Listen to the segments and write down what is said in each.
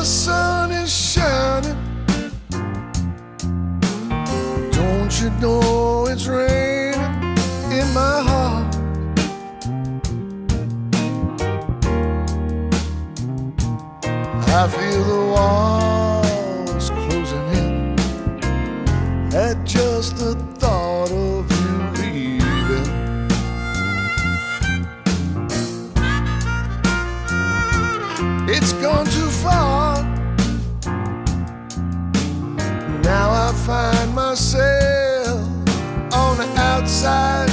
sun is shining. Don't you know it's raining in my heart? I feel the walls closing in at just the thought of you leaving. It's gone too far. Now I find myself on the outside,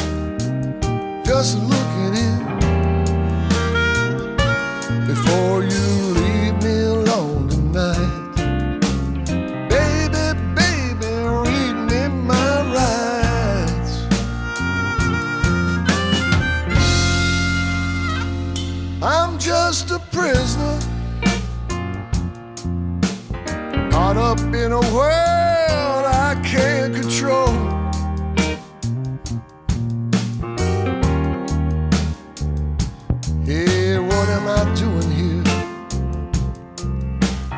just looking in. Before you leave me alone tonight, baby, baby, read me my rights. I'm just a prisoner, caught up in a world I can't control. Hey, what am I doing here?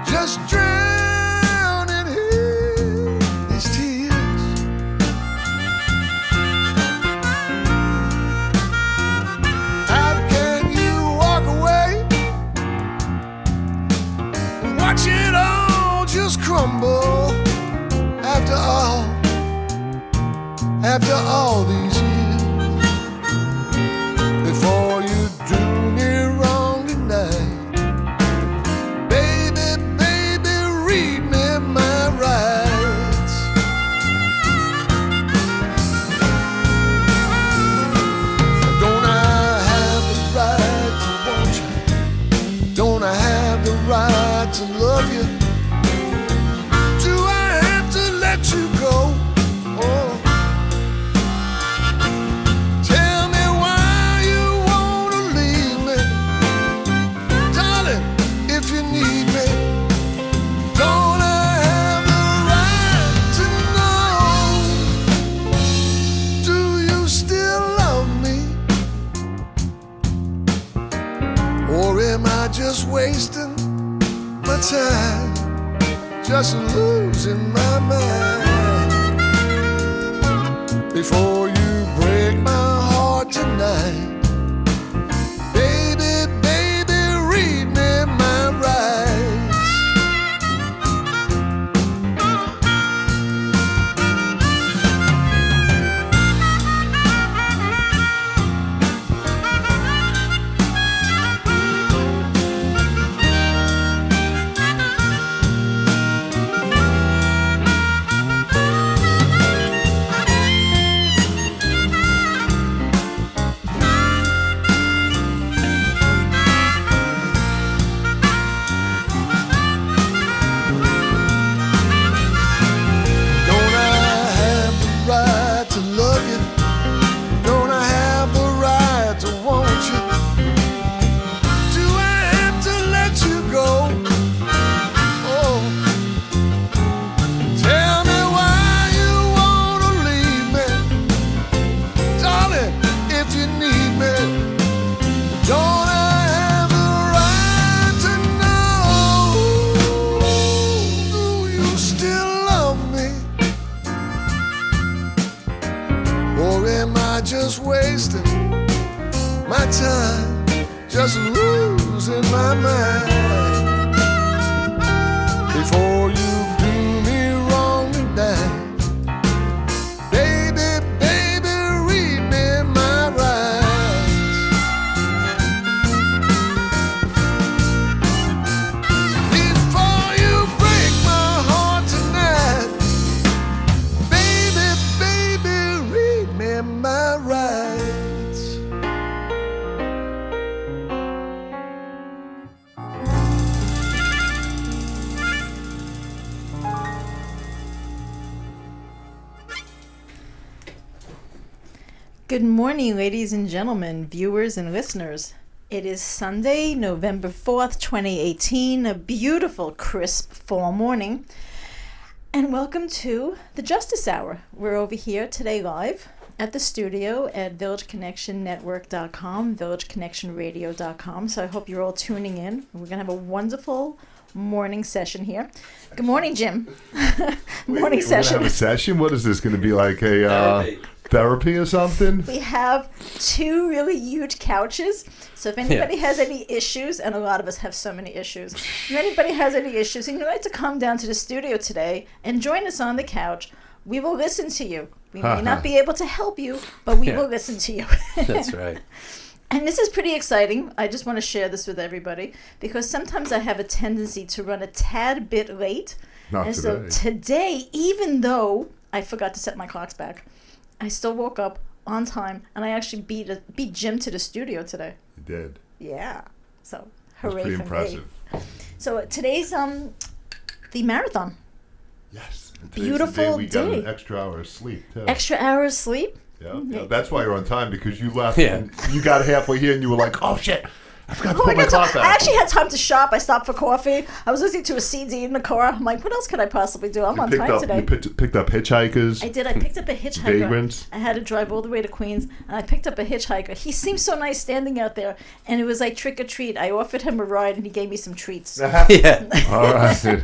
Just drowning in these tears. How can you walk away and watch it all just crumble after all these years? Before you do me wrong tonight, baby, baby, read me my rights. Don't I have the right to want you? Don't I have the right to love you? Do I have to let you go? Oh, tell me why you wanna leave me, darling, if you need me. Don't I have the right to know? Do you still love me? Or am I just wasting my time, just losing my mind? Before you break my heart tonight, baby, baby, read me my rights. Don't I have the right to love you? Don't I have the right to want you? Do I have to let you go? Oh, tell me why you wanna leave me, darling, if you need me. Don't I have the right to know? Do you still love me? Or am I just wasting my time, just losing my mind? Before you do me wrong tonight, baby, baby, read me my rights. Before you break my heart tonight, baby, baby, read me my rights. Good morning, ladies and gentlemen, viewers and listeners. It is Sunday, November 4th, 2018, a beautiful, crisp fall morning. And welcome to the Justice Hour. We're over here today live at the studio at villageconnectionnetwork.com, villageconnectionradio.com. So I hope you're all tuning in. We're going to have a wonderful, morning session here. Good morning, Jim. Morning We're session. gonna have a session? What is this going to be, like a therapy or something? We have two really huge couches. So if anybody has any issues, and a lot of us have so many issues, if anybody has any issues and you'd like to come down to the studio today and join us on the couch, we will listen to you. We may not be able to help you, but we will listen to you. That's right. And this is pretty exciting. I just want to share this with everybody because sometimes I have a tendency to run a tad bit late. Not And today. so today, even though I forgot to set my clocks back, I still woke up on time and I actually beat Jim to the studio today. You did. Yeah. So That's hooray pretty for impressive. me. So today's the marathon. Yes. And today's Beautiful the day we got day. an extra hour of sleep, too. Extra hours sleep. Yeah. That's why you're on time, because you left Yeah. and you got halfway here and you were like, oh, shit. I forgot to Oh, put my clock I back. actually had time to shop. I stopped for coffee. I was listening to a CD in the car. I'm like, what else could I possibly do? I'm on time today. You picked up hitchhikers, I did. I picked up a hitchhiker. vagrants. I had to drive all the way to Queens, and I picked up a hitchhiker. He seemed so nice standing out there, and it was like trick or treat. I offered him a ride, and he gave me some treats. Yeah. All right.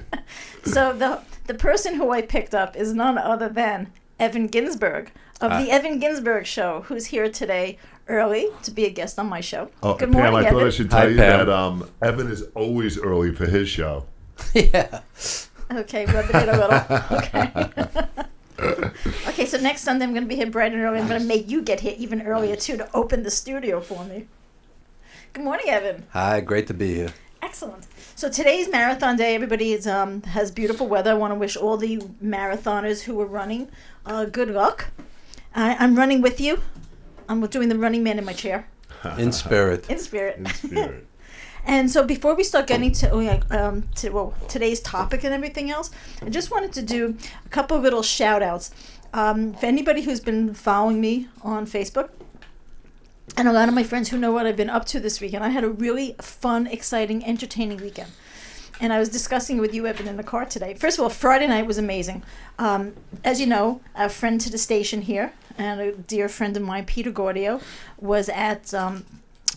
So the person who I picked up is none other than Evan Ginzburg of the Evan Ginzburg Show, who's here today early to be a guest on my show. Oh, Good Pam, morning, I thought Evan. I should tell Hi, you Pam. that Evan is always early for his show. Yeah. Okay, rubbing it a little. Okay. Okay, so next Sunday I'm going to be here bright and early. I'm going to make you get here even earlier, too, to open the studio for me. Good morning, Evan. Hi, great to be here. Excellent. So today's marathon day. Everybody is, has beautiful weather. I want to wish all the marathoners who are running good luck. I'm running with you. I'm doing the running man in my chair. In spirit. In spirit. In spirit. And so before we start getting to today's topic and everything else, I just wanted to do a couple of little shout outs. For anybody who's been following me on Facebook, and a lot of my friends who know what I've been up to this weekend, I had a really fun, exciting, entertaining weekend. And I was discussing with you, Evan, in the car today. First of all, Friday night was amazing. As you know, a friend to the station here, and a dear friend of mine, Peter Gaudio, was at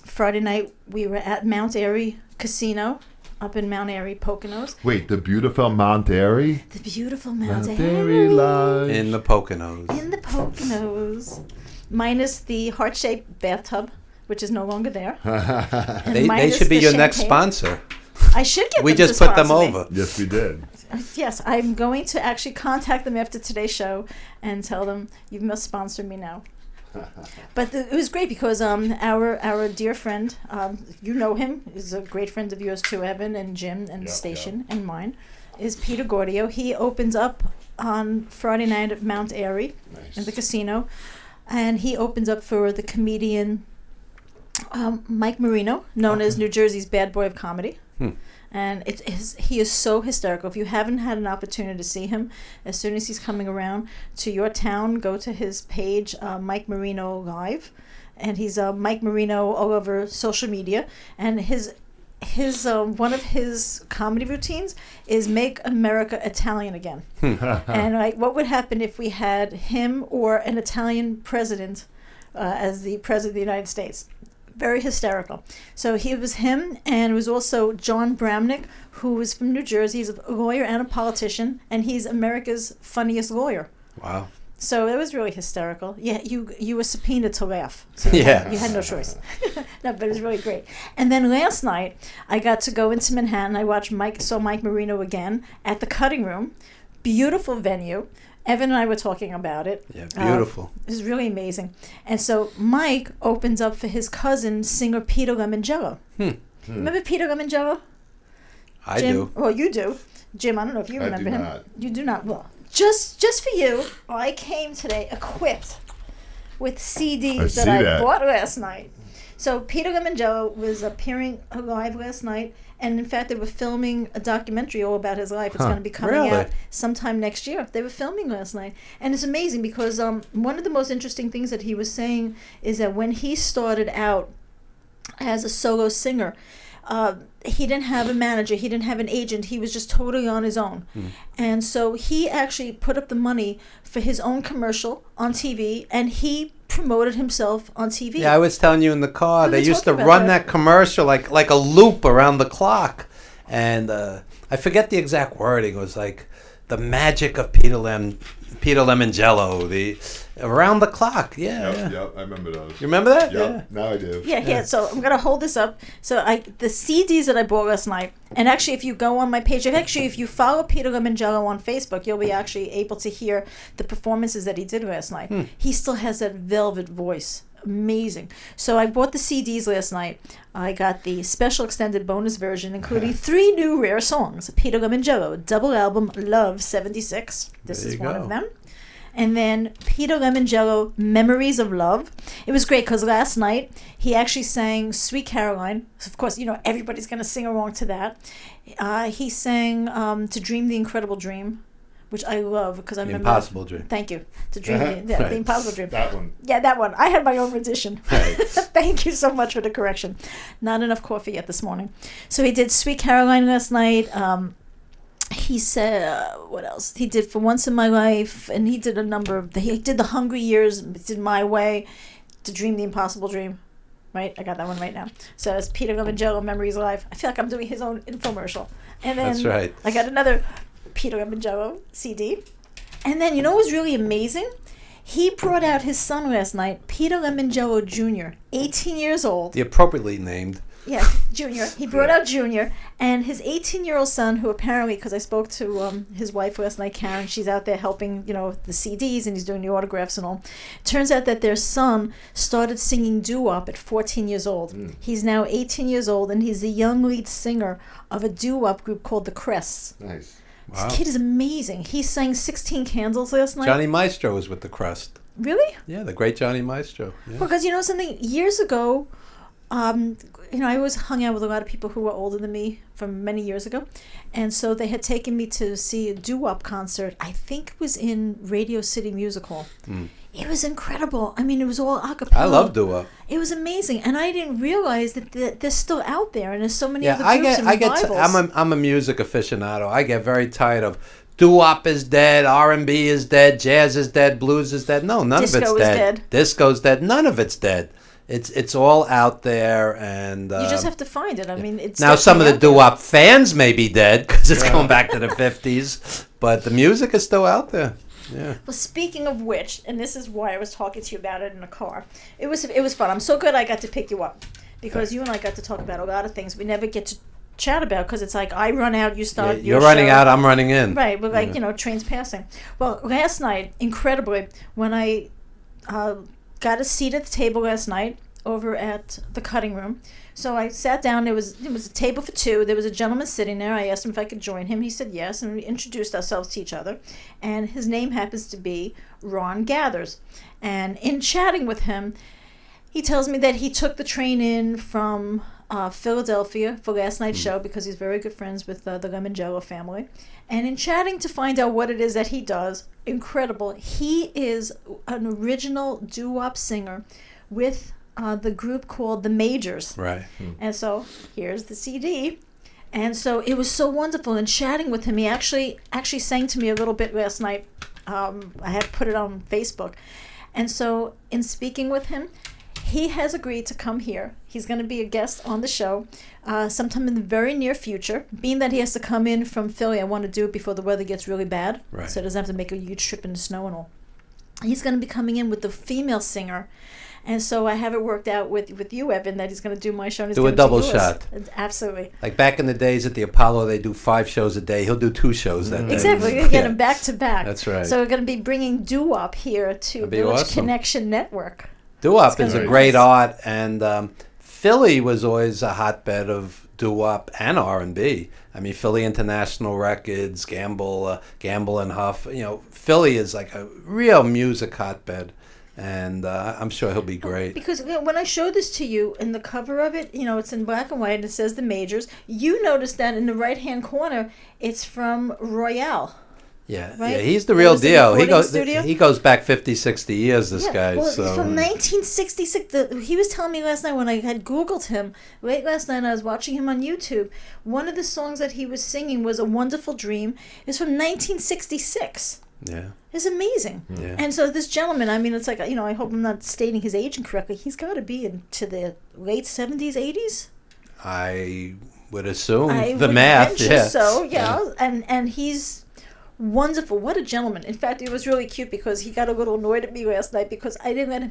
Friday night. We were at Mount Airy Casino up in Mount Airy, Poconos. Wait, the beautiful Mount Airy? The beautiful Mount Mount Airy. Airy Lodge. In the Poconos. In the Poconos. Minus the heart-shaped bathtub, which is no longer there. And They minus should be the your next champagne. sponsor. I should get We them just to put them sponsor me. over. Yes, we did. Yes, I'm going to actually contact them after today's show and tell them you must sponsor me now. But it was great because our dear friend, you know him, is a great friend of yours too, Evan and Jim and the station and mine, is Peter Gaudio. He opens up on Friday night at Mount Airy in the casino, and he opens up for the comedian Mike Marino, known as New Jersey's bad boy of comedy. And he is so hysterical. If you haven't had an opportunity to see him, as soon as he's coming around to your town, go to his page, Mike Marino Live. And he's Mike Marino all over social media. And his one of his comedy routines is Make America Italian Again. And like, what would happen if we had him or an Italian president as the president of the United States? Very hysterical. So he was him, and it was also John Bramnick, who is from New Jersey. He's a lawyer and a politician, and he's America's funniest lawyer. Wow. So it was really hysterical. Yeah, you were subpoenaed to laugh. So you had no choice. No, but it was really great. And then last night, I got to go into Manhattan. I saw Mike Marino again at the Cutting Room. Beautiful venue. Evan and I were talking about it. Yeah, beautiful. It was really amazing. And so Mike opens up for his cousin, singer Peter Lemongello. Remember Peter Lemongello? I Jim? do. Well, you do. Jim, I don't know if you I remember do him. not. You do not. Well, just for you, I came today equipped with CDs that I bought last night. So Peter Lemongello was appearing live last night, and in fact they were filming a documentary all about his life. It's going to be coming out sometime next year. They were filming last night, and it's amazing because one of the most interesting things that he was saying is that when he started out as a solo singer, he didn't have a manager, he didn't have an agent, he was just totally on his own. And so he actually put up the money for his own commercial on TV, and he promoted himself on TV. Yeah, I was telling you in the car, We they were used to talking about run that. that commercial like a loop around the clock. and I forget the exact wording. It was like the magic of Peter Lemongello, the around the clock. Yep, I remember those. You remember that? Yep, now I do. Yeah. So I'm gonna hold this up. So the CDs that I bought last night, and actually, if you go on my page, if you follow Peter Lemongello on Facebook, you'll be actually able to hear the performances that he did last night. He still has that velvet voice. Amazing. So I bought the CDs last night. I got the special extended bonus version, including 3 new rare songs. Peter Lemongello, double album Love 76. This is one of them. And then Peter Lemongello, Memories of Love. It was great because last night he actually sang Sweet Caroline. Of course, everybody's going to sing along to that. He sang To Dream the Incredible Dream, which I love because I remember. Impossible Dream. Thank you. To Dream the Impossible Dream. That one. Yeah, that one. I had my own rendition. Right. Thank you so much for the correction. Not enough coffee yet this morning. So he did Sweet Caroline last night. He said, what else? He did For Once in My Life, and he did he did The Hungry Years, did My Way, To Dream the Impossible Dream. Right? I got that one right now. So it's Peter Lemongello, Memories of Life. I feel like I'm doing his own infomercial. And then That's right. I got another Peter Lemongello CD. And then, what was really amazing? He brought out his son last night, Peter Lemongello Jr., 18 years old. The appropriately named. Yeah, Junior. He brought out Junior, and his 18-year-old son, who apparently, because I spoke to his wife last night, Karen, she's out there helping, the CDs, and he's doing the autographs and all. Turns out that their son started singing doo-wop at 14 years old. He's now 18 years old, and he's the young lead singer of a doo-wop group called The Crests. Nice. Wow. This kid is amazing. He sang 16 Candles last night. Johnny Maestro was with the Crust. Really? Yeah, the great Johnny Maestro. Yeah. Because something, years ago, I always hung out with a lot of people who were older than me from many years ago. And so they had taken me to see a doo-wop concert. I think it was in Radio City Music Hall. It was incredible. I mean, it was all a cappella. I love doo-wop. It was amazing. And I didn't realize that they're still out there. And there's so many other groups and revivals. I'm a music aficionado. I get very tired of doo-wop is dead, R&B is dead, jazz is dead, blues is dead. No, none of it's dead. Disco's dead. None of it's dead. It's all out there, and you just have to find it. I mean, it's now some of the doo-wop fans may be dead because it's going back to the 50s, but the music is still out there. Yeah. Well, speaking of which, and this is why I was talking to you about it in the car. It was fun. I'm so glad I got to pick you up because you and I got to talk about a lot of things we never get to chat about because it's like I run out, you start. You're running out, I'm running in. Right, but trains passing. Well, last night, incredibly, when I got a seat at the table last night over at the cutting room. So I sat down. It was a table for 2. There was a gentleman sitting there. I asked him if I could join him. He said yes, and we introduced ourselves to each other. And his name happens to be Ron Gathers. And in chatting with him, he tells me that he took the train in from Philadelphia for last night's show because he's very good friends with the Lemongello family. And in chatting to find out what it is that he does, incredible. He is an original doo-wop singer with the group called The Majors. Right. And so here's the CD. And so it was so wonderful. And chatting with him, he actually sang to me a little bit last night. I had put it on Facebook. And so in speaking with him, he has agreed to come here. He's going to be a guest on the show sometime in the very near future. Being that he has to come in from Philly, I want to do it before the weather gets really bad. Right. So he doesn't have to make a huge trip in the snow and all. He's going to be coming in with the female singer. And so I have it worked out with you, Evan, that he's going to do my show. And do a double shot. Absolutely. Like back in the days at the Apollo, they do 5 shows a day. He'll do 2 shows that day. Exactly. We're going to get him back to back. That's right. So we're going to be bringing doo-wop here to Village awesome. Connection Network. Doo-wop is a great art, and Philly was always a hotbed of doo-wop and R&B. I mean, Philly International Records, Gamble and Huff. Philly is like a real music hotbed. And I'm sure he'll be great. Because when I showed this to you, in the cover of it, it's in black and white, and it says The Majors. You noticed that in the right-hand corner, it's from Royale. Yeah, right? Yeah, he's the real deal. He goes back 50, 60 years, this guy. Well, so. From 1966. He was telling me last night when I had Googled him, late last night, I was watching him on YouTube. One of the songs that he was singing was A Wonderful Dream. It's from 1966. Yeah. It's amazing. Yeah. And so this gentleman, I mean, it's like, I hope I'm not stating his age incorrectly. He's got to be into the late 70s, 80s? I would assume I the would math. venture Yeah. so, yeah. And he's wonderful. What a gentleman. In fact, it was really cute because he got a little annoyed at me last night because I didn't let him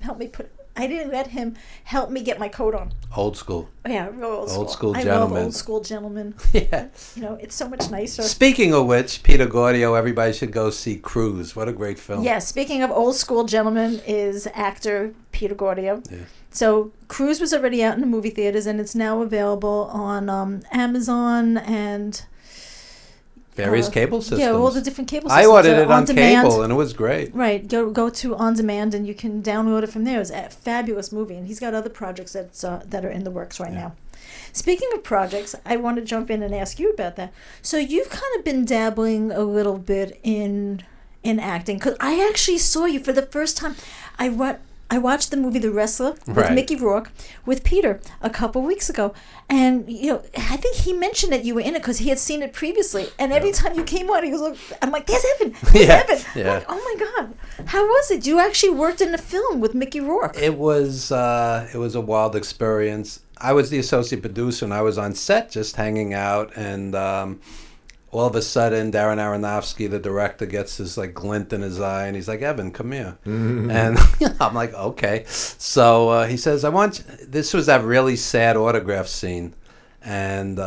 help me get my coat on. Old school. Yeah, real old school. Old school I gentleman. love old school gentlemen. Yeah. You know, it's so much nicer. Speaking of which, Peter Gordio, everybody should go see Cruise. What a great film. Yeah, speaking of old school gentlemen is actor Peter Gordio. Yeah. So Cruise was already out in the movie theaters and it's now available on Amazon and Various cable systems. yeah, all the different cable systems. I ordered it on demand. cable, and it was great. Right, go to On Demand, and you can download it from there. It's a fabulous movie, and he's got other projects that are in the works right now. Speaking of projects, I want to jump in and ask you about that. So you've kind of been dabbling a little bit in acting, because I actually saw you for the first time. I watched the movie The Wrestler with Right. Mickey Rourke with Peter a couple weeks ago, and I think he mentioned that you were in it because he had seen it previously. And every time you came on, he was like, "I'm like, there's Evan, there's Evan." I'm like, oh my God, how was it? You actually worked in a film with Mickey Rourke. It was a wild experience. I was the associate producer, and I was on set just hanging out, and all of a sudden, Darren Aronofsky, the director, gets this like glint in his eye, and he's like, "Evan, come here." And I'm like, "Okay." So he says, this was that really sad autograph scene, and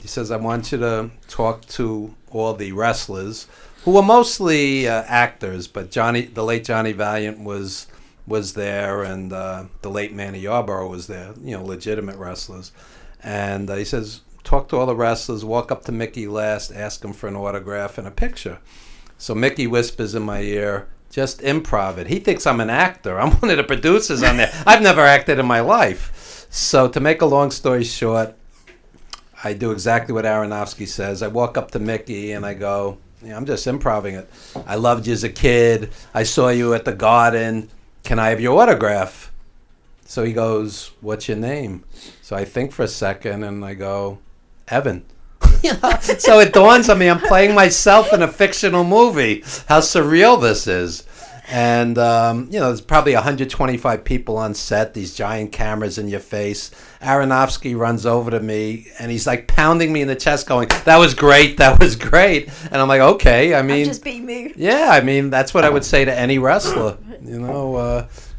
he says, "I want you to talk to all the wrestlers, who were mostly actors, but the late Johnny Valiant was there, and the late Manny Yarborough was there, legitimate wrestlers." And he says, "Talk to all the wrestlers, walk up to Mickey last, ask him for an autograph and a picture." So Mickey whispers in my ear, "Just improv it." He thinks I'm an actor. I'm one of the producers on there. I've never acted in my life. So to make a long story short, I do exactly what Aronofsky says. I walk up to Mickey and I go, "I'm just improvising it. I loved you as a kid. I saw you at the Garden. Can I have your autograph?" So he goes, "What's your name?" So I think for a second and I go, "Evan." So it dawns on me, I'm playing myself in a fictional movie. How surreal this is. And, there's probably 125 people on set, these giant cameras in your face. Aronofsky runs over to me, and he's like pounding me in the chest going, "That was great, that was great." And I'm like, okay, I'm just being me. Yeah, that's what I would say to any wrestler.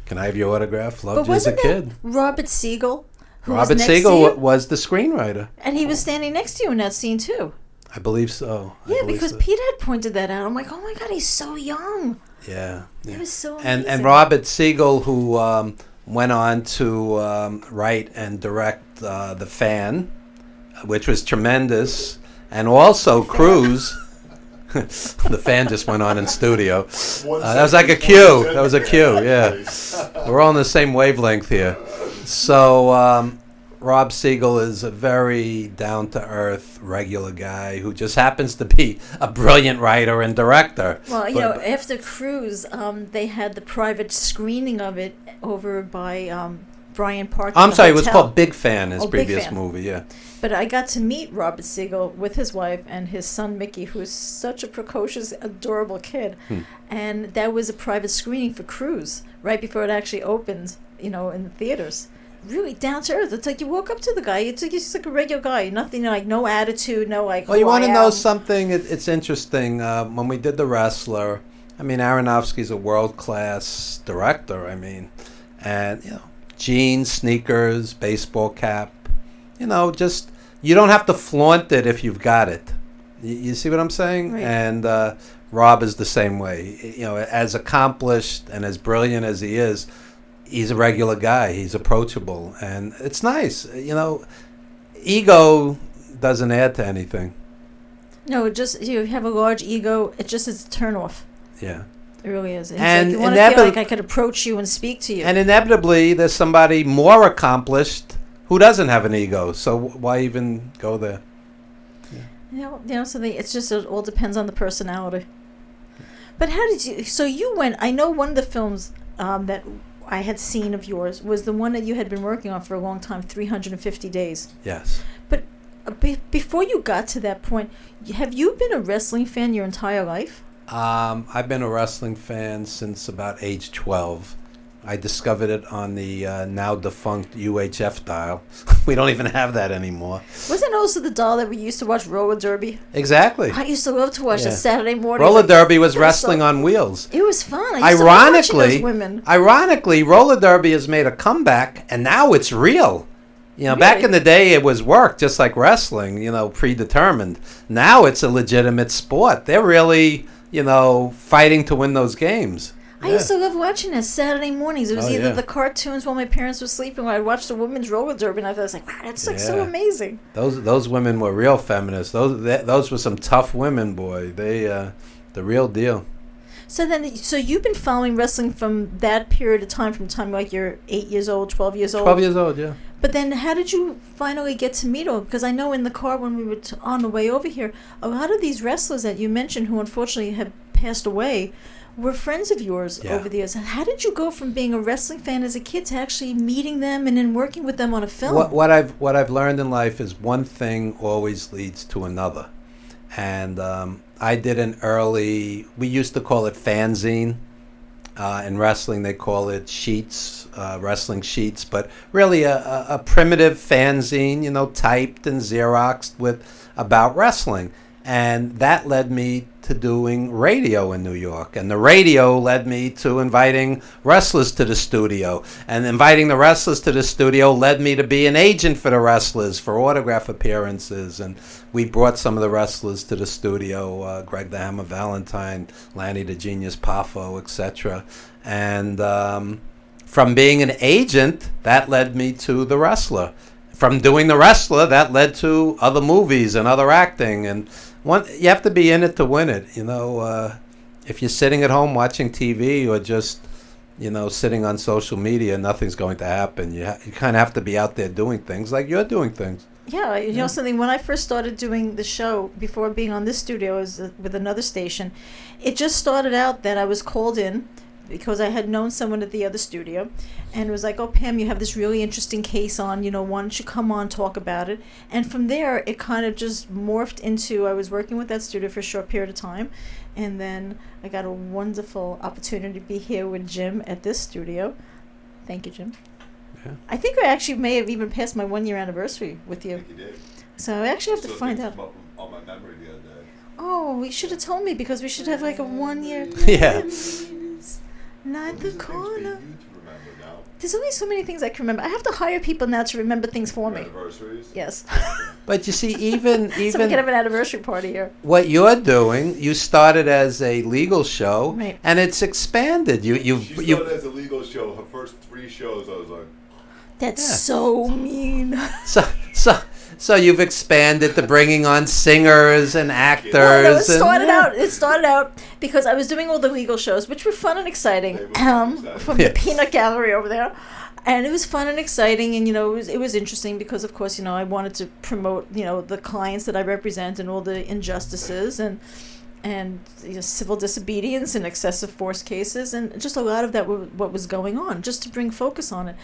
Can I have your autograph? Loved you as a kid. Robert Siegel? Robert Siegel was the screenwriter. And he was standing next to you in that scene, too. I believe so. Yeah, because Pete had pointed that out. I'm like, oh my God, he's so young. Yeah. It was so amazing. And Robert Siegel, who went on to write and direct The Fan, which was tremendous, and also Cruise. The Fan just went on in studio. That was like a cue. That was a cue, yeah. We're all on the same wavelength here. So Rob Siegel is a very down-to-earth, regular guy who just happens to be a brilliant writer and director. Well, after Cruise, they had the private screening of it over by Brian Park. I'm sorry, it was called Big Fan, his previous Big Fan. movie, yeah. But I got to meet Robert Siegel with his wife and his son Mickey, who's such a precocious, adorable kid. And that was a private screening for Cruise right before it actually opened, in the theaters. Really down to earth. It's like you walk up to the guy. It's just like a regular guy. Nothing like no attitude, no like. Well, you want to know something? It's interesting. When we did The Wrestler, Aronofsky's a world-class director. And jeans, sneakers, baseball cap. Just you don't have to flaunt it if you've got it. You see what I'm saying? Right. And Rob is the same way. As accomplished and as brilliant as he is, he's a regular guy. He's approachable, and it's nice. Ego doesn't add to anything. No, just you have a large ego. It just is a turnoff. Yeah. It really is. It's And like you want to feel like I could approach you and speak to you. And inevitably, there's somebody more accomplished who doesn't have an ego. So why even go there? It's just it all depends on the personality. But how did you? So you went. I know one of the films that I had seen of yours was the one that you had been working on for a long time, 350 Days. Yes. But before you got to that point, have you been a wrestling fan your entire life? I've been a wrestling fan since about age 12. I discovered it on the now defunct UHF dial. We don't even have that anymore. Wasn't also the doll that we used to watch roller derby? Exactly. I used to love to watch Yeah. it Saturday morning. Roller derby was wrestling on wheels. It was fun. I used to love watching those Ironically, women. ironically, roller derby has made a comeback, and now it's real. You know, back Really? in the day, it was work, just like wrestling. You know, predetermined. Now it's a legitimate sport. They're really, you know, fighting to win those games. I used to love watching it Saturday mornings. It was Oh, either yeah. the cartoons while my parents were sleeping, or I'd watch the women's roller derby, and I was like, wow, that's like so Yeah. amazing. Those women were real feminists. Those were some tough women, boy. They the real deal. So you've been following wrestling from that period of time, from time like you're 8 years old, 12 years old. 12 years old, yeah. But then how did you finally get to meet him? Because I know in the car when we were on the way over here, a lot of these wrestlers that you mentioned who unfortunately have passed away were friends of yours Yeah. over the years. How did you go from being a wrestling fan as a kid to actually meeting them and then working with them on a film? What I've learned in life is one thing always leads to another, and I did an early. We used to call it fanzine. In wrestling, they call it sheets, wrestling sheets, but really a primitive fanzine, you know, typed and Xeroxed with about wrestling, and that led me to doing radio in New York, and the radio led me to inviting wrestlers to the studio, and inviting the wrestlers to the studio led me to be an agent for the wrestlers for autograph appearances, and we brought some of the wrestlers to the studio, Greg the Hammer Valentine, Lanny the Genius Poffo, etc. And from being an agent, that led me to the wrestler. From doing the wrestler, that led to other movies and other acting. And you have to be in it to win it. You know, if you're sitting at home watching TV or just, you know, sitting on social media, nothing's going to happen. You kind of have to be out there doing things like you're doing things. Yeah, you know something, when I first started doing the show, before being on this studio with another station, it just started out that I was called in because I had known someone at the other studio, and it was like, oh, Pam, you have this really interesting case on, you know, why don't you come on, talk about it? And from there, it kind of just morphed into, I was working with that studio for a short period of time, and then I got a wonderful opportunity to be here with Jim at this studio. Thank you, Jim. Yeah. I think I actually may have even passed my 1 year anniversary with I you. think you did. So I actually have to Still find things out. come up on my memory the other day. Oh, we should have told me, because we should have like a 1 year. Yeah. Not What the are things for corner. you to remember now? There's only so many things I can remember. I have to hire people now to remember things for me. Anniversaries? Yes. But you see, even So we can have an anniversary party here. what you're doing, you started as a legal show, Right. and it's expanded. She You started as a legal show. Her first 3 shows, I was like, That's Yeah. so mean. so you've expanded to bringing on singers and actors. No, it and, started yeah. out. It started out because I was doing all the legal shows, which were fun and exciting. They were fun and exciting. From Yeah. the peanut gallery over there, and it was fun and exciting, and you know, it was interesting because, of course, you know, I wanted to promote, you know, the clients that I represent and all the injustices and you know, civil disobedience and excessive force cases, and just a lot of that what was going on, just to bring focus on it.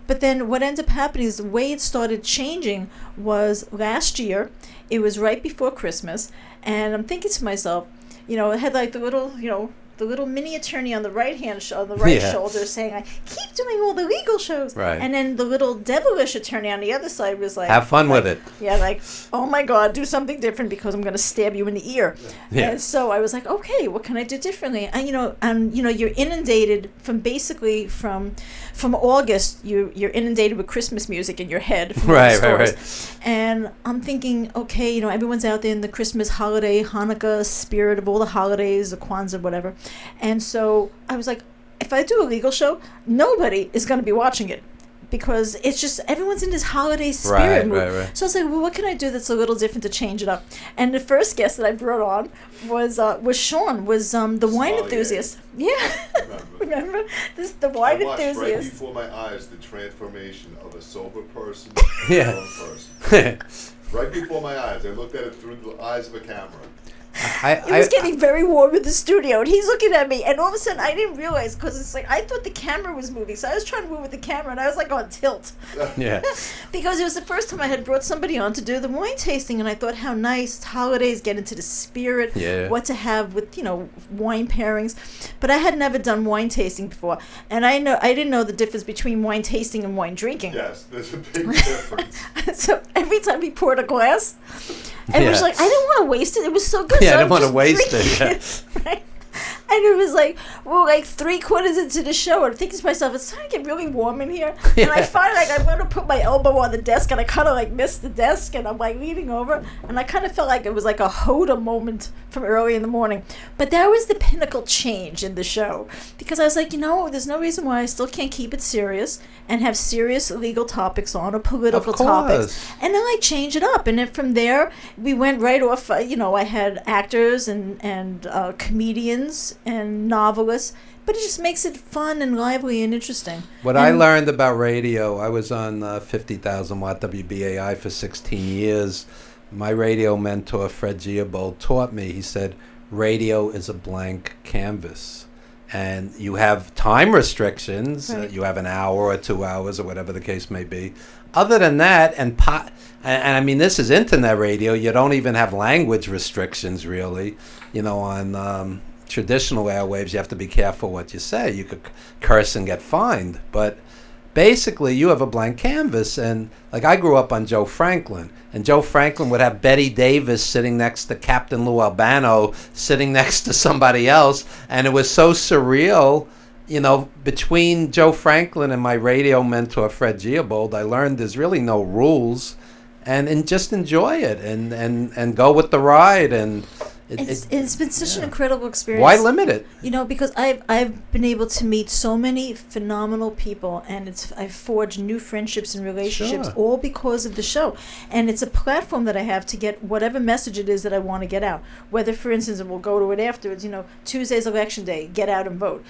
But then what ended up happening is the way it started changing was last year. It was right before Christmas, and I'm thinking to myself, you know, it had like the little, you know, the little mini attorney on the right hand on the right Yeah. shoulder saying, "I keep doing all the legal shows," Right. and then the little devilish attorney on the other side was like, Have fun with like, it. Yeah, like, oh my God, do something different because I'm going to stab you in the ear. Yeah. And so I was like, okay, what can I do differently? And you know, you're inundated from basically from August. You're inundated with Christmas music in your head. From all the Right, stores. right. And I'm thinking, okay, you know, everyone's out there in the Christmas holiday, Hanukkah spirit of all the holidays, the Kwanzaa, whatever. And so I was like, if I do a legal show, nobody is going to be watching it because it's just everyone's in this holiday spirit Right, mood. right, right. So I was like, well, what can I do that's a little different to change it up? And the first guest that I brought on was Sean, was the wine Sommelier. enthusiast. Yeah, remember the I wine watched right enthusiast. before my eyes the transformation of a sober person Yeah. to a grown person. Right before my eyes. I looked at it through the eyes of a camera. It was getting very warm in the studio, and he's looking at me, and all of a sudden I didn't realize, because it's like I thought the camera was moving, so I was trying to move with the camera, and I was like on tilt. Yeah. Because it was the first time I had brought somebody on to do the wine tasting, and I thought how nice holidays, get into the spirit, what to have with, wine pairings. But I had never done wine tasting before, and I didn't know the difference between wine tasting and wine drinking. Yes, there's a big difference. So every time he poured a glass, and it was like, I didn't want to waste it. It was so good. Yeah, so I didn't want to just waste drinking it. right? And it was like, we're like 3/4 into the show, and I'm thinking to myself, it's starting to get really warm in here. And I find like I'm going to put my elbow on the desk, and I kind of like missed the desk, and I'm like leaning over, and I kind of felt like it was like a Hoda moment from early in the morning. But that was the pinnacle change in the show, because I was like, there's no reason why I still can't keep it serious and have serious legal topics on, or political topics, and then I change it up. And then from there, we went right off. I had actors and comedians and novelists, but it just makes it fun and lively and interesting. What I learned about radio, I was on 50,000 watt WBAI for 16 years. My radio mentor, Fred Giabold, taught me, he said, radio is a blank canvas. And you have time restrictions. Right. You have an hour or 2 hours or whatever the case may be. Other than that, and I mean, this is internet radio. You don't even have language restrictions, really. On traditional airwaves, you have to be careful what you say. You could curse and get fined. But basically, you have a blank canvas. And like I grew up on Joe Franklin. And Joe Franklin would have Betty Davis sitting next to Captain Lou Albano, sitting next to somebody else. And it was so surreal. Between Joe Franklin and my radio mentor, Fred Giabold, I learned there's really no rules. And just enjoy it and go with the ride. And it's been such an incredible experience. Why limit it? Because I've been able to meet so many phenomenal people, and I've forged new friendships and relationships, all because of the show. And it's a platform that I have to get whatever message it is that I want to get out. Whether, for instance, and we'll go to it afterwards, Tuesday's election day, get out and vote.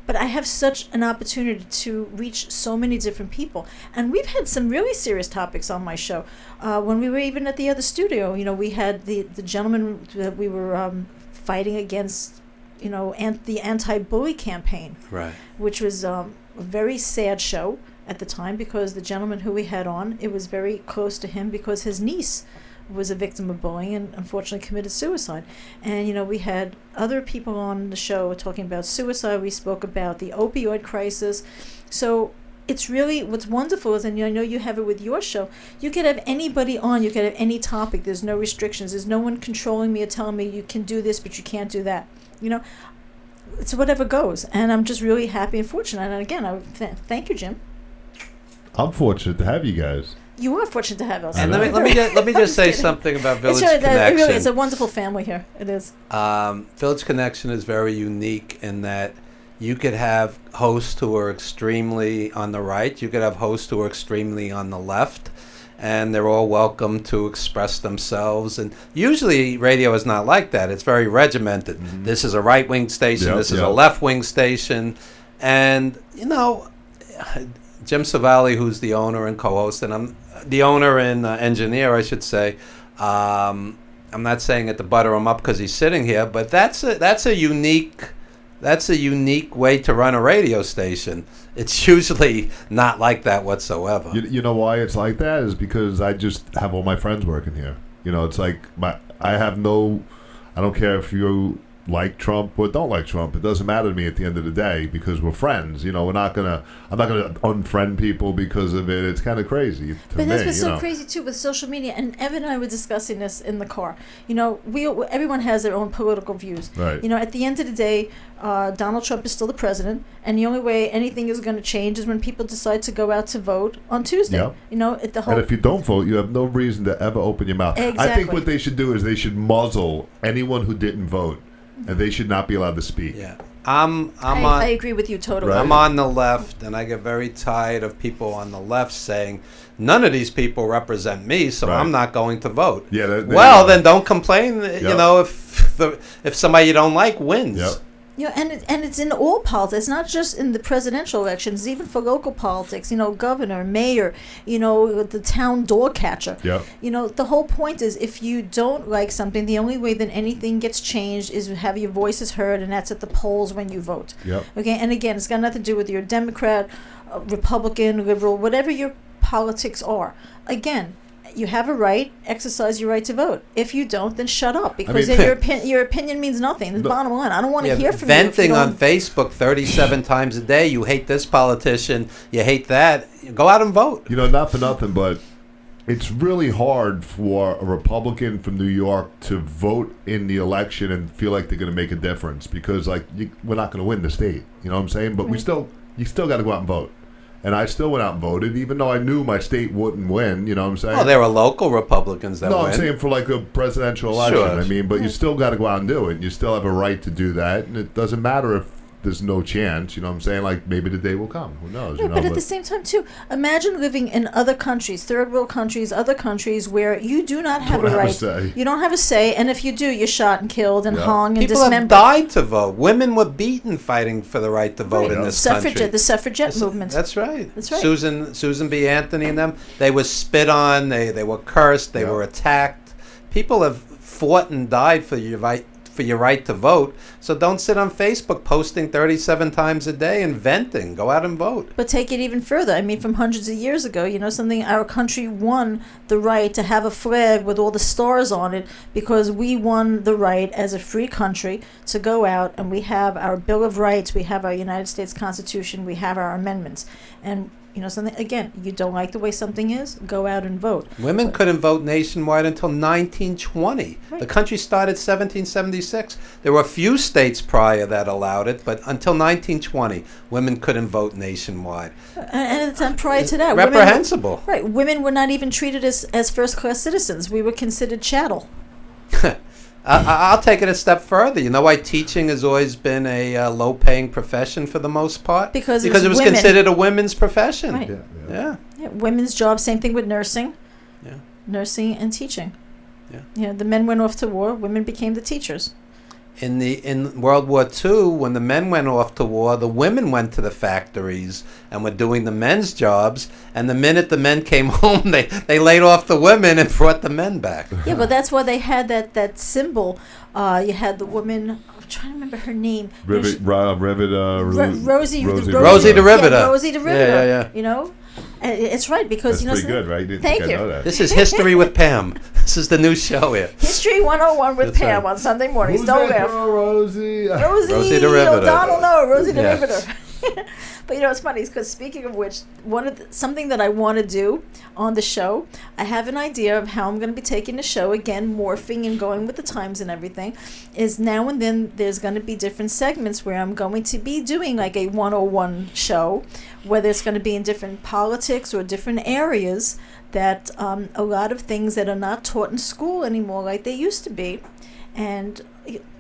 But I have such an opportunity to reach so many different people. And we've had some really serious topics on my show. When we were even at the other studio, we had the gentleman that we were fighting against, the anti-bully campaign. Right. Which was a very sad show at the time, because the gentleman who we had on, it was very close to him because his niece was a victim of bullying and unfortunately committed suicide. And we had other people on the show talking about suicide. We spoke about the opioid crisis. So it's really, what's wonderful is, and I know you have it with your show, you could have anybody on, you could have any topic. There's no restrictions. There's no one controlling me or telling me you can do this but you can't do that. It's whatever goes. And I'm just really happy and fortunate. And again, I thank you, Jim. I'm fortunate to have you guys. You are fortunate to have us. And let me just say something about Village Connection. It's a wonderful family here. It is. Village Connection is very unique in that you could have hosts who are extremely on the right. You could have hosts who are extremely on the left. And they're all welcome to express themselves. And usually radio is not like that. It's very regimented. Mm-hmm. This is a right-wing station. This is a left-wing station. And, Jim Savali, who's the owner and co-host, and I'm the owner and engineer, I should say. I'm not saying it to butter him up because he's sitting here, but that's a unique way to run a radio station. It's usually not like that whatsoever. You know why it's like that is because I just have all my friends working here. It's like I don't care if you like Trump or don't like Trump. It doesn't matter to me at the end of the day because we're friends. I'm not gonna unfriend people because of it. It's kind of crazy. But that's what's so crazy too with social media. And Evan and I were discussing this in the car. Everyone has their own political views. Right. At the end of the day, Donald Trump is still the president, and the only way anything is going to change is when people decide to go out to vote on Tuesday. Yep. And if you don't vote, you have no reason to ever open your mouth. Exactly. I think what they should do is they should muzzle anyone who didn't vote. And they should not be allowed to speak. Yeah, I agree with you totally. Right. I'm on the left, and I get very tired of people on the left saying, "None of these people represent me, so I'm not going to vote." Yeah. Then don't complain. Yep. If somebody you don't like wins. Yep. You know, and it's in all politics. It's not just in the presidential elections. Even for local politics, you know, governor, mayor, you know, the town dog catcher. Yep. You know, the whole point is if you don't like something, the only way that anything gets changed is to have your voices heard, and that's at the polls when you vote. Yep. Okay, and again, it's got nothing to do with your Democrat, Republican, liberal, whatever your politics are. Again, you have a right, exercise your right to vote. If you don't, then shut up, because mean, then your opinion means nothing. The bottom line, I don't want to hear from you. if you Venting on don't- Facebook 37 times a day. You hate this politician. You hate that. Go out and vote. You know, not for nothing, but it's really hard for a Republican from New York to vote in the election and feel like they're going to make a difference, because like we're not going to win the state. You know what I'm saying? But you still got to go out and vote. And I still went out and voted, even though I knew my state wouldn't win. You know what I'm saying? Well, there were local Republicans that No, win. I'm saying for like a presidential election. Sure. I mean, but you still got to go out and do it. You still have a right to do that, and it doesn't matter if there's no chance. You know what I'm saying? Like maybe the day will come. Who knows? Yeah, You know, but at the same time, too, imagine living in other countries, third world countries, other countries where you do not have Don't a have a right. say. You don't have a say, and if you do, you're shot and killed and Yeah. hung and People have dismembered. died to vote. Women were beaten fighting for the right to vote Right. in this Suffragette, country. the suffragette movement. That's right. That's right. Susan B. Anthony and them. They were spit on. They were cursed. They Yeah. were attacked. People have fought and died for your right to vote. So don't sit on Facebook posting 37 times a day and venting. Go out and vote. But take it even further. I mean, from hundreds of years ago, you know, our country won the right to have a flag with all the stars on it because we won the right as a free country to go out, and we have our Bill of Rights, we have our United States Constitution, we have our amendments. And, you know, something, again, you don't like the way something is, go out and vote. Women couldn't vote nationwide until 1920. Right. The country started 1776. There were a few states prior that allowed it, but until 1920, women couldn't vote nationwide. And at the time prior to that, Reprehensible. women were not even treated as first-class citizens. We were considered chattel. I'll take it a step further. You know why teaching has always been a low-paying profession for the most part? Because it was women. considered a women's profession. Right. Yeah. Yeah, women's job, same thing with nursing. Yeah. Nursing and teaching. Yeah. You know, the men went off to war, women became the teachers. In World War II, when the men went off to war, the women went to the factories and were doing the men's jobs. And the minute the men came home, they laid off the women and brought the men back. Yeah, but that's why they had that symbol. You had the woman. I'm trying to remember her name. You know, Rivet, Rosie Rosie the Riveter. Yeah, Rosie the Riveter. Yeah. You know, and it's right because That's you know. pretty good, right? You didn't Thank think you. I know that. This is History with Pam. This is the new show here. History 101 with That's Pam right. on Sunday mornings. Who's Don't that laugh. girl, Rosie? Rosie the Riveter. O'Donnell, no, Rosie the Yeah. Riveter. But you know, it's funny because speaking of which, something that I want to do on the show, I have an idea of how I'm going to be taking the show again, morphing and going with the times and everything. Is now and then there's going to be different segments where I'm going to be doing like a 101 show, whether it's going to be in different politics or different areas that a lot of things that are not taught in school anymore like they used to be. And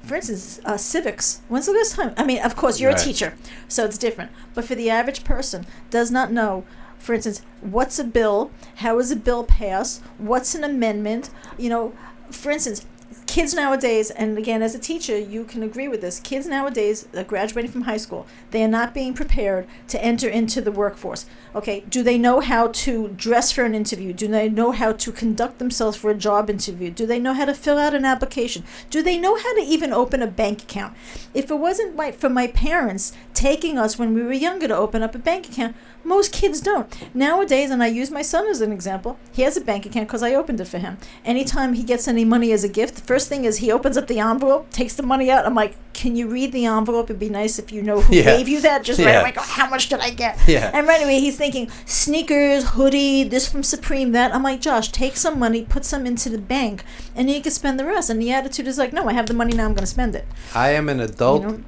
for instance, civics. When's the last time? I mean, of course, you're Right. a teacher, so it's different. But for the average person, does not know, for instance, what's a bill? How is a bill passed? What's an amendment? You know, for instance, kids nowadays, and again, as a teacher, you can agree with this. Kids nowadays, graduating from high school, they are not being prepared to enter into the workforce. Okay, do they know how to dress for an interview? Do they know how to conduct themselves for a job interview? Do they know how to fill out an application? Do they know how to even open a bank account? If it wasn't right for my parents taking us when we were younger to open up a bank account, most kids don't. Nowadays, and I use my son as an example, he has a bank account because I opened it for him. Anytime he gets any money as a gift, the first thing is he opens up the envelope, takes the money out. I'm like, can you read the envelope? It'd be nice if you know who Yeah. gave you that. Just right Yeah. away, go, how much did I get? Yeah. And right away, he's thinking, sneakers, hoodie, this from Supreme, that. I'm like, Josh, take some money, put some into the bank, and then you can spend the rest. And the attitude is like, no, I have the money now, I'm going to spend it. I am an adult You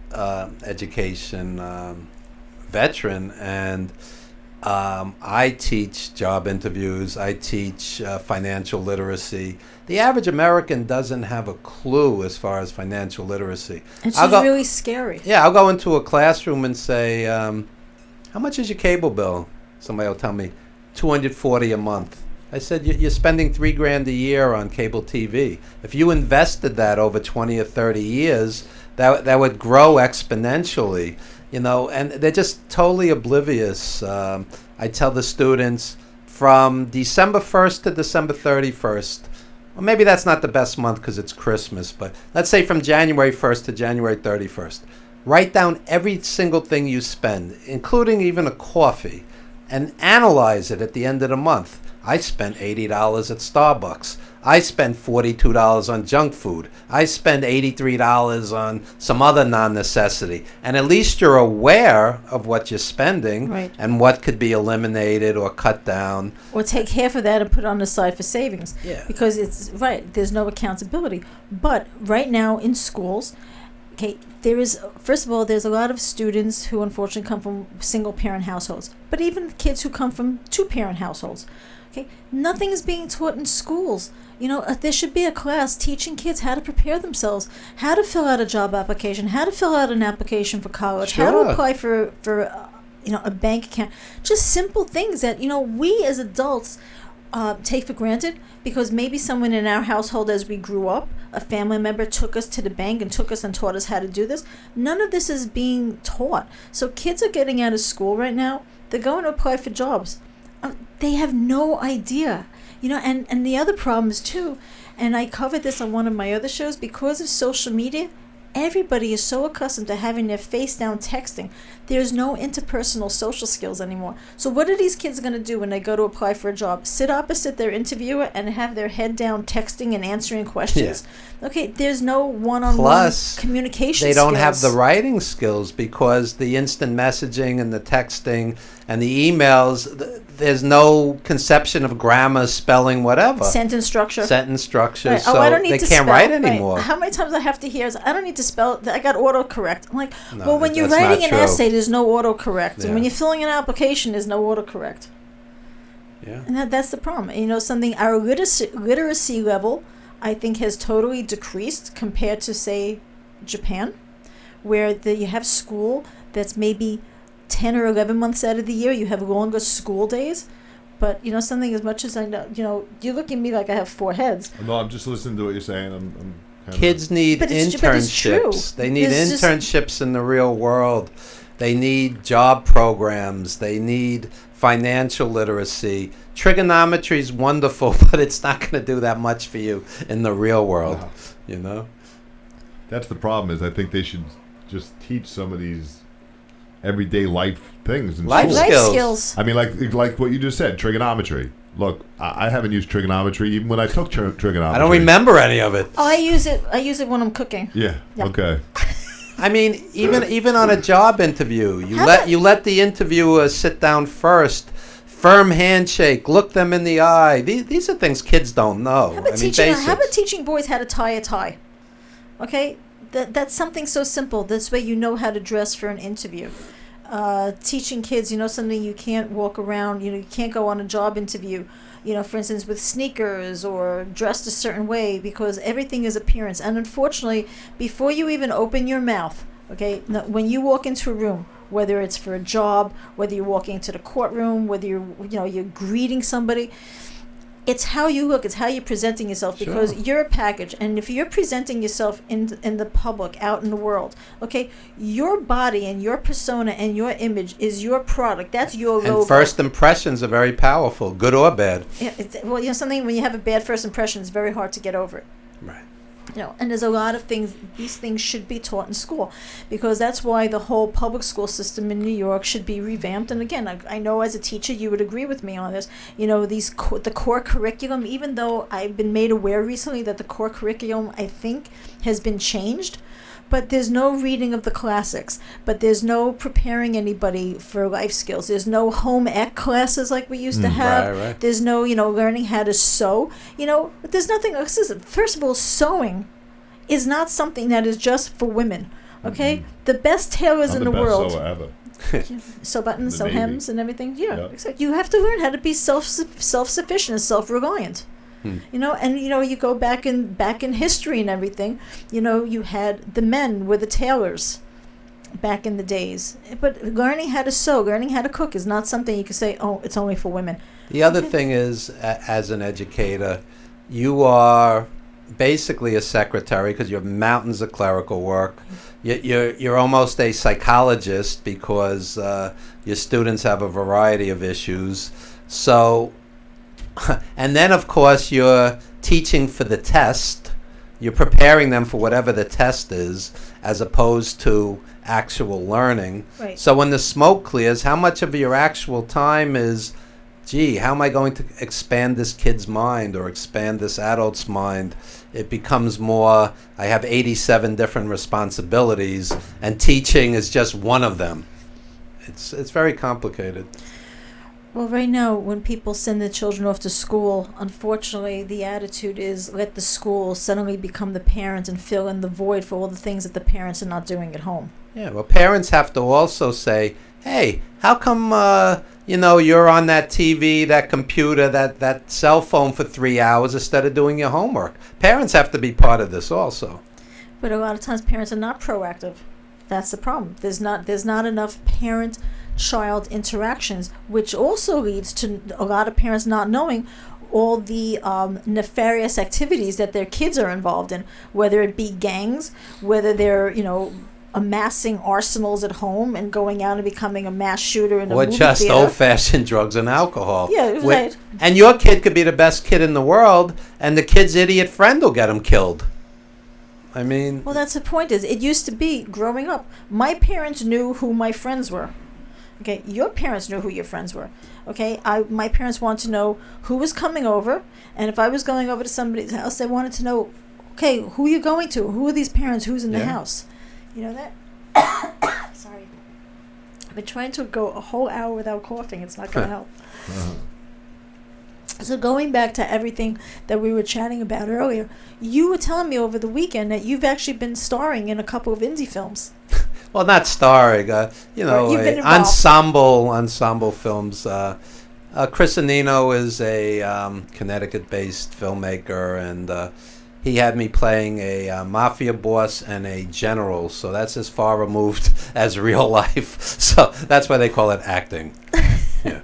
education veteran, and I teach job interviews. I teach financial literacy. The average American doesn't have a clue as far as financial literacy. It's I'll just go- really scary. Yeah, I'll go into a classroom and say, how much is your cable bill? Somebody will tell me, $240 a month. I said, you're spending $3,000 a year on cable TV. If you invested that over 20 or 30 years, that would grow exponentially, and they're just totally oblivious. I tell the students from December 1st to December 31st, well, maybe that's not the best month because it's Christmas, but let's say from January 1st to January 31st, write down every single thing you spend, including even a coffee, and analyze it at the end of the month. I spent $80 at Starbucks. I spent $42 on junk food. I spent $83 on some other non-necessity. And at least you're aware of what you're spending, Right. and what could be eliminated or cut down. Or take half of that and put it on the side for savings. Yeah. Because it's right, there's no accountability. But right now in schools, okay, first of all, there's a lot of students who unfortunately come from single parent households. But even kids who come from two parent households. Okay, nothing is being taught in schools. There should be a class teaching kids how to prepare themselves, how to fill out a job application, how to fill out an application for college, how Sure. to apply for a bank account. Just simple things that we as adults take for granted because maybe someone in our household as we grew up, a family member took us to the bank and took us and taught us how to do this. None of this is being taught. So kids are getting out of school right now. They're going to apply for jobs. They have no idea, and the other problem is too, and I covered this on one of my other shows, because of social media, everybody is so accustomed to having their face down texting. There's no interpersonal social skills anymore. So what are these kids going to do when they go to apply for a job? Sit opposite their interviewer and have their head down texting and answering questions? Yeah. Okay, there's no one-on-one Plus, communication they don't skills. have the writing skills because the instant messaging and the texting and the emails, there's no conception of grammar, spelling, whatever. Sentence structure. Right. So I don't need they to can't spell. write anymore. Right. How many times I have to hear is, I don't need to spell, I got autocorrect. I'm like, No, well, when you're that's not writing an true. essay, there's no autocorrect. Yeah. And when you're filling an application, there's no autocorrect. Yeah. And that's the problem. Our literacy level, I think, has totally decreased compared to, say, Japan, where you have school that's maybe 10 or 11 months out of the year. You have longer school days. But, something as much as I know, you look at me like I have four heads. No, I'm just listening to what you're saying. I'm kinda Kids need But it's true. internships. They need There's just- internships in the real world. They need job programs. They need financial literacy. Trigonometry is wonderful, but it's not going to do that much for you in the real world, That's the problem. Is I think they should just teach some of these everyday life things in Life school. Life skills. skills. I mean, like what you just said, trigonometry. Look, I haven't used trigonometry even when I took trigonometry. I don't remember any of it. Oh, I use it when I'm cooking. Yeah. Yeah. Okay. I mean, even on a job interview, you How let about- you let the interviewer sit down first. Firm handshake, look them in the eye. These are things kids don't know. How about, basics. how about teaching boys how to tie a tie? Okay, that's something so simple. This way you know how to dress for an interview. Teaching kids, something you can't walk around, you can't go on a job interview, for instance, with sneakers or dressed a certain way, because everything is appearance. And unfortunately, before you even open your mouth, okay, when you walk into a room, whether it's for a job, whether you're walking into the courtroom, whether you're greeting somebody, it's how you look, it's how you're presenting yourself, because Sure. you're a package. And if you're presenting yourself in the public, out in the world, okay, your body and your persona and your image is your product. That's your logo. And first impressions are very powerful, good or bad. Yeah, something, when you have a bad first impression, it's very hard to get over it. Right. And there's a lot of things, these things should be taught in school, because that's why the whole public school system in New York should be revamped. And again, I know as a teacher you would agree with me on this. The core curriculum, even though I've been made aware recently that the core curriculum, I think, has been changed, but there's no reading of the classics, but there's no preparing anybody for life skills. There's no home ec classes like we used to have. Right. There's no, learning how to sew. There's nothing. First of all, sewing is not something that is just for women. Okay, the best tailors I'm in the the best world sewer ever. sew buttons, The sew Navy. hems, and everything. Yeah, Yep. exactly. You have to learn how to be self-sufficient and self-reliant. You go back in history and everything. You had the men were the tailors back in the days. But learning how to sew, learning how to cook is not something you can say, oh, it's only for women. The other thing is, as an educator, you are basically a secretary because you have mountains of clerical work. You're almost a psychologist because your students have a variety of issues. So, and then of course you're teaching for the test. You're preparing them for whatever the test is, as opposed to actual learning. Right. So when the smoke clears, how much of your actual time is, gee, how am I going to expand this kid's mind or expand this adult's mind? It becomes more, I have 87 different responsibilities, and teaching is just one of them. It's very complicated. Well, right now, when people send their children off to school, unfortunately, the attitude is let the school suddenly become the parent and fill in the void for all the things that the parents are not doing at home. Yeah, well, parents have to also say, hey, how come, you're on that TV, that computer, that cell phone for 3 hours instead of doing your homework? Parents have to be part of this also. But a lot of times parents are not proactive. That's the problem. There's not enough parent-child interactions, which also leads to a lot of parents not knowing all the nefarious activities that their kids are involved in, whether it be gangs, whether they're, amassing arsenals at home and going out and becoming a mass shooter in a movie just theater. old-fashioned drugs and alcohol. Yeah, right. And your kid could be the best kid in the world, and the kid's idiot friend will get him killed. I mean... Well, that's the point. Is it used to be, growing up, my parents knew who my friends were. Okay, your parents knew who your friends were. Okay, my parents wanted to know who was coming over, and if I was going over to somebody's house, they wanted to know, okay, who are you going to? Who are these parents? Who's in the house? You know that? Sorry. I've been trying to go a whole hour without coughing. It's not going to help. So going back to everything that we were chatting about earlier, you were telling me over the weekend that you've actually been starring in a couple of indie films. Well, not starring, ensemble films. Chris Anino is a Connecticut-based filmmaker, and he had me playing a mafia boss and a general, so that's as far removed as real life. So that's why they call it acting. Yeah.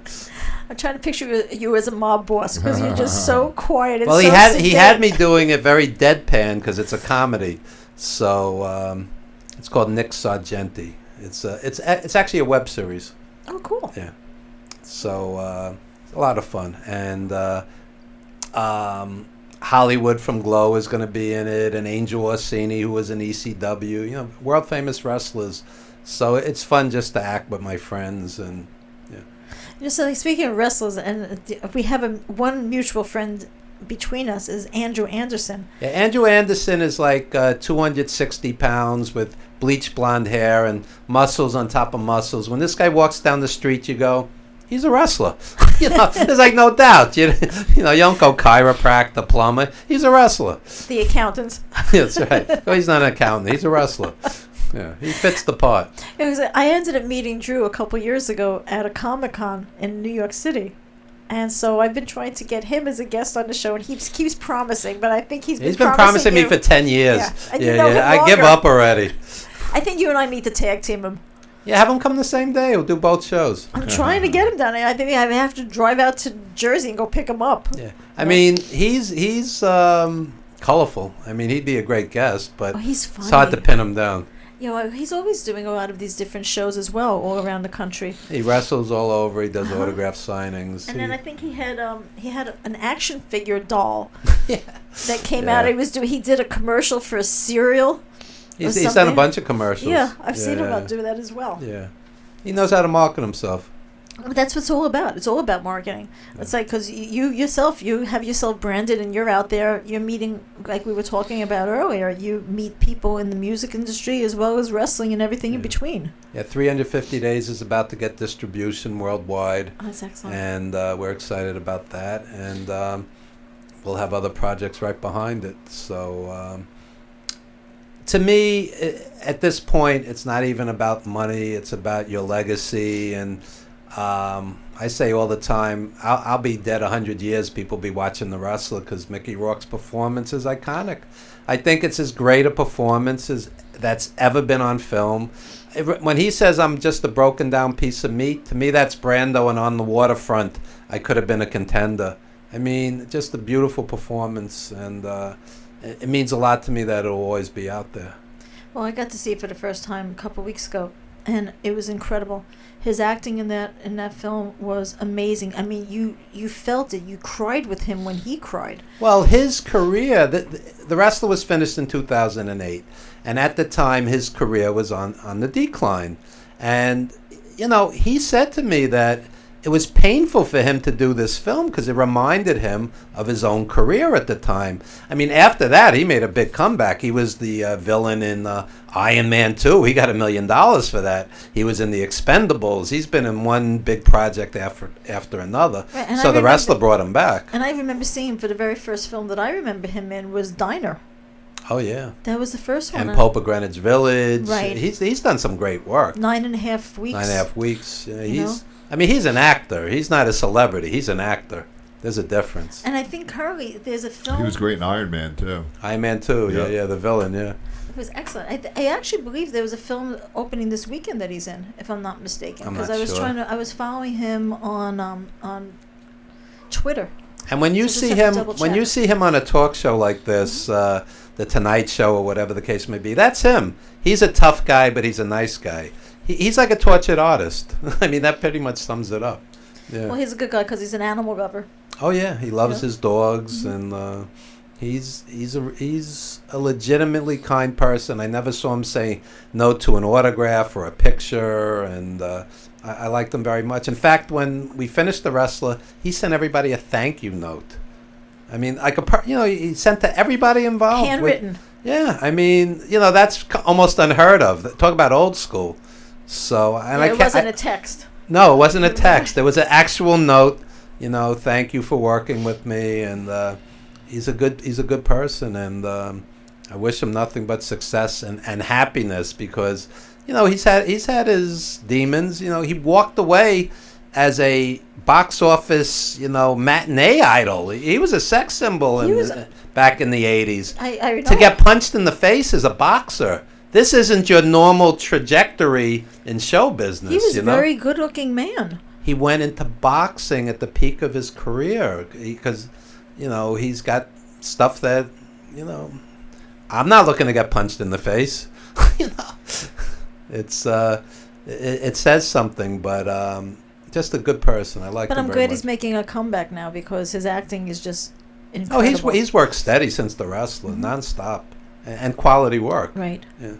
I'm trying to picture you as a mob boss because you're just so quiet and well, so he had me doing it very deadpan because it's a comedy. So it's called Nick Sargenti. It's actually a web series. Oh, cool. Yeah. So it's a lot of fun, and Hollywood from Glow is going to be in it, and Angel Orsini, who was in ECW. World famous wrestlers. So it's fun just to act with my friends and. Just like speaking of wrestlers, and we have one mutual friend between us is Andrew Anderson. Yeah, Andrew Anderson is like 260 pounds with bleach blonde hair and muscles on top of muscles. When this guy walks down the street, you go, he's a wrestler. There's like no doubt. You don't go chiropractor, plumber. He's a wrestler. The accountant. That's right. Well, he's not an accountant. He's a wrestler. Yeah, he fits the part. I ended up meeting Drew a couple years ago at a Comic-Con in New York City. And so I've been trying to get him as a guest on the show, and he keeps promising, but I think he's been promising me for 10 years. Yeah. I give up already. I think you and I need to tag team him. Yeah, have him come the same day. We'll do both shows. I'm trying to get him down there. I think I have to drive out to Jersey and go pick him up. Yeah, I mean, he's colorful. I mean, he'd be a great guest, but he's funny. It's hard to pin him down. He's always doing a lot of these different shows as well, all around the country. He wrestles all over. He does autograph signings. And then I think he had an action figure doll that came out. He did a commercial for a cereal. He's done a bunch of commercials. Yeah, I've seen him do that as well. Yeah, he knows how to market himself. That's what it's all about. It's all about marketing. It's like because you have yourself branded, and you're out there. You're meeting, like we were talking about earlier. You meet people in the music industry as well as wrestling and everything in between. Yeah, 350 Days is about to get distribution worldwide. Oh, that's excellent. And we're excited about that. And we'll have other projects right behind it. So to me, at this point, it's not even about money. It's about your legacy. And I say all the time, I'll be dead 100 years. People be watching The Wrestler because Mickey Rourke's performance is iconic. I think it's as great a performance as that's ever been on film. When he says, I'm just a broken down piece of meat, to me that's Brando, and On the Waterfront, I could have been a contender. I mean, just a beautiful performance. And it means a lot to me that it'll always be out there. Well, I got to see it for the first time a couple weeks ago, and it was incredible. His acting in that film was amazing. I mean, you felt it. You cried with him when he cried. Well, his career, the Wrestler was finished in 2008, and at the time his career was on the decline. And, he said to me that it was painful for him to do this film because it reminded him of his own career at the time. I mean, after that, he made a big comeback. He was the villain in Iron Man 2. He got $1 million for that. He was in The Expendables. He's been in one big project after another. Right, so the Wrestler brought him back. And I remember seeing him for the very first film that I remember him in was Diner. Oh, yeah. That was the first one. And Pope of Greenwich Village. Right. He's done some great work. 9.5 weeks. 9.5 weeks. Yeah, You know? he's an actor. He's not a celebrity. He's an actor. There's a difference. And I think currently there's a film. He was great in Iron Man too. Iron Man 2, yeah, the villain, yeah. It was excellent. I actually believe there was a film opening this weekend that he's in, if I'm not mistaken. I'm not I was sure. I was following him on Twitter. And when you So just see have to him, double when check. you see him on a talk show like this, the Tonight Show or whatever the case may be, that's him. He's a tough guy, but he's a nice guy. He's like a tortured artist. I mean, that pretty much sums it up. Yeah. Well, he's a good guy because he's an animal lover. Oh yeah, he loves Yeah. his dogs, and he's a legitimately kind person. I never saw him say no to an autograph or a picture, and I liked him very much. In fact, when we finished The Wrestler, he sent everybody a thank you note. I mean, he sent to everybody involved. Handwritten. Yeah, I mean, that's almost unheard of. Talk about old school. So, and It wasn't a text. No, it wasn't a text. There was an actual note. Thank you for working with me, and he's a good person, and I wish him nothing but success and happiness because he's had his demons. He walked away as a box office matinee idol. He was a sex symbol back in the 80s. I know. To get punched in the face as a boxer. This isn't your normal trajectory in show business. He was a very good-looking man. He went into boxing at the peak of his career because, he's got stuff that, I'm not looking to get punched in the face. It's it says something, but just a good person. I like him But I'm very glad much. he's making a comeback now because his acting is just incredible. Oh, he's worked steady since The Wrestler, nonstop, and quality work. Right. Yeah.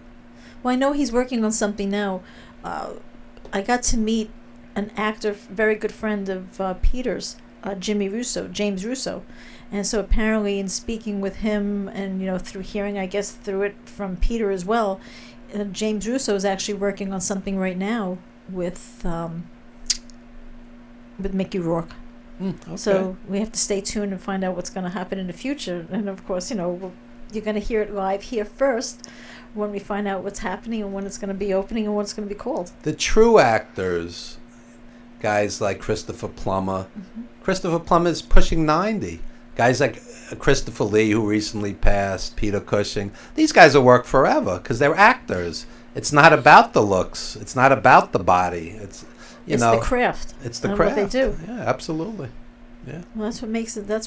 Well, I know he's working on something now. I got to meet an actor, very good friend of Peter's, James Russo. And so apparently in speaking with him and, through hearing, I guess, through it from Peter as well, James Russo is actually working on something right now with Mickey Rourke. Okay. So we have to stay tuned and find out what's going to happen in the future. And, of course, you're going to hear it live here first when we find out what's happening and when it's going to be opening and what it's going to be called. The true actors, guys like Christopher Plummer. Christopher Plummer is pushing 90. Guys like Christopher Lee, who recently passed, Peter Cushing. These guys will work forever because they're actors. It's not about the looks. It's not about the body. It's the craft. It's the and craft. what they do. Yeah, absolutely. Yeah. Well, that's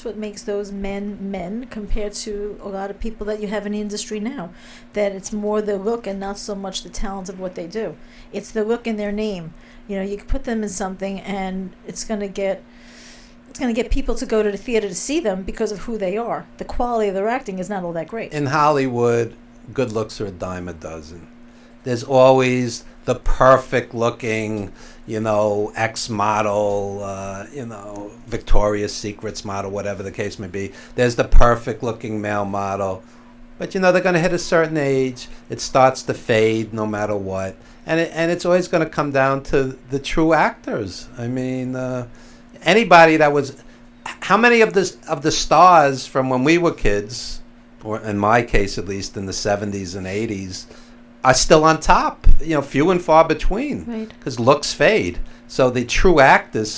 what makes those men compared to a lot of people that you have in the industry now. That it's more the look and not so much the talent of what they do. It's the look in their name. You can put them in something and it's going to get people to go to the theater to see them because of who they are. The quality of their acting is not all that great. In Hollywood, good looks are a dime a dozen. There's always the perfect looking, ex-model, Victoria's Secrets model, whatever the case may be. There's the perfect looking male model. But, they're going to hit a certain age. It starts to fade no matter what. And it's always going to come down to the true actors. I mean, anybody that was... How many of the stars from when we were kids, or in my case at least in the 70s and 80s, are still on top? Few and far between. Right. Because looks fade. So the true actors...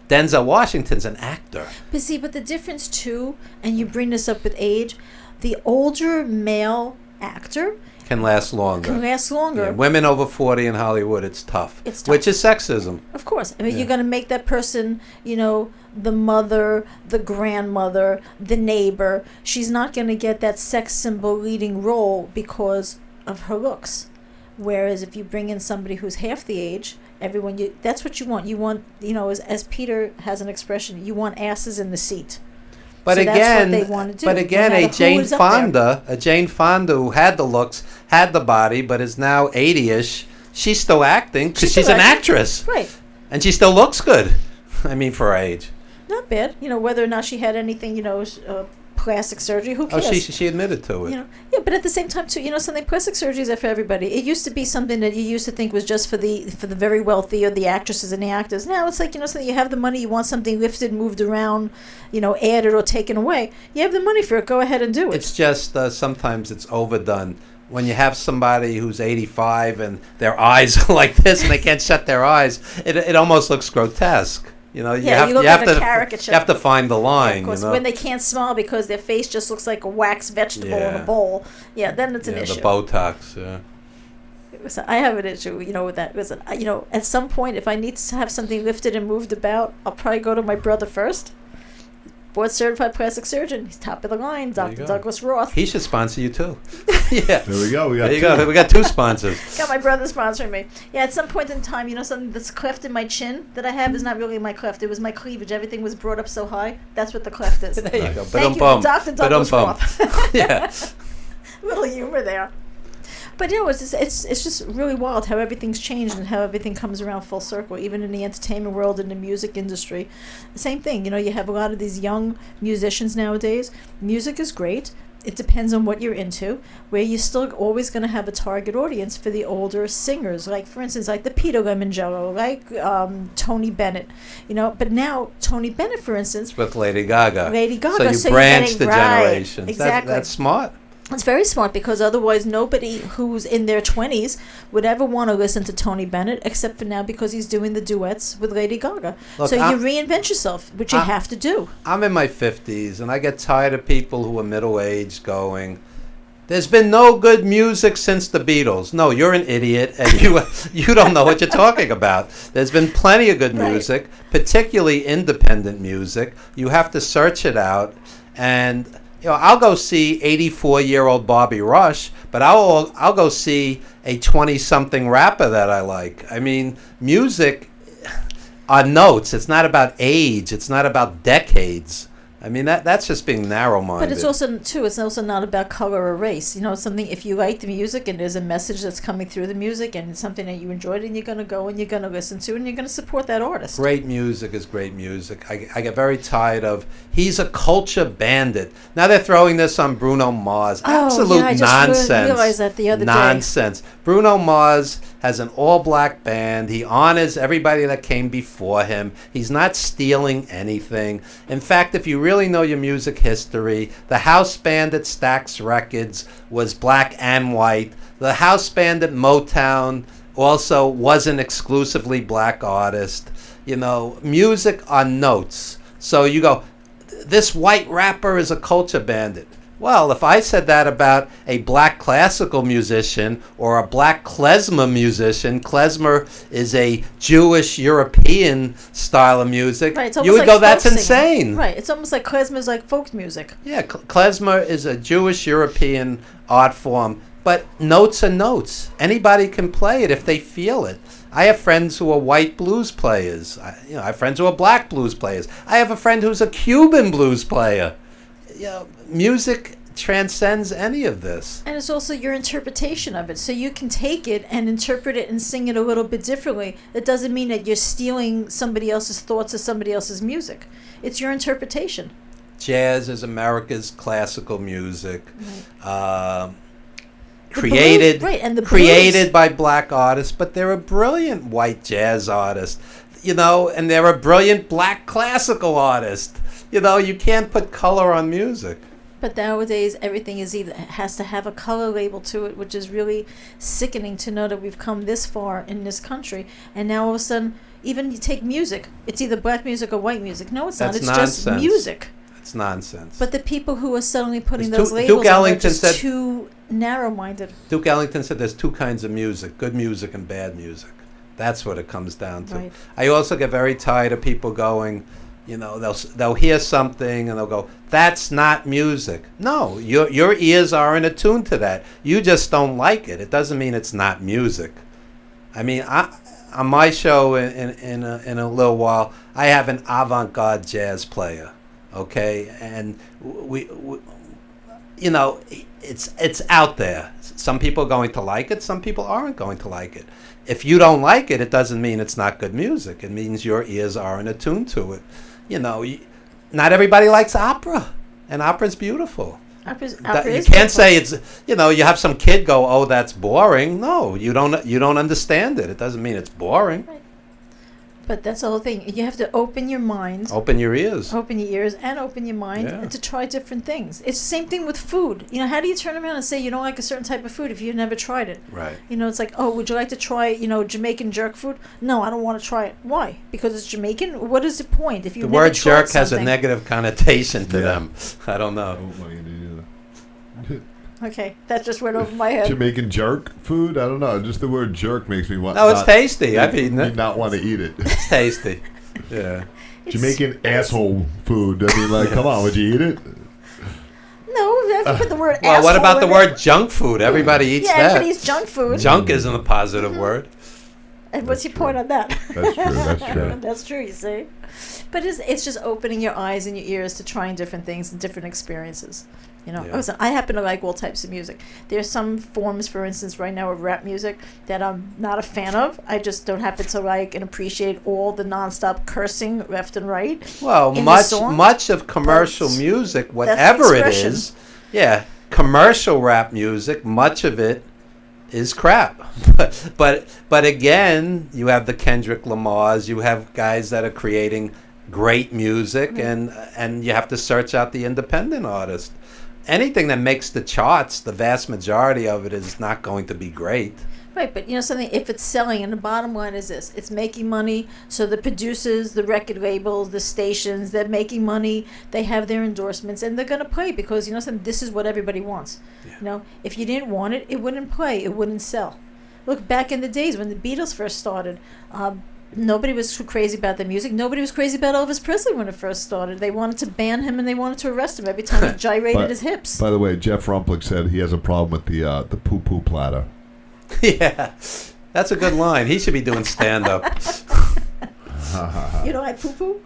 Denzel Washington's an actor. But the difference too, and you bring this up with age, the older male actor can last longer. can last longer. Yeah, women over 40 in Hollywood, it's tough. It's tough. Which is sexism. Of course. I mean, Yeah. you're going to make that person, the mother, the grandmother, the neighbor. She's not going to get that sex symbol leading role because of her looks. Whereas if you bring in somebody who's half the age, that's what you want. You want, as Peter has an expression, you want asses in the seat. But So again, that's what they want to do, but no again, matter a who Jane is up there. Fonda who had the looks, had the body, but is now 80ish. She's still acting because she's still an acting. actress, Right. and she still looks good. I mean, for her age. Not bad. Whether or not she had anything, plastic surgery, who Oh, cares? she admitted to it. Yeah, but at the same time too, something, plastic surgeries are for everybody. It used to be something that you used to think was just for the very wealthy or the actresses and the actors. Now it's like, something, you have the money, you want something lifted, moved around, added or taken away. You have the money for it, go ahead and do it. It's just sometimes it's overdone. When you have somebody who's 85 and their eyes are like this and they can't shut their eyes, it almost looks grotesque. You you have, look you have like a to caricature. you have to find the line. Of course, when they can't smile because their face just looks like a wax vegetable in Yeah. a bowl, then it's an the issue. Botox. Yeah. So I have an issue, with that. Listen, at some point, if I need to have something lifted and moved about, I'll probably go to my brother first. Board certified plastic surgeon. He's top of the line, There you Dr. go. Douglas Roth. He should sponsor you too. Yeah. There we go. We got There you two. go. We got two sponsors. Got my brother sponsoring me. Yeah, at some point in time, something that's cleft in my chin that I have is not really my cleft. It was my cleavage. Everything was brought up so high. That's what the cleft is. There you go. Thank you, Ba-dum-bum. Dr. Douglas Ba-dum-bum. Roth. Yeah. Little humor there. But it's just really wild how everything's changed and how everything comes around full circle, even in the entertainment world and the music industry. Same thing, you have a lot of these young musicians nowadays. Music is great. It depends on what you're into, where you're still always going to have a target audience for the older singers, like, for instance, like the Peter Lemongello, like Tony Bennett, But now, Tony Bennett, for instance, With Lady Gaga. So So you you're branch getting- the right, generations. exactly. That's smart. It's very smart because otherwise nobody who's in their 20s would ever want to listen to Tony Bennett except for now because he's doing the duets with Lady Gaga. Look, so you I'm- reinvent yourself, which you have to do. I'm in my 50s, and I get tired of people who are middle-aged going, there's been no good music since the Beatles. No, you're an idiot, and you don't know what you're talking about. There's been plenty of good Right. music, particularly independent music. You have to search it out, and I'll go see 84-year-old Bobby Rush, but I'll go see a 20-something rapper that I like. I mean, music are notes. It's not about age. It's not about decades. I mean, that's just being narrow-minded. But it's also not about color or race. Something, if you like the music and there's a message that's coming through the music and it's something that you enjoyed and you're going to go and you're going to listen to and you're going to support that artist. Great music is great music. I get very tired of, he's a culture bandit. Now they're throwing this on Bruno Mars. Absolute I just nonsense. realized that the other day. Nonsense. Bruno Mars has an all-black band. He honors everybody that came before him. He's not stealing anything. In fact, if you really know your music history, the house band at Stax Records was black and white. The house band at Motown also wasn't exclusively black artist. Music are notes. So you go, this white rapper is a culture bandit. Well, if I said that about a black classical musician or a black klezmer musician, klezmer is a Jewish European style of music, Right, it's you almost would like go, folk that's singing. insane. Right, it's almost like klezmer's like folk music. Yeah, klezmer is a Jewish European art form, but notes are notes. Anybody can play it if they feel it. I have friends who are white blues players. I have friends who are black blues players. I have a friend who's a Cuban blues player. Music transcends any of this. And it's also your interpretation of it. So you can take it and interpret it and sing it a little bit differently. It doesn't mean that you're stealing somebody else's thoughts or somebody else's music. It's your interpretation. Jazz is America's classical music. The Created, blues, right, and the created by black artists, but there are brilliant white jazz artists, and there are brilliant black classical artists. You can't put color on music. But nowadays, everything has to have a color label to it, which is really sickening to know that we've come this far in this country. And now all of a sudden, even you take music, it's either black music or white music. No, it's not. That's It's just nonsense. music. It's nonsense. But the people who are suddenly putting As those Duke labels on are Ellington just said- too narrow-minded. Duke Ellington said there's two kinds of music, good music and bad music. That's what it comes down to. Right. I also get very tired of people going, they'll hear something and they'll go, that's not music. No, your ears are in attune to that. You just don't like it. It doesn't mean it's not music. I mean, on my show in a little while, I have an avant-garde jazz player, okay? And we it's out there. Some people are going to like it. Some people aren't going to like it. If you don't like it, it doesn't mean it's not good music. It means your ears aren't attuned to it. Not everybody likes opera, and opera's beautiful. Opera You is can't beautiful. say it's, you have some kid go, oh, that's boring. No, you don't understand it. It doesn't mean it's boring. But that's the whole thing. You have to open your mind, Open your ears. open your ears, and open your mind Yeah. and to try different things. It's the same thing with food. How do you turn around and say you don't like a certain type of food if you've never tried it? Right. It's like, oh, would you like to try, Jamaican jerk food? No, I don't want to try it. Why? Because it's Jamaican? What is the point if you The never word tried jerk has a something? negative connotation to Yeah. them. I don't I know. don't like it either. Okay, that just went over my head. Jamaican jerk food? I don't know. Just the word jerk makes me want. No, it's tasty. I've eaten me it. not want to eat it. It's tasty. Yeah. Jamaican asshole food. I mean, like, come on, would you eat it? No, if you put the word Well, what asshole about the in word junk food? Everybody eats Yeah, that. everybody eats junk food. Junk isn't a positive word. And what's That's your point on that? That's true. That's true. That's true, you see. But it's just opening your eyes and your ears to trying different things and different experiences. Yeah. Listen, I happen to like all types of music. There's some forms, for instance, right now of rap music that I'm not a fan of. I just don't happen to like and appreciate all the nonstop cursing left and right. Well, in the song, much of commercial but music, that's the whatever it expression. is, commercial rap music, much of it is crap. but again, you have the Kendrick Lamars, you have guys that are creating great music, and you have to search out the independent artist. Anything that makes the charts, the vast majority of it is not going to be great. Right, but something, if it's selling, and the bottom line is this, it's making money, so the producers, the record labels, the stations, they're making money, they have their endorsements, and they're going to play because, something, this is what everybody wants. Yeah. If you didn't want it, it wouldn't play, it wouldn't sell. Look, back in the days when the Beatles first started, nobody was too crazy about the music. Nobody was crazy about Elvis Presley when it first started. They wanted to ban him and they wanted to arrest him every time he gyrated his hips. By the way, Jeff Rumplich said he has a problem with the poo-poo platter. Yeah, that's a good line. He should be doing stand-up. You don't like poo-poo?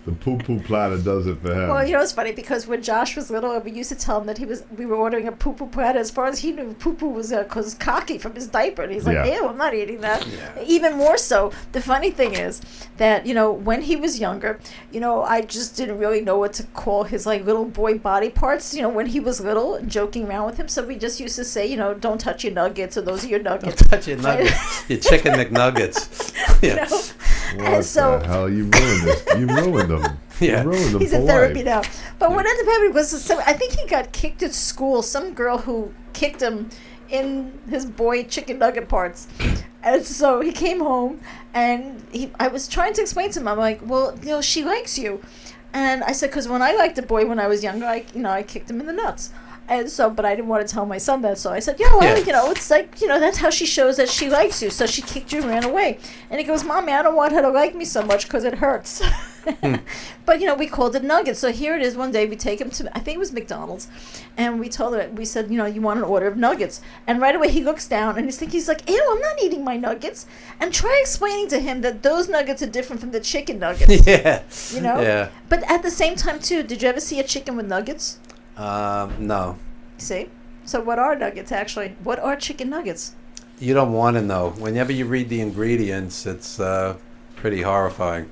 The poo-poo platter does it for him. Well, it's funny because when Josh was little, we used to tell him that we were ordering a poo-poo platter. As far as he knew, poo-poo was cause cocky from his diaper, and he's like, Yeah. "Ew, I'm not eating that." Yeah. Even more so, the funny thing is that when he was younger, I just didn't really know what to call his little boy body parts. When he was little, and joking around with him, so we just used to say, "Don't touch your nuggets," or "Those are your nuggets." Touch your nuggets, your chicken McNuggets. Yeah. What and so- the hell? You ruined this. You ruined them. Yeah. You ruined them He's for in therapy life. now. But what ended up happening was, I think he got kicked at school. Some girl who kicked him in his boy chicken nugget parts. And so he came home, and I was trying to explain to him. I'm like, well, she likes you. And I said, because when I liked a boy when I was younger, I kicked him in the nuts. And so, but I didn't want to tell my son that, so I said, it's like, that's how she shows that she likes you. So she kicked you and ran away. And he goes, Mommy, I don't want her to like me so much because it hurts. But, we called it nuggets. So here it is. One day we take him to, I think it was McDonald's, and we told her, we said, you want an order of nuggets. And right away he looks down and he's like, ew, I'm not eating my nuggets. And try explaining to him that those nuggets are different from the chicken nuggets. Yeah. Yeah. But at the same time, too, did you ever see a chicken with nuggets? No. See? So what are nuggets, actually? What are chicken nuggets? You don't want to know. Whenever you read the ingredients, it's pretty horrifying.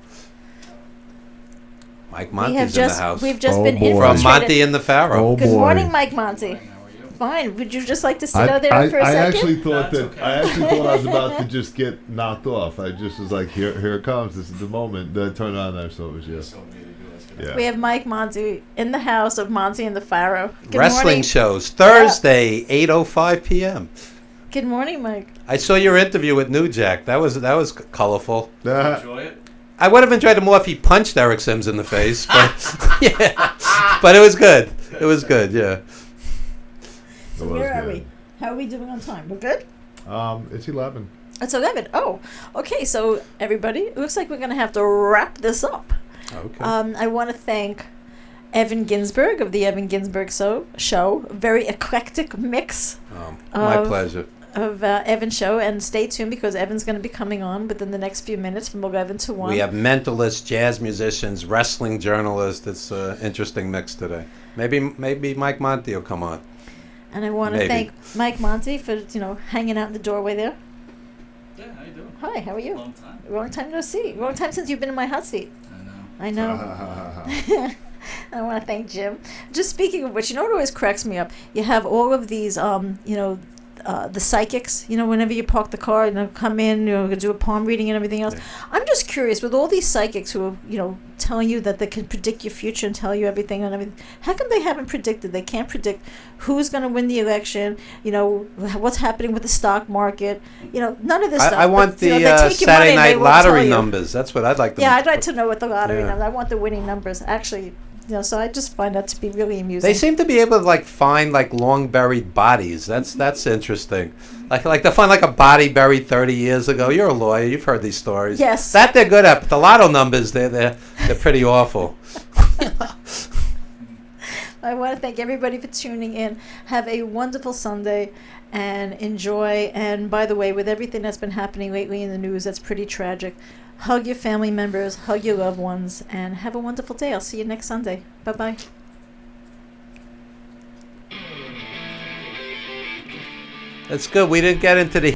Mike Monty's in the house. We've just Oh, been boy. From infiltrated. Monty and the Pharaoh. Oh, Good boy. morning, Mike Monty. Fine. Would you just like to sit out there for a I second? actually thought I was about to just get knocked off. I just was like, here it comes. This is the moment. Then I turned around there, so it was you. Yeah. We have Mike Monty in the house of Monty and the Pharaoh. Good Wrestling morning. shows, Thursday, 8:05 p.m. Good morning, Mike. I saw your interview with New Jack. That was colorful. Enjoy it. I would have enjoyed it more if he punched Eric Sims in the face, but yeah, but it was good. It was good, yeah. So It was where are good. we? How are we doing on time? We're good? It's 11. It's 11. Oh, okay. So everybody, it looks like we're going to have to wrap this up. Okay. I want to thank Evan Ginzburg of the Evan Ginzburg Show. Very eclectic mix My of- pleasure. of Evan's show. And stay tuned because Evan's going to be coming on within the next few minutes from 11 to 1. We have mentalists, jazz musicians, wrestling journalists. It's an interesting mix today. Maybe Mike Monty will come on. And I want to Maybe. thank Mike Monty for, hanging out in the doorway there. Yeah, how you doing? Hi, how are you? Long time. Long time no see. Long time since you've been in my hot seat. I know. I know. I want to thank Jim. Just speaking of which, you know what always cracks me up? You have all of these, the psychics, whenever you park the car, come in, do a palm reading and everything else. Yeah. I'm just curious, with all these psychics who are, telling you that they can predict your future and tell you everything and everything, how come they haven't predicted? They can't predict who's going to win the election, what's happening with the stock market, none of this stuff. I want But, they the take your money Saturday and they night won't tell lottery you. numbers. That's what I'd like to. Yeah, I'd like to know what the lottery Yeah. numbers. I want the winning numbers. Actually, so I just find that to be really amusing. They seem to be able to find long buried bodies. That's interesting. Like to find a body buried 30 years ago. You're a lawyer. You've heard these stories. Yes. That they're good at. But the lotto numbers, they're pretty awful. I want to thank everybody for tuning in. Have a wonderful Sunday and enjoy. And by the way, with everything that's been happening lately in the news, that's pretty tragic. Hug your family members, hug your loved ones, and have a wonderful day. I'll see you next Sunday. Bye-bye. That's good. We didn't get into the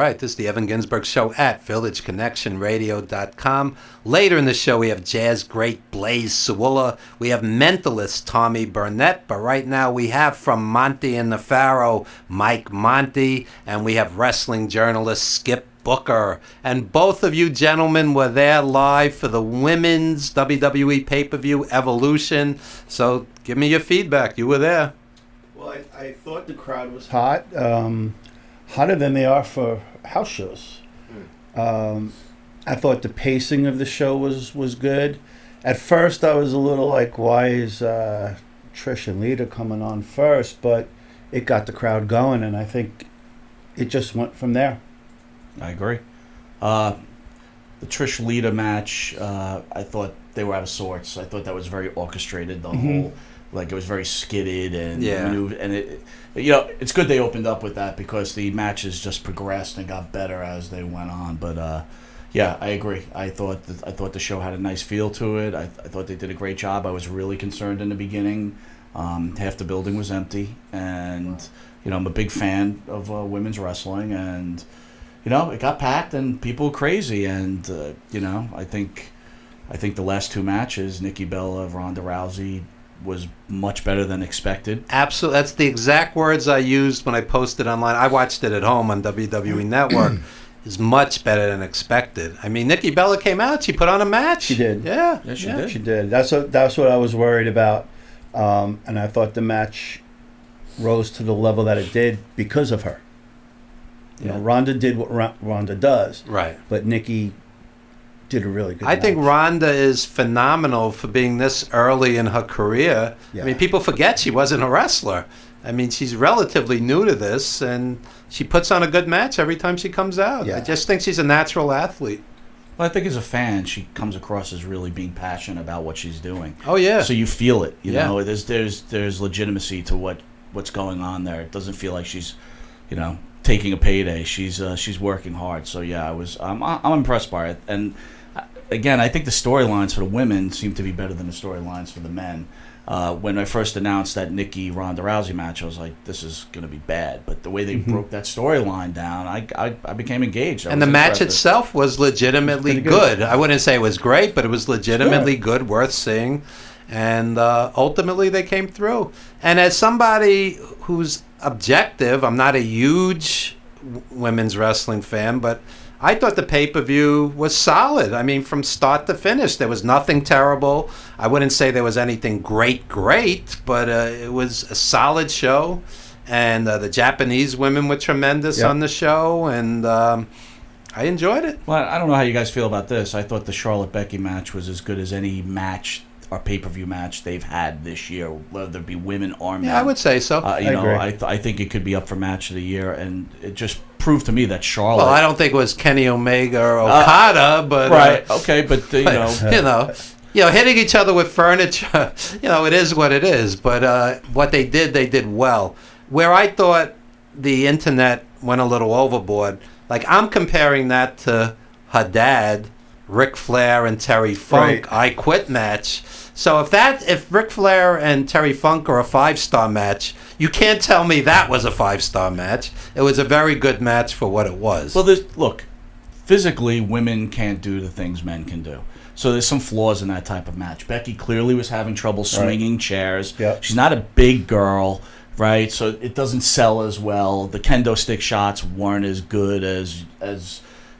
right. This is the Evan Ginzburg Show at VillageConnectionRadio.com. Later in the show, we have jazz great Blaze Sewula. We have mentalist Tommy Burnett. But right now, we have from Monty and the Pharaoh, Mike Monty. And we have wrestling journalist Skip Booker. And both of you gentlemen were there live for the women's WWE pay-per-view Evolution. So give me your feedback. You were there. Well, I thought the crowd was hot. Hotter than they are for house shows. I thought the pacing of the show was good. At first, I was a little like, why is Trish and Lita coming on first? But it got the crowd going, and I think it just went from there. I agree. The Trish Lita match, I thought they were out of sorts. I thought that was very orchestrated. The whole, like it was very skidded and maneuvered, and it, it's good they opened up with that because the matches just progressed and got better as they went on. But yeah, I agree. I thought the show had a nice feel to it. I thought they did a great job. I was really concerned in the beginning. Half the building was empty, and I'm a big fan of women's wrestling, and it got packed and people were crazy, and I think the last two matches, Nikki Bella, Ronda Rousey, was much better than expected. Absolutely. That's the exact words I used when I posted online. I watched it at home on WWE Network. Is much better than expected. I mean, Nikki Bella came out. She put on a match. She did. Yeah. Yes, she did. She did. That's what I was worried about, and I thought the match rose to the level that it did because of her. Ronda did what Ronda does. Right. But Nikki did a really good I match. think Ronda is phenomenal for being this early in her career. Yeah. I mean, people forget she wasn't a wrestler. I mean, she's relatively new to this, and she puts on a good match every time she comes out. Yeah. I just think she's a natural athlete. Well, I think as a fan, she comes across as really being passionate about what she's doing. Oh, yeah. So you feel it. You Yeah. know, there's legitimacy to what's going on there. It doesn't feel like she's, taking a payday. She's working hard. So yeah, I'm impressed by it. And again, I think the storylines for the women seem to be better than the storylines for the men. When I first announced that Nikki Ronda Rousey match, I was like, this is going to be bad. But the way they broke that storyline down, I became engaged. And the match itself was legitimately good. I wouldn't say it was great, but it was legitimately good, worth seeing. And ultimately, they came through. And as somebody who's objective, I'm not a huge women's wrestling fan, but I thought the pay-per-view was solid. I mean, from start to finish, there was nothing terrible. I wouldn't say there was anything great, but it was a solid show. And the Japanese women were tremendous on the show, and I enjoyed it. Well, I don't know how you guys feel about this. I thought the Charlotte Becky match was as good as any match or pay-per-view match they've had this year, whether it be women or men. Yeah, I would say so. I think it could be up for match of the year, and it just proved to me that Charlotte. Well, I don't think it was Kenny Omega or Okada, but right, okay, but hitting each other with furniture, it is what it is. But what they did well. Where I thought the internet went a little overboard, like I'm comparing that to her dad, Ric Flair and Terry Funk, I Quit match. So if Ric Flair and Terry Funk are a 5-star match, you can't tell me that was a 5-star match. It was a very good match for what it was. Well, look, physically, women can't do the things men can do. So there's some flaws in that type of match. Becky clearly was having trouble swinging chairs. Yep. She's not a big girl, right? So it doesn't sell as well. The kendo stick shots weren't as good as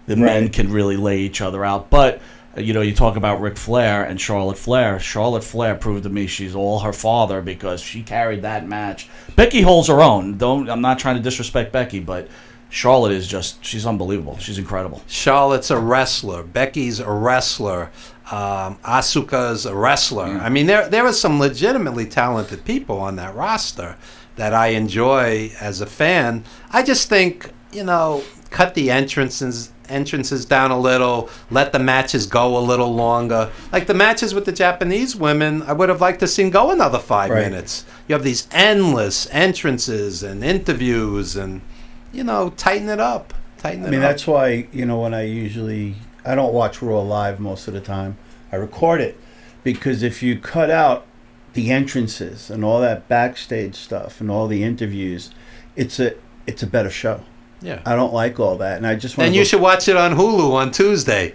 the men can really lay each other out. But you talk about Ric Flair and Charlotte Flair. Charlotte Flair proved to me she's all her father because she carried that match. Becky holds her own. I'm not trying to disrespect Becky, but Charlotte is she's unbelievable. She's incredible. Charlotte's a wrestler. Becky's a wrestler. Asuka's a wrestler. I mean, there are some legitimately talented people on that roster that I enjoy as a fan. I just think, cut the entrances down a little, let the matches go a little longer. Like the matches with the Japanese women, I would have liked to see go another 5 minutes. You have these endless entrances and interviews and, tighten it up. That's why, when I don't watch Raw live most of the time. I record it because if you cut out the entrances and all that backstage stuff and all the interviews, it's a better show. Yeah. I don't like all that, and I just want. Then you should watch it on Hulu on Tuesday.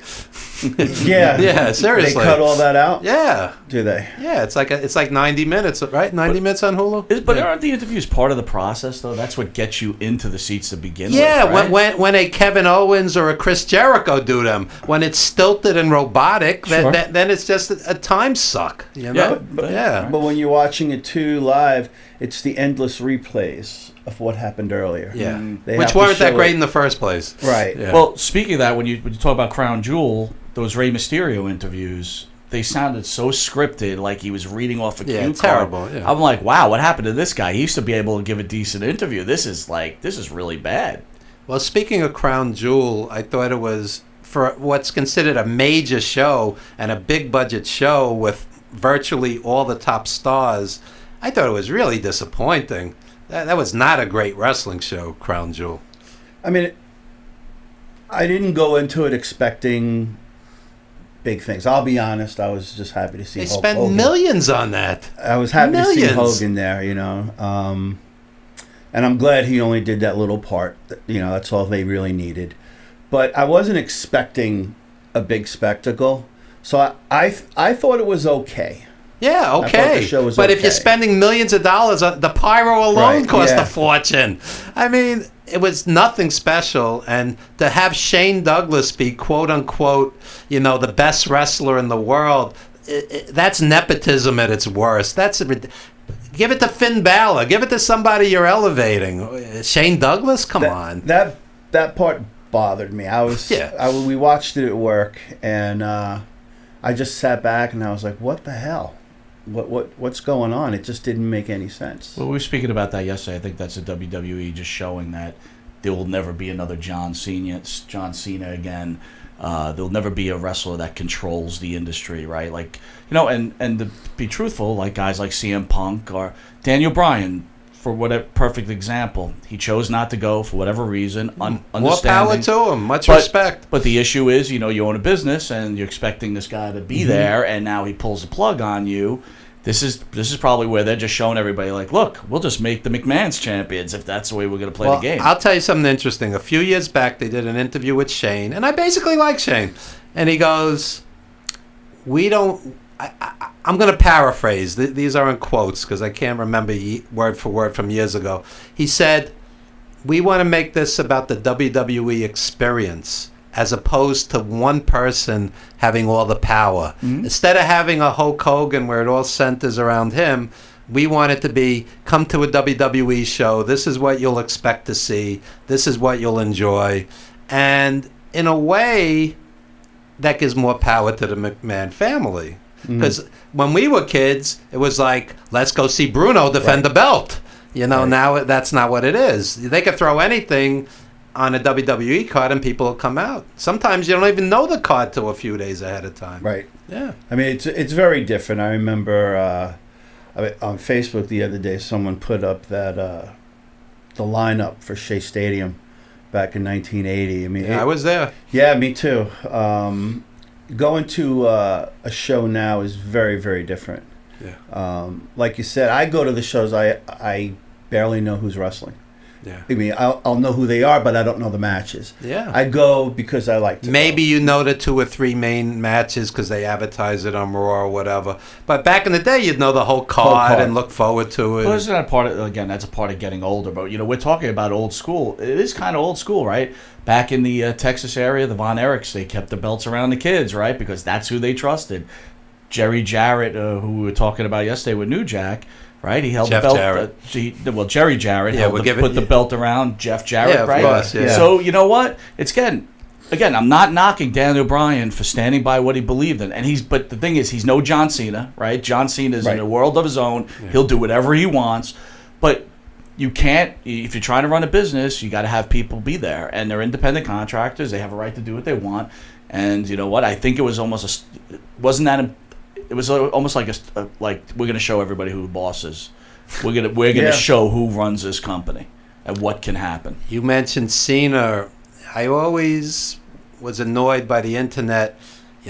Yeah. Yeah, seriously. They cut all that out. Yeah. Do they? Yeah, it's like 90 minutes, right? 90 minutes on Hulu. But aren't the interviews part of the process, though? That's what gets you into the seats to begin Yeah, with, right? when a Kevin Owens or a Chris Jericho do them, when it's stilted and robotic, Sure. then it's just a time suck. You know? Yeah, But when you're watching it too live, it's the endless replays of what happened earlier. Yeah. They Which have to weren't that show great it. in the first place. Right. Yeah. Well, speaking of that, when you talk about Crown Jewel, those Rey Mysterio interviews, they sounded so scripted, like he was reading off a cue card. Terrible. Yeah. I'm like, wow, what happened to this guy? He used to be able to give a decent interview. This is really bad. Well, speaking of Crown Jewel, I thought it was, for what's considered a major show and a big budget show with virtually all the top stars, I thought it was really disappointing. That was not a great wrestling show, Crown Jewel. I mean, I didn't go into it expecting big things. I'll be honest. I was just happy to see They Hulk spent Hogan. millions on that. I was happy to see Millions. Hogan there, and I'm glad he only did that little part. That's all they really needed. But I wasn't expecting a big spectacle, so I thought it was okay. Yeah, thought okay. the show was But if you're okay. spending millions of dollars, the pyro alone Right, cost yeah. a fortune. I mean, it was nothing special. And to have Shane Douglas be, quote unquote, the best wrestler in the world, that's nepotism at its worst. Give it to Finn Balor. Give it to somebody you're elevating. Shane Douglas? Come on. That part bothered me. We watched it at work, and I just sat back and I was like, "What the hell? What's going on?" It just didn't make any sense. Well, we were speaking about that yesterday. I think that's the WWE just showing that there will never be another John Cena again. There'll never be a wrestler that controls the industry, right? And to be truthful, like guys like CM Punk or Daniel Bryan, for whatever perfect example, he chose not to go for whatever reason. More power to him. Much But- respect. But the issue is, you own a business and you're expecting this guy to be there, and now he pulls the plug on you. This is probably where they're just showing everybody, like, look, we'll just make the McMahon's champions if that's the way we're going to play the game. I'll tell you something interesting. A few years back, they did an interview with Shane, and I basically like Shane. And he goes, I'm going to paraphrase. These are in quotes because I can't remember word for word from years ago. He said, we want to make this about the WWE experience as opposed to one person having all the power. Mm-hmm. Instead of having a Hulk Hogan where it all centers around him, we want it to be, come to a WWE show. This is what you'll expect to see. This is what you'll enjoy. And in a way, that gives more power to the McMahon family. Because when we were kids, it was like, let's go see Bruno defend the belt. Now that's not what it is. They could throw anything on a WWE card and people will come out. Sometimes you don't even know the card till a few days ahead of time. Right. Yeah. I mean, it's very different. I remember on Facebook the other day, someone put up that the lineup for Shea Stadium back in 1980. I mean, I was there. Yeah, me too. Going to a show now is very, very different. Yeah. Like you said, I go to the shows. I barely know who's wrestling. Yeah. I mean, I'll know who they are, but I don't know the matches. Yeah. I go because I like to. Maybe you know the 2 or 3 main matches because they advertise it on Raw or whatever. But back in the day, you'd know the whole card and look forward to it. Well, isn't that part of, again, that's a part of getting older. But, we're talking about old school. It is kind of old school, right? Back in the Texas area, the Von Erichs, they kept the belts around the kids, right? Because that's who they trusted. Jerry Jarrett, who we were talking about yesterday with New Jack, right? He held Jeff the belt. Jarrett. Jerry Jarrett put the belt around Jeff Jarrett, right? Of course, yeah. So you know what? It's again, I'm not knocking Daniel Bryan for standing by what he believed in, but the thing is, he's no John Cena, right? John Cena is in a world of his own. Yeah. He'll do whatever he wants, but you can't. If you're trying to run a business, you got to have people be there, and they're independent contractors. They have a right to do what they want, and you know what? I think it was almost it was almost like like we're going to show everybody who the boss is. We're gonna show who runs this company and what can happen. You mentioned Cena. I always was annoyed by the internet.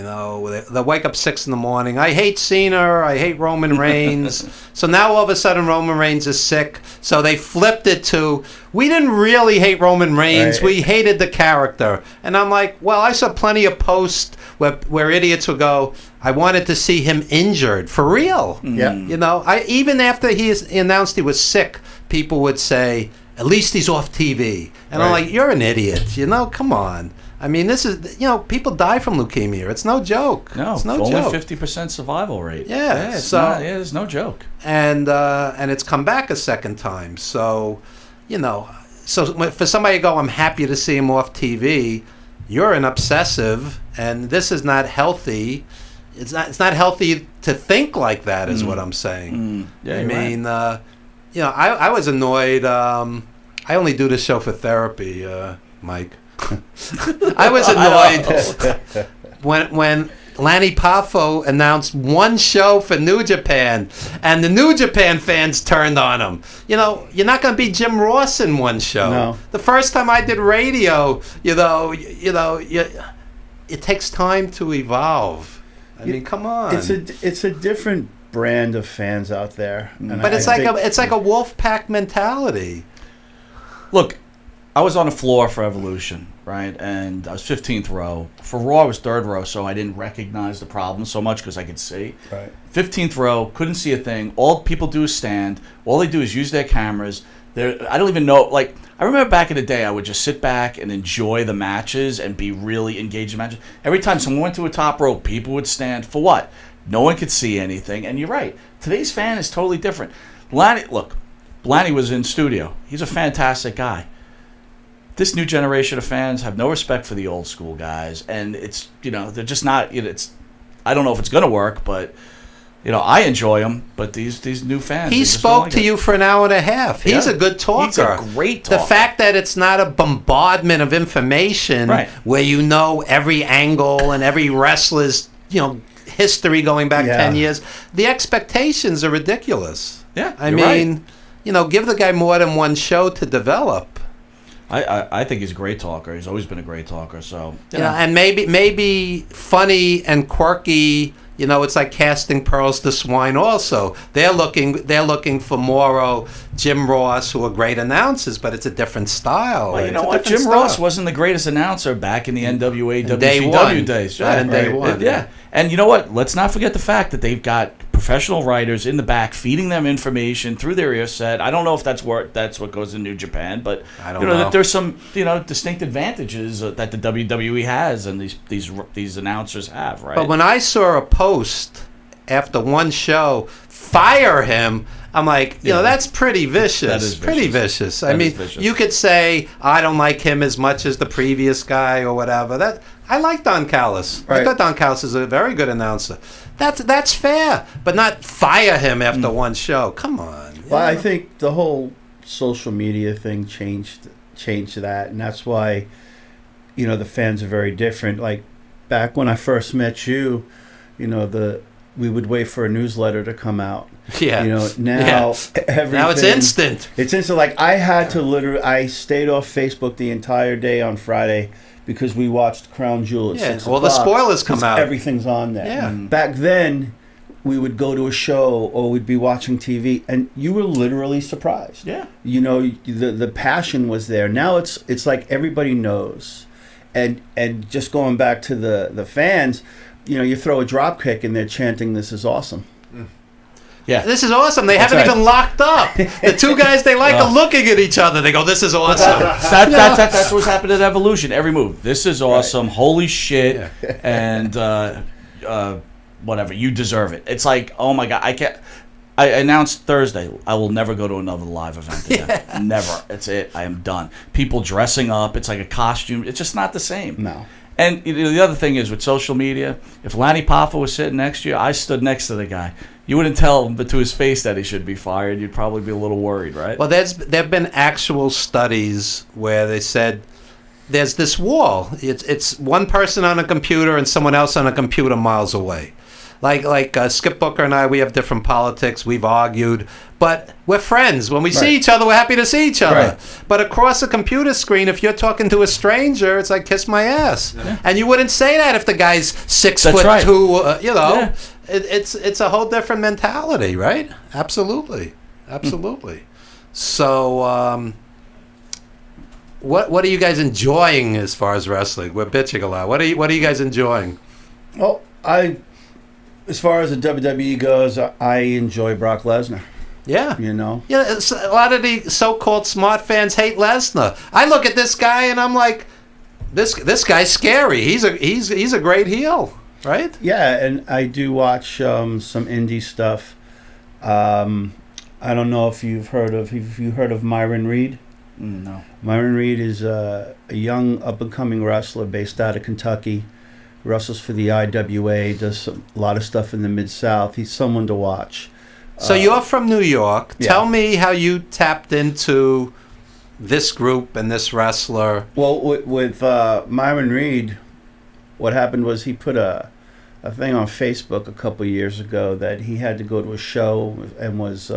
You know, they'll wake up 6 in the morning. I hate Cena. I hate Roman Reigns. So now all of a sudden Roman Reigns is sick. So they flipped it to, we didn't really hate Roman Reigns. Right. We hated the character. And I'm like, well, I saw plenty of posts where idiots would go, I wanted to see him injured. For real. Yeah. You know, even after he announced he was sick, people would say, at least he's off TV. And I'm Right. like, you're an idiot. You know, come on. I mean, this is, you know, people die from leukemia. It's no joke. No, it's no only joke. 50% survival rate. Yeah, it's so- not, it's no joke. And it's come back a second time. So, you know, so for somebody to go, I'm happy to see him off TV, you're an obsessive, and this is not healthy. It's not healthy to think like that, is what I'm saying. Yeah, I you're right. mean, you know, I was annoyed. I only do this show for therapy, Mike. I was annoyed when Lanny Poffo announced one show for New Japan, and the New Japan fans turned on him. You know, you're not going to be Jim Ross in one show. No. The first time I did radio, it takes time to evolve. I mean, come on. It's a different brand of fans out there. And But I it's like think- it's like a wolf pack mentality. Look, I was on the floor for Evolution, right? And I was 15th row. For Raw, I was 3rd row, so I didn't recognize the problem so much because I could see. Right. 15th row, couldn't see a thing. All people do is stand. All they do is use their cameras. I don't even know. Like, I remember back in the day, I would just sit back and enjoy the matches and be really engaged in matches. Every time someone went to a top rope, people would stand. For what? No one could see anything. And you're right. Today's fan is totally different. Lanny was in studio. He's a fantastic guy. This new generation of fans have no respect for the old school guys, and it's, you know, they're just not, you know, it's, I don't know if it's going to work, but, you know, I enjoy them, but these new fans, He they just don't spoke like to it. you for an hour and a half. He's Yeah. a good talker. He's a great The talker. fact that it's not a bombardment of information Right. where you know every angle and every wrestler's, you know, history going back Yeah. 10 years, the expectations are ridiculous. Yeah, I you're mean, right. you know, give the guy more than one show to develop. I think he's a great talker. He's always been a great talker. So You know, and maybe funny and quirky. You know, it's like casting pearls to swine. Also, they're looking for Morrow, Jim Ross, who are great announcers, but it's a different style. well, you It's know a what? different Jim Ross style. wasn't the greatest announcer back in the NWA, Day WCW one. days. Right, in day one. Yeah. And you know what? Let's not forget the fact that they've got professional writers in the back feeding them information through their ear set. I don't know if that's what goes in New Japan, but I don't you know, know. that there's some, you know, distinct advantages that the WWE has and these announcers have, right? But when I saw a post after one show, fire him, I'm like, you know, that's pretty vicious. That is Pretty vicious. vicious. That I mean, is vicious. you could say, I don't like him as much as the previous guy or whatever. I like Don Callis. I Right. thought Don Callis is a very good announcer. That's fair, but not fire him after one show. Come on. Well, I think the whole social media thing changed that, and that's why, you know, the fans are very different. Like back when I first met you, you know, we would wait for a newsletter to come out. Yeah. You know, now everything. Now it's instant. It's instant. Like I had to I stayed off Facebook the entire day on Friday because we watched Crown Jewel at Yeah, 6 all the o'clock, spoilers come 'cause out. Everything's on there. Yeah. Back then, we would go to a show or we'd be watching TV, and you were literally surprised. yeah. You know, the passion was there. Now it's like everybody knows, and just going back to the fans, you know, you throw a drop kick and they're chanting, "This is awesome." Yeah. This is awesome. They haven't right. even locked up. The two guys they like are looking at each other. They go, "This is awesome." That's what's happened at Evolution. Every move. This is awesome. Holy shit. And whatever. You deserve it. It's like, oh my God. I announced Thursday, I will never go to another live event again. Never. It's it. I am done. People dressing up. It's like a costume. It's just not the same. No. And you know, the other thing is with social media, if Lanny Poffo was sitting next to you, I stood next to the guy. You wouldn't tell him, but to his face that he should be fired. You'd probably be a little worried, right? Well, there have been actual studies where they said there's this wall. It's one person on a computer and someone else on a computer miles away. Like Skip Booker and I, we have different politics. We've argued, but we're friends. When we see each other, we're happy to see each other. Right. But across a computer screen, if you're talking to a stranger, it's like kiss my ass. And you wouldn't say that if the guy's 6 That's foot right. 2. You know, Yeah. it's a whole different mentality, right? Absolutely. So, what are you guys enjoying as far as wrestling? We're bitching a lot. What are you guys enjoying? Well, as far as the WWE goes, I enjoy Brock Lesnar. Yeah. You know. Yeah, a lot of the so-called smart fans hate Lesnar. I look at this guy and I'm like, this guy's scary. He's a great heel, right? Yeah, and I do watch some indie stuff. I don't know if you've heard of Myron Reed. No. Myron Reed is a young up-and-coming wrestler based out of Kentucky. Wrestles for the IWA, does a lot of stuff in the Mid-South. He's someone to watch. So you're from New York. Yeah. Tell me how you tapped into this group and this wrestler. Well, with Myron Reed, what happened was he put a thing on Facebook a couple years ago that he had to go to a show and was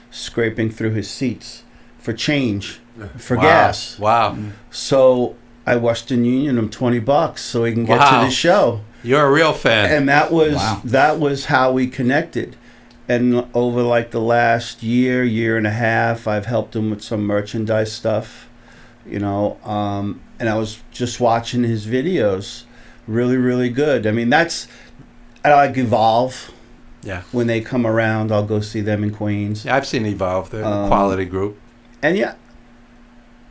scraping through his seats for change, for gas. Wow. So I Western Union him $20 so he can get to the show. You're a real fan. And that was how we connected. And over like the last year and a half, I've helped him with some merchandise stuff, you know. And I was just watching his videos, really, really good. I mean, I like Evolve. Yeah. When they come around, I'll go see them in Queens. Yeah, I've seen Evolve. They're a quality group. And yeah,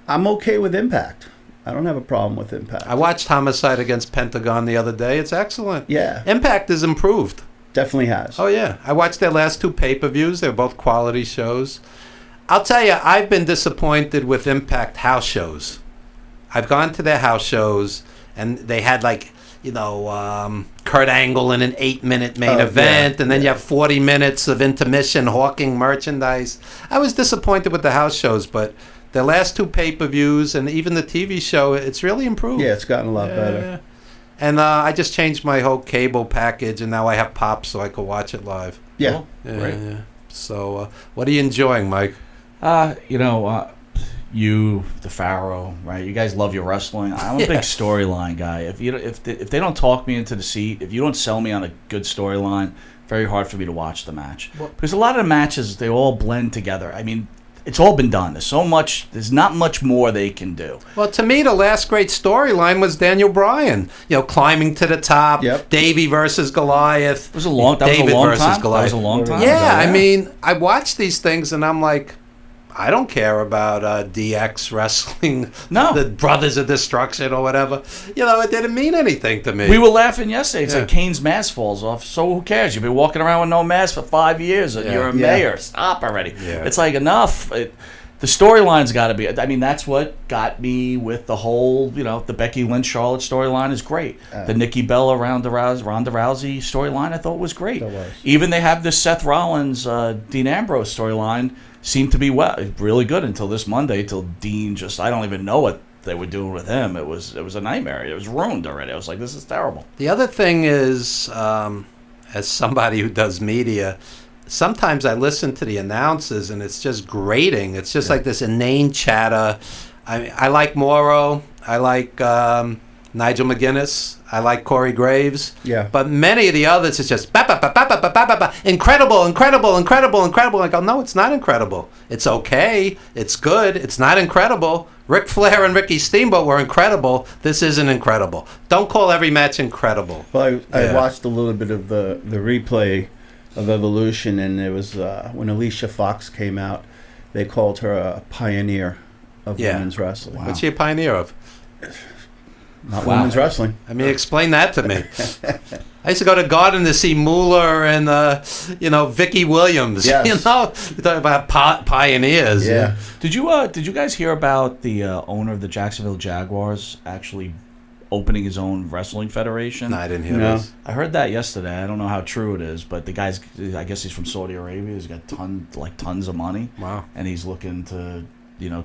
I'm okay with Impact. I don't have a problem with Impact. I watched Homicide against Pentagon the other day. It's excellent. Yeah. Impact is improved. Definitely has. Oh, yeah. I watched their last 2 pay-per-views. They're both quality shows. I'll tell you, I've been disappointed with Impact house shows. I've gone to their house shows, and they had, like, you know, Kurt Angle in an 8-minute main event, and then you have 40 minutes of intermission hawking merchandise. I was disappointed with the house shows, but the last 2 pay-per-views and even the TV show, it's really improved. Yeah, it's gotten a lot better. And I just changed my whole cable package, and now I have Pop so I could watch it live. Yeah. Cool. Yeah. So what are you enjoying, Mike? You, the Pharaoh, right? You guys love your wrestling. I'm a big storyline guy. If they don't talk me into the seat, if you don't sell me on a good storyline, very hard for me to watch the match. Because a lot of the matches, they all blend together. I mean, it's all been done. There's not much more they can do. Well, to me, the last great storyline was Daniel Bryan. You know, climbing to the top. Yep. Davey versus Goliath. That was a long time. That That was a long time. Yeah, ago, I mean, I watch these things and I'm like, I don't care about DX wrestling, No. the Brothers of Destruction or whatever. You know, it didn't mean anything to me. We were laughing yesterday. It's like Kane's mask falls off. So who cares? You've been walking around with no mask for 5 years, and you're a mayor. Stop already. Yeah. It's like enough. The storyline's got to be. I mean, that's what got me with the whole. You know, the Becky Lynch Charlotte storyline is great. The Nikki Bella Ronda Rousey storyline I thought was great. That was. Even they have this Seth Rollins Dean Ambrose storyline seemed to be really good until this Monday. Till Dean I don't even know what they were doing with him. It was a nightmare. It was ruined already. I was like, this is terrible. The other thing is, as somebody who does media, sometimes I listen to the announcers and it's just grating. It's just like this inane chatter. I like Morrow. I like Nigel McGuinness. I like Corey Graves. Yeah. But many of the others, it's just incredible. I go, no, it's not incredible. It's okay. It's good. It's not incredible. Ric Flair and Ricky Steamboat were incredible. This isn't incredible. Don't call every match incredible. Well, I watched a little bit of the replay of Evolution, and it was when Alicia Fox came out, they called her a pioneer of women's wrestling. Wow. What's she a pioneer of? Not women's wrestling. I mean, explain that to me. I used to go to Garden to see Moolah and, Vicky Williams. Yes. You know, you talk about pioneers. Yeah. Did you guys hear about the owner of the Jacksonville Jaguars actually opening his own wrestling federation? No, I didn't hear No. this. I heard that yesterday. I don't know how true it is, but the guy's, I guess he's from Saudi Arabia. He's got tons of money. Wow. And he's looking to,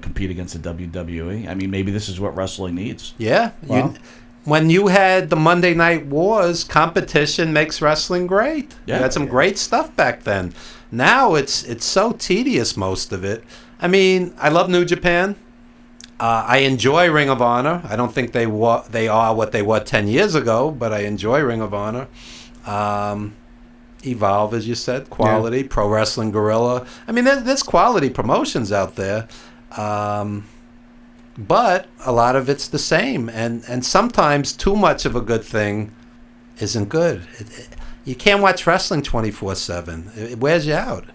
compete against the WWE. I mean, maybe this is what wrestling needs. Yeah. Wow. when you had the Monday Night Wars, competition makes wrestling great. Yeah. You had some great stuff back then. Now it's so tedious, most of it. I mean, I love New Japan. I enjoy Ring of Honor. I don't think they are what they were 10 years ago, but I enjoy Ring of Honor. Evolve, as you said, quality. Yeah. Pro Wrestling Guerrilla. I mean, there's quality promotions out there. But a lot of it's the same. And sometimes too much of a good thing isn't good. You can't watch wrestling 24/7. It wears you out.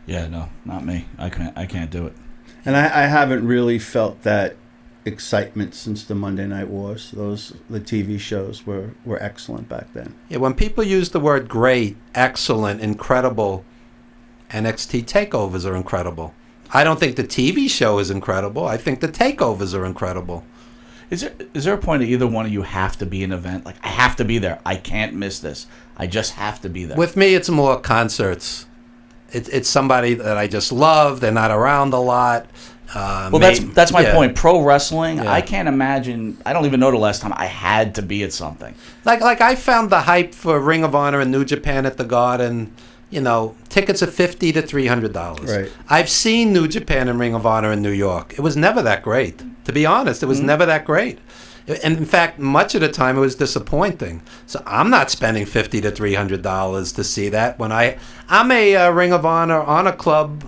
Yeah, no, not me. I can't do it. And I haven't really felt that excitement since the Monday Night Wars. The TV shows were excellent back then. Yeah, when people use the word great, excellent, incredible, NXT takeovers are incredible. I don't think the TV show is incredible. I think the takeovers are incredible. Is there a point that either one of you have to be an event? Like, I have to be there. I can't miss this. I just have to be there. With me, it's more concerts. It's somebody that I just love. They're not around a lot. Well, that's my point. Pro wrestling, yeah. I can't imagine. I don't even know the last time I had to be at something. Like I found the hype for Ring of Honor and New Japan at the Garden. You know, tickets are $50 to $300. Right. I've seen New Japan and Ring of Honor in New York. It was never that great. To be honest, it was never that great. And in fact, much of the time it was disappointing. So I'm not spending $50 to $300 to see that. When I'm a Ring of Honor Club,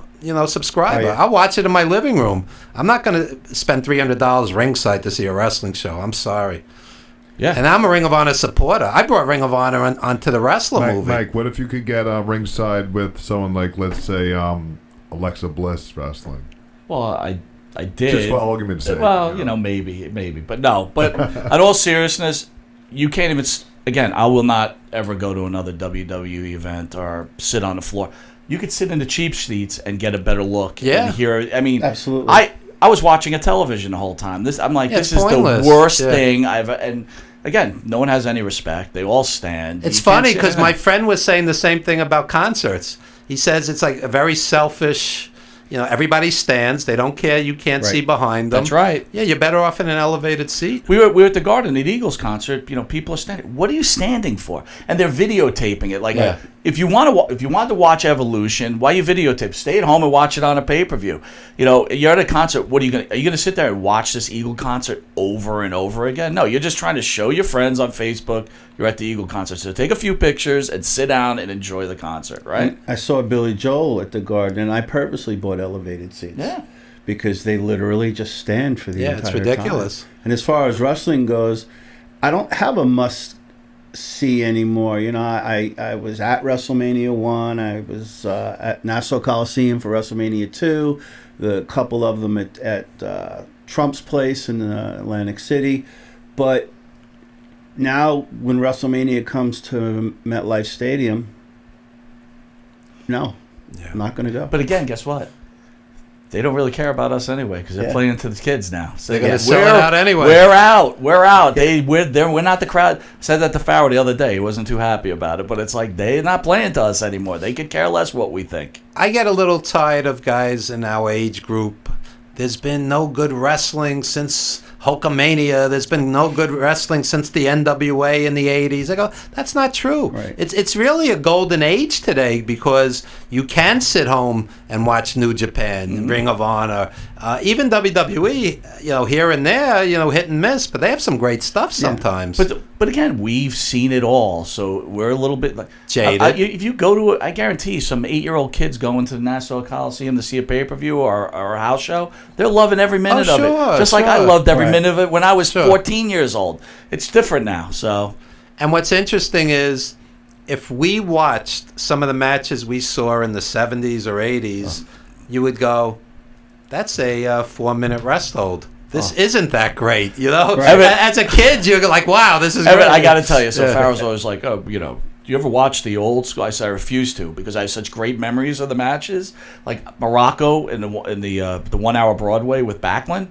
subscriber. Oh, yeah. I'll watch it in my living room. I'm not going to spend $300 ringside to see a wrestling show. I'm sorry. Yeah. And I'm a Ring of Honor supporter. I brought Ring of Honor onto the wrestler movie. Mike, what if you could get ringside with someone like, let's say, Alexa Bliss wrestling? Well, I did. Just for argument's sake. Well, maybe. But no. But in all seriousness, you can't even... Again, I will not ever go to another WWE event or sit on the floor. You could sit in the cheap seats and get a better look. Yeah. And hear... I mean... Absolutely. I was watching a television the whole time. This is pointless. The worst thing I've... And again, no one has any respect. They all stand. It's funny because my friend was saying the same thing about concerts. He says it's like a very selfish... everybody stands. They don't care. You can't see behind them. That's right. Yeah, you're better off in an elevated seat. We were at the Garden at Eagles concert. People are standing. What are you standing for? And they're videotaping it. Like, if you wanted to watch Evolution, why you videotape? Stay at home and watch it on a pay-per-view. You're at a concert. Are you gonna sit there and watch this Eagle concert over and over again? No, you're just trying to show your friends on Facebook you're at the Eagle concert. So take a few pictures and sit down and enjoy the concert, right? I saw Billy Joel at the Garden, and I purposely bought elevated seats. Yeah. Because they literally just stand for the entire it's ridiculous. time. And as far as wrestling goes, I don't have a must-see anymore. I was at WrestleMania 1. I was at Nassau Coliseum for WrestleMania 2. The couple of them at Trump's place in Atlantic City. But now when WrestleMania comes to MetLife Stadium, no, I'm not going to go. But again, guess what? They don't really care about us anyway because they're playing to the kids now. So they're going to sell it out anyway. We're out. We're not the crowd. I said that to Farrell the other day. He wasn't too happy about it. But it's like they're not playing to us anymore. They could care less what we think. I get a little tired of guys in our age group. There's been no good wrestling since Hulkamania. There's been no good wrestling since the NWA in the 80s. I go, that's not true. Right. It's really a golden age today because you can sit home and watch New Japan, Ring of Honor, even WWE, here and there, hit and miss, but they have some great stuff sometimes. But again, we've seen it all, so we're a little bit like jaded. If you go to, I guarantee some 8-year-old kids going to the Nassau Coliseum to see a pay-per-view or a house show, they're loving every minute of it. Just like I loved every minute of it when I was 14 years old. It's different now. So, and what's interesting is if we watched some of the matches we saw in the 70s or 80s, you would go, that's a 4-minute rest hold. This isn't that great, Right. As a kid, you're like, wow, this is great. I got to tell you, so Farrell's always like, do you ever watch the old school? I said I refuse to because I have such great memories of the matches, like Morocco in the 1 hour Broadway with Backlund.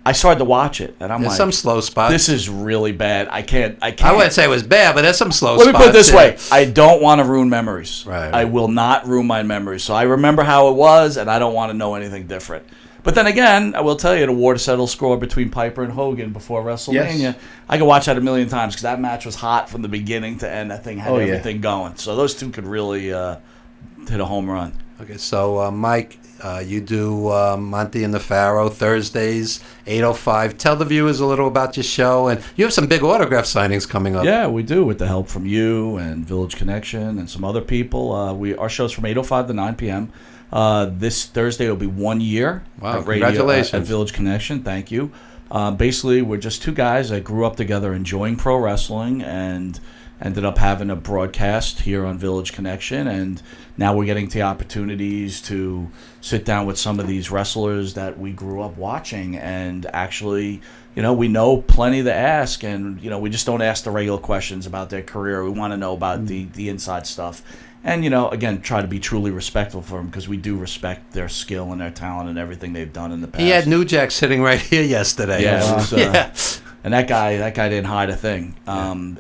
I started to watch it, and there's some slow spots. This is really bad. I can't. I wouldn't say it was bad, but there's some slow spots. Let me put it this way. I don't want to ruin memories. Right. I will not ruin my memories. So I remember how it was, and I don't want to know anything different. But then again, I will tell you, the water settle score between Piper and Hogan before WrestleMania, Yes. I could watch that a million times because that match was hot from the beginning to end. That thing had Oh, yeah. everything going. So those two could really hit a home run. Okay, so Mike, you do Monty and the Pharaoh Thursdays, 8:05. Tell the viewers a little about your show, and you have some big autograph signings coming up. Yeah, we do, with the help from you and Village Connection and some other people. Our show's from 8:05 to 9 p.m. This Thursday will be 1 year. Wow, at radio, congratulations. at Village Connection. Thank you. Basically, we're just two guys that grew up together enjoying pro wrestling and ended up having a broadcast here on Village Connection, and now we're getting the opportunities to sit down with some of these wrestlers that we grew up watching, and actually, we know plenty to ask, and we just don't ask the regular questions about their career. We want to know about the inside stuff, and again, try to be truly respectful for them, because we do respect their skill and their talent and everything they've done in the past. He had New Jack sitting right here yesterday. Yeah, it was, Yeah. and that guy didn't hide a thing.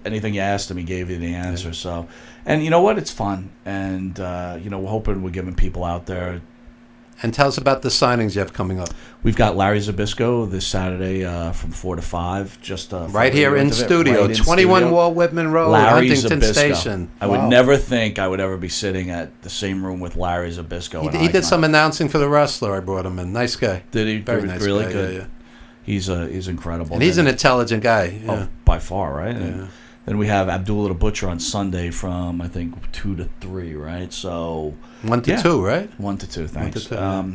Anything you asked him, he gave you the answer. Yeah. So, and you know what? It's fun, and we're hoping we're giving people out there. And tell us about the signings you have coming up. We've got Larry Zbyszko this Saturday from 4 to 5, just Right here in studio, right in 21 studio. Walt Whitman Road, Larry Huntington Zbyszko. Station. I would never think I would ever be sitting at the same room with Larry Zbyszko. He did some announcing for The Wrestler. I brought him in. Nice guy. Did he? Very nice really guy. good. Yeah. He's incredible. And he's an intelligent guy. Yeah. Oh, by far, right? Yeah. And then we have Abdullah the Butcher on Sunday from, I think, 2 to 3, right? So 1 to 2, right? 1 to 2, thanks. 1 to 2, yeah.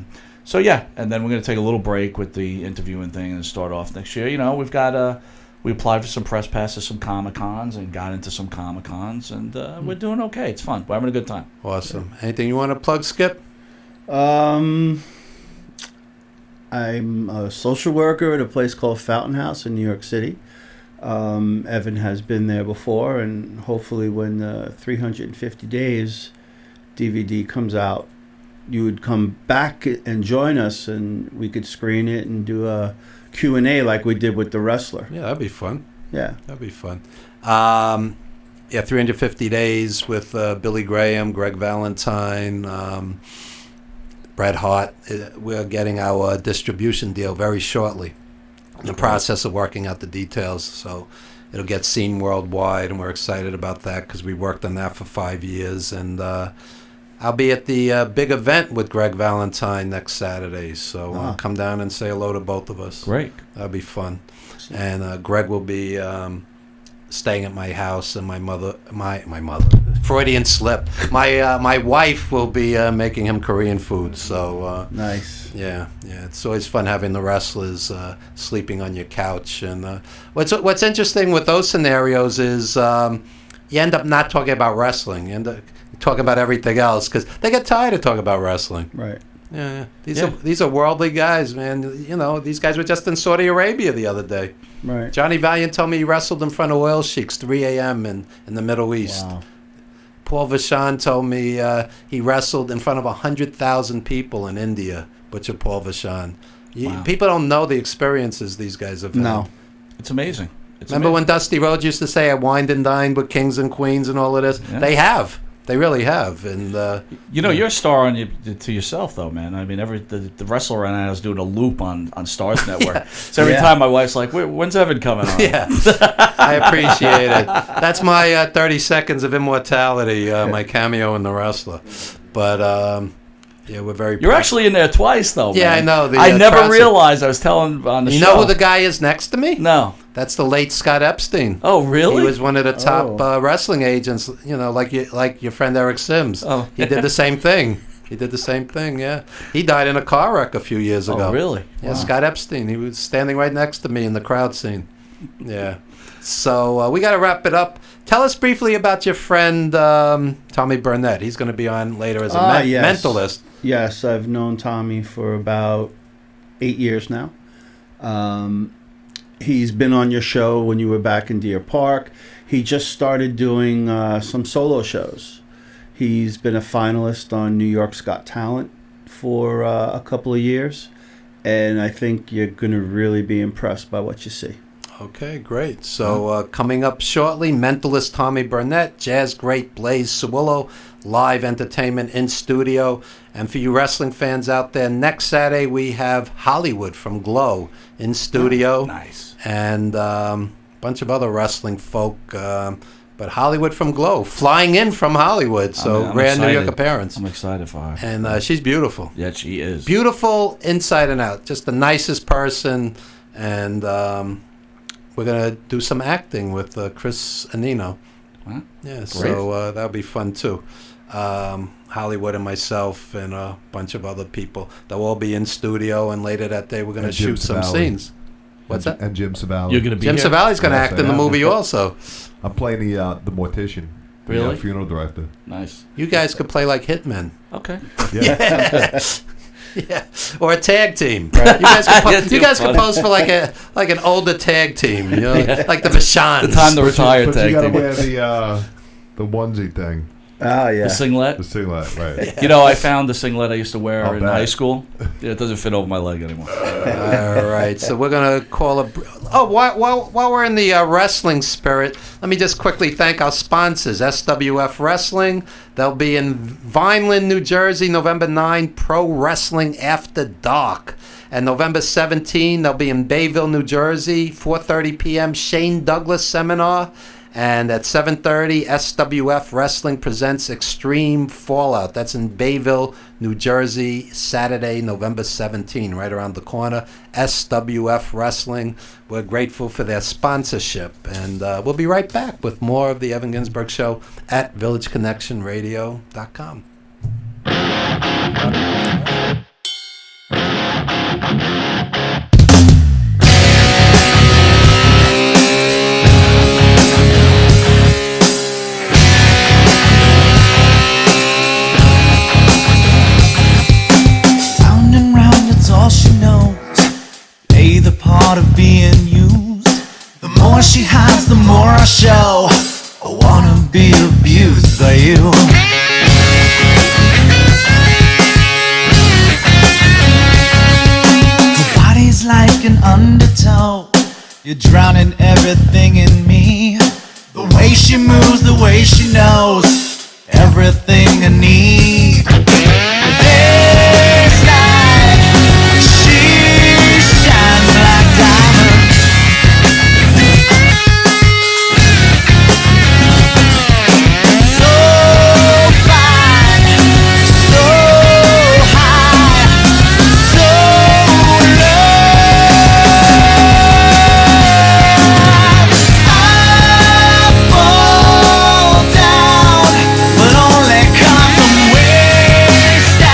So yeah, and then we're going to take a little break with the interviewing thing and start off next year. We've got we applied for some press passes, some Comic-Cons, and got into some Comic-Cons, and we're doing okay. It's fun. We're having a good time. Awesome. Anything you want to plug, Skip? I'm a social worker at a place called Fountain House in New York City. Evan has been there before, and hopefully when the 350 Days DVD comes out, you would come back and join us, and we could screen it and do a Q&A like we did with The Wrestler. Yeah, that'd be fun. Yeah. That'd be fun. 350 Days with Billy Graham, Greg Valentine, Bret Hart. We're getting our distribution deal very shortly. In the process of working out the details, so it'll get seen worldwide, and we're excited about that because we worked on that for 5 years. And I'll be at the big event with Greg Valentine next Saturday, so come down and say hello to both of us. Great. That'll be fun. And Greg will be staying at my house, and my mother, Freudian slip. My wife will be making him Korean food. So Nice. yeah, it's always fun having the wrestlers sleeping on your couch. And what's interesting with those scenarios is you end up not talking about wrestling. You end up talking about everything else because they get tired of talking about wrestling. Right. Yeah. These are worldly guys, man. These guys were just in Saudi Arabia the other day. Right. Johnny Valiant told me he wrestled in front of oil sheiks 3 a.m. in the Middle East. Wow. Paul Vachon told me he wrestled in front of 100,000 people in India. Butcher Paul Vachon. Wow. People don't know the experiences these guys have had. No. It's amazing. Remember when Dusty Rhodes used to say, I wined and dined with kings and queens and all of this? Yeah. They have. They really have. And you're a star to yourself, though, man. I mean, the wrestler right now is doing a loop on Stars Network. So every time my wife's like, when's Evan coming on? Yeah, I appreciate it. That's my 30 seconds of immortality, my cameo in The Wrestler. But yeah, we're very. You're actually in there twice, though. Yeah, man. I know. I never realized. I was telling on the show. You know who the guy is next to me? No. That's the late Scott Epstein. Oh, really? He was one of the top wrestling agents. Like your friend Eric Sims. Oh. He did the same thing. Yeah. He died in a car wreck a few years ago. Oh, really? Yeah, Wow. Scott Epstein. He was standing right next to me in the crowd scene. Yeah. So we got to wrap it up. Tell us briefly about your friend Tommy Burnett. He's going to be on later as a mentalist. Yes, I've known Tommy for about 8 years now. He's been on your show when you were back in Deer Park. He just started doing some solo shows. He's been a finalist on New York's Got Talent for a couple of years, and I think you're going to really be impressed by what you see. Okay, great. So coming up shortly, mentalist Tommy Burnett, jazz great Blaze Sewillo, live entertainment in studio. And for you wrestling fans out there, next Saturday we have Hollywood from Glow in studio. Nice. And a bunch of other wrestling folk. But Hollywood from Glow, flying in from Hollywood. So I'm rare New York excited. appearance. I'm excited for her. And she's beautiful. Yeah, she is. Beautiful inside and out. Just the nicest person. And we're going to do some acting with Chris Anino. Huh? Yeah, so that'll be fun too. Hollywood and myself and a bunch of other people. They'll all be in studio, and later that day we're going to And Jim shoot some Savali. scenes. What's that? And Jim Savali. You're gonna be Jim here? Savali's going to Yes, act I in the am. movie also. I'm playing the mortician. Really? The funeral director. Nice. You guys could play like hitmen. Okay. Yeah. Yeah, or a tag team. You guys could, Yeah, you guys could funny. pose for like an older tag team, you know, like the Vashans. The time to retire But tag you gotta team. wear the onesie thing. Oh, yeah. The singlet. The singlet, right. You know, I found the singlet I used to wear I'll in bet. high school. Yeah, it doesn't fit over my leg anymore. All right, so we're gonna call a. Oh, while we're in the wrestling spirit, let me just quickly thank our sponsors: SWF Wrestling. They'll be in Vineland, New Jersey, November 9. Pro Wrestling After Dark, and November 17. They'll be in Bayville, New Jersey, 4:30 p.m. Shane Douglas seminar. And at 7:30, SWF Wrestling presents Extreme Fallout. That's in Bayville, New Jersey, Saturday, November 17, right around the corner. SWF Wrestling. We're grateful for their sponsorship. And we'll be right back with more of the Evan Ginzburg Show at VillageConnectionRadio.com. Round and round, it's all she knows. Play the part of being used. The more she hides, the more I show. I wanna be abused by you. Her body's like an undertow. You're drowning everything in me. The way she moves, the way she knows everything I need. This night, she shines like diamonds. So fine, so high, so low. I fall down, but only 'cause I'm wasted.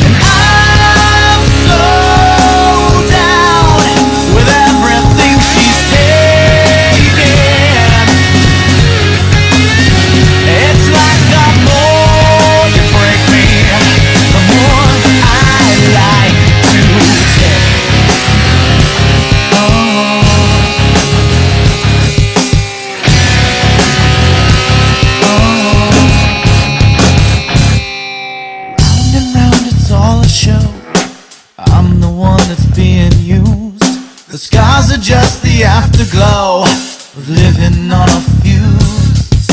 And I'm so down with everything she's taken. It's like the more you break me, the more I like to take. Round and round, it's all a show. I'm the one that's being used. The scars are just the afterglow of living on a fuse.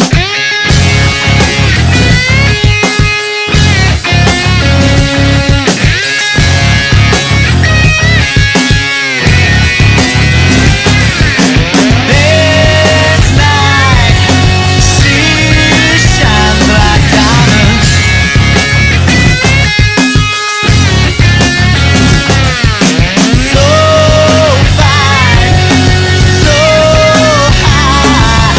This night, she shines like diamonds. So fine, so high,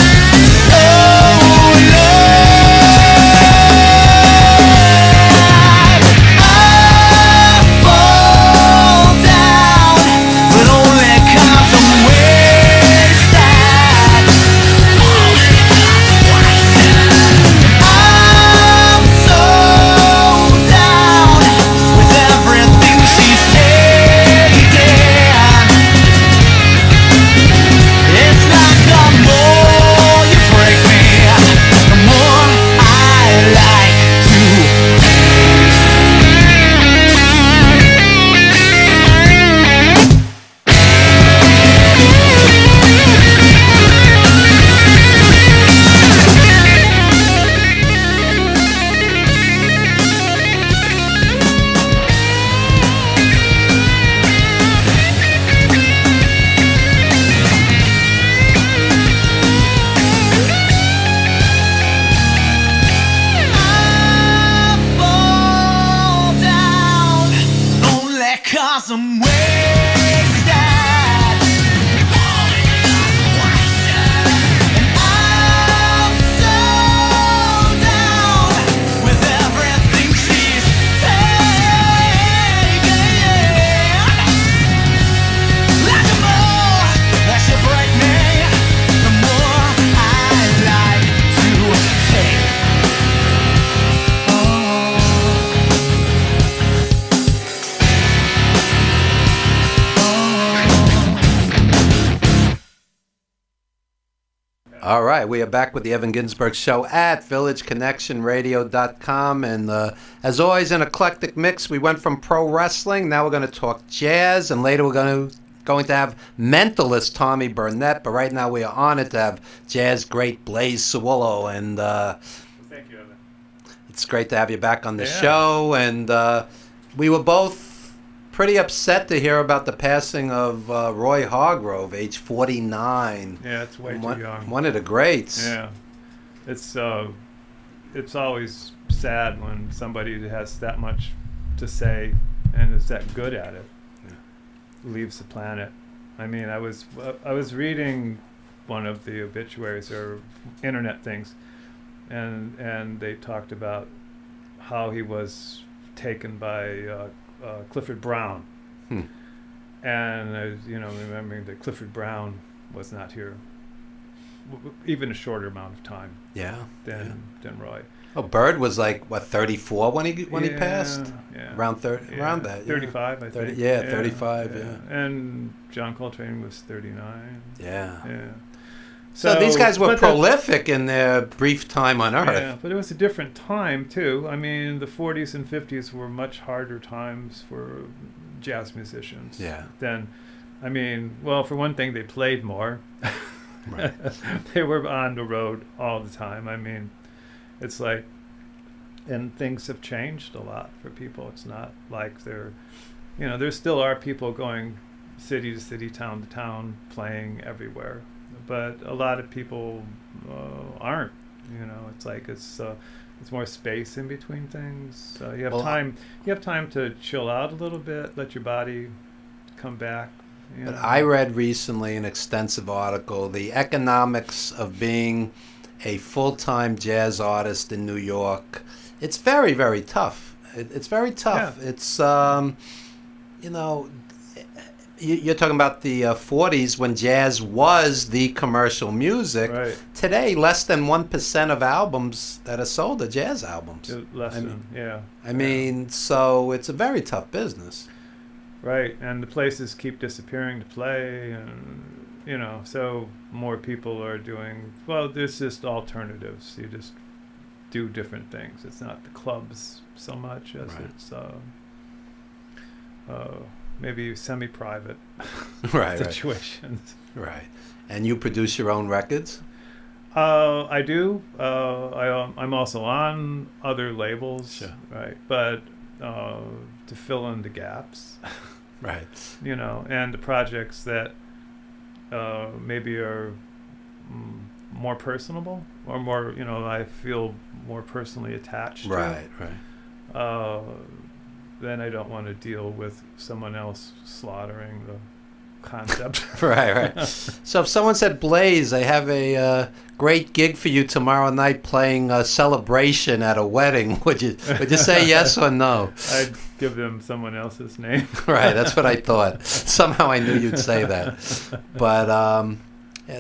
'cause I'm wasted. And I'm so down with everything she's taken. Like the more that she break me, the more I like to take. All right, we are back with the Evan Ginzburg Show at villageconnectionradio.com. And as always, an eclectic mix. We went from pro wrestling. Now we're going to talk jazz. And later we're going to have mentalist Tommy Burnett. But right now we are honored to have jazz great Blaze Sawullo. And Thank you, Evan. it's great to have you back on the Yeah. show. And we were both pretty upset to hear about the passing of Roy Hargrove, age 49. Yeah, it's way too young. One of the greats. Yeah, it's always sad when somebody that has that much to say and is that good at it leaves the planet. I mean, I was reading one of the obituaries or internet things, and they talked about how he was taken by Clifford Brown. And I was, remembering that Clifford Brown was not here even a shorter amount of time than Roy. Oh, Bird was like what, 34 when he passed? Yeah. Around 30, around that. 35, I think. 35. Yeah. And John Coltrane was 39. Yeah. So these guys were but prolific in their brief time on Earth. Yeah, but it was a different time too. I mean, the 40s and 50s were much harder times for jazz musicians. Yeah. Than, I mean, well, for one thing, they played more. Right. They were on the road all the time. I mean, it's like, and things have changed a lot for people. It's not like there still are people going city to city, town to town, playing everywhere. But a lot of people aren't. It's like it's more space in between things. You have time. You have time to chill out a little bit, let your body come back. But I read recently an extensive article, the economics of being a full-time jazz artist in New York. It's very, very tough. It's very tough. Yeah. It's you're talking about the 40s when jazz was the commercial music. Right. Today, less than 1% of albums that are sold are jazz albums. I mean, so it's a very tough business. Right, and the places keep disappearing to play, and so more people are doing. Well, there's just alternatives. You just do different things. It's not the clubs so much as it's maybe semi-private situations. Right. And you produce your own records? I do. I'm also on other labels. Sure. Right. But to fill in the gaps. Right. And the projects that maybe are more personable or more, I feel more personally attached to. Right. Then I don't want to deal with someone else slaughtering the concept. Right. So if someone said, Blaze, I have a great gig for you tomorrow night playing a celebration at a wedding, would you say yes or no? I'd give them someone else's name. Right, that's what I thought. Somehow I knew you'd say that. But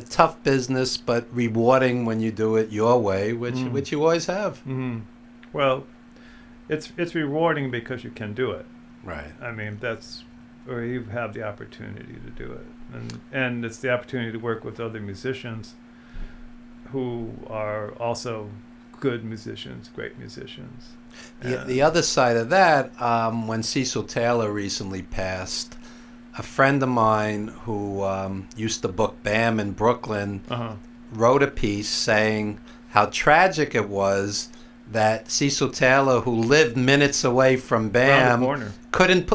tough business, but rewarding when you do it your way, which you always have. Mm-hmm. Well, it's rewarding because you can do it. Right. I mean, or you have the opportunity to do it, and it's the opportunity to work with other musicians who are also good musicians, great musicians. The other side of that, when Cecil Taylor recently passed, a friend of mine who used to book BAM in Brooklyn wrote a piece saying how tragic it was that Cecil Taylor, who lived minutes away from BAM, couldn't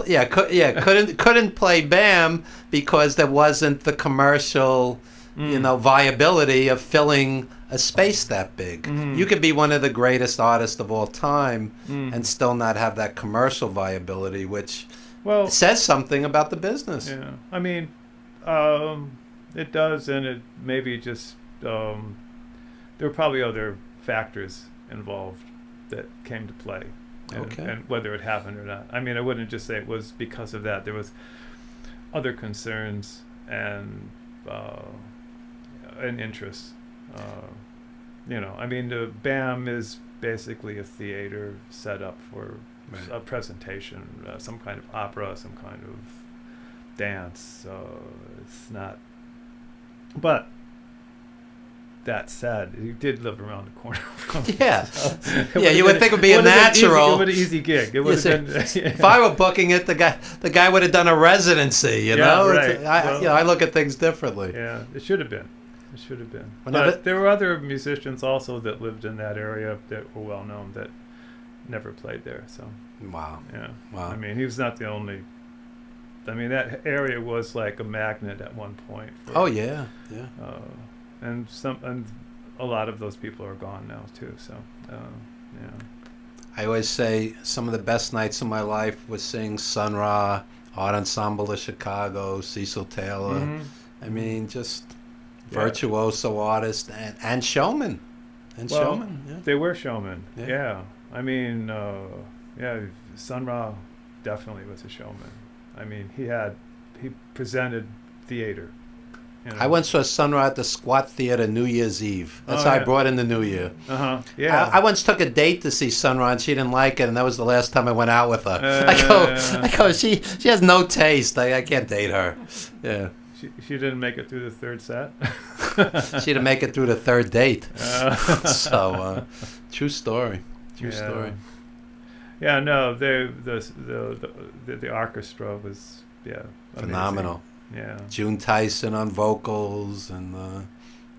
play BAM because there wasn't the commercial, viability of filling a space that big. You could be one of the greatest artists of all time and still not have that commercial viability, which Well, It says something about the business. yeah. I mean, it does, and it maybe just there were probably other factors involved that came to play, and whether it happened or not. I mean, I wouldn't just say it was because of that. There was other concerns and interests. I mean, the BAM is basically a theater set up for a presentation, some kind of opera, some kind of dance. So it's not. But that said, he did live around the corner from me. Yeah. So Yeah, you would think it would be a natural. It would have been an easy gig. It would have been. If I were booking it, the guy would have done a residency. You know, right. I look at things differently. Yeah, it should have been. It should have been. Well, But there were other musicians also that lived in that area that were well known that never played there. So Wow. yeah. Wow. I mean, he was not the only. I mean, that area was like a magnet at one point. For, Oh yeah, yeah. and a lot of those people are gone now too. So yeah. I always say some of the best nights of my life was seeing Sun Ra, Art Ensemble of Chicago, Cecil Taylor. Mhm. I mean, just Yeah. virtuoso artist and showman. And Well, showman. Yeah. They were showmen. Yeah. Yeah. I mean, Sun Ra definitely was a showman. I mean, he presented theater. You know. I once saw Sun Ra at the Squat Theater New Year's Eve. That's Oh, how I yeah. brought in the New Year. Yeah. I once took a date to see Sun Ra and she didn't like it, and that was the last time I went out with her. I go, she has no taste. I can't date her. Yeah. She didn't make it through the third set. She didn't make it through the third date. Uh, So, true story. True Yeah. story. Yeah, no, the orchestra was amazing. Phenomenal. Yeah. June Tyson on vocals and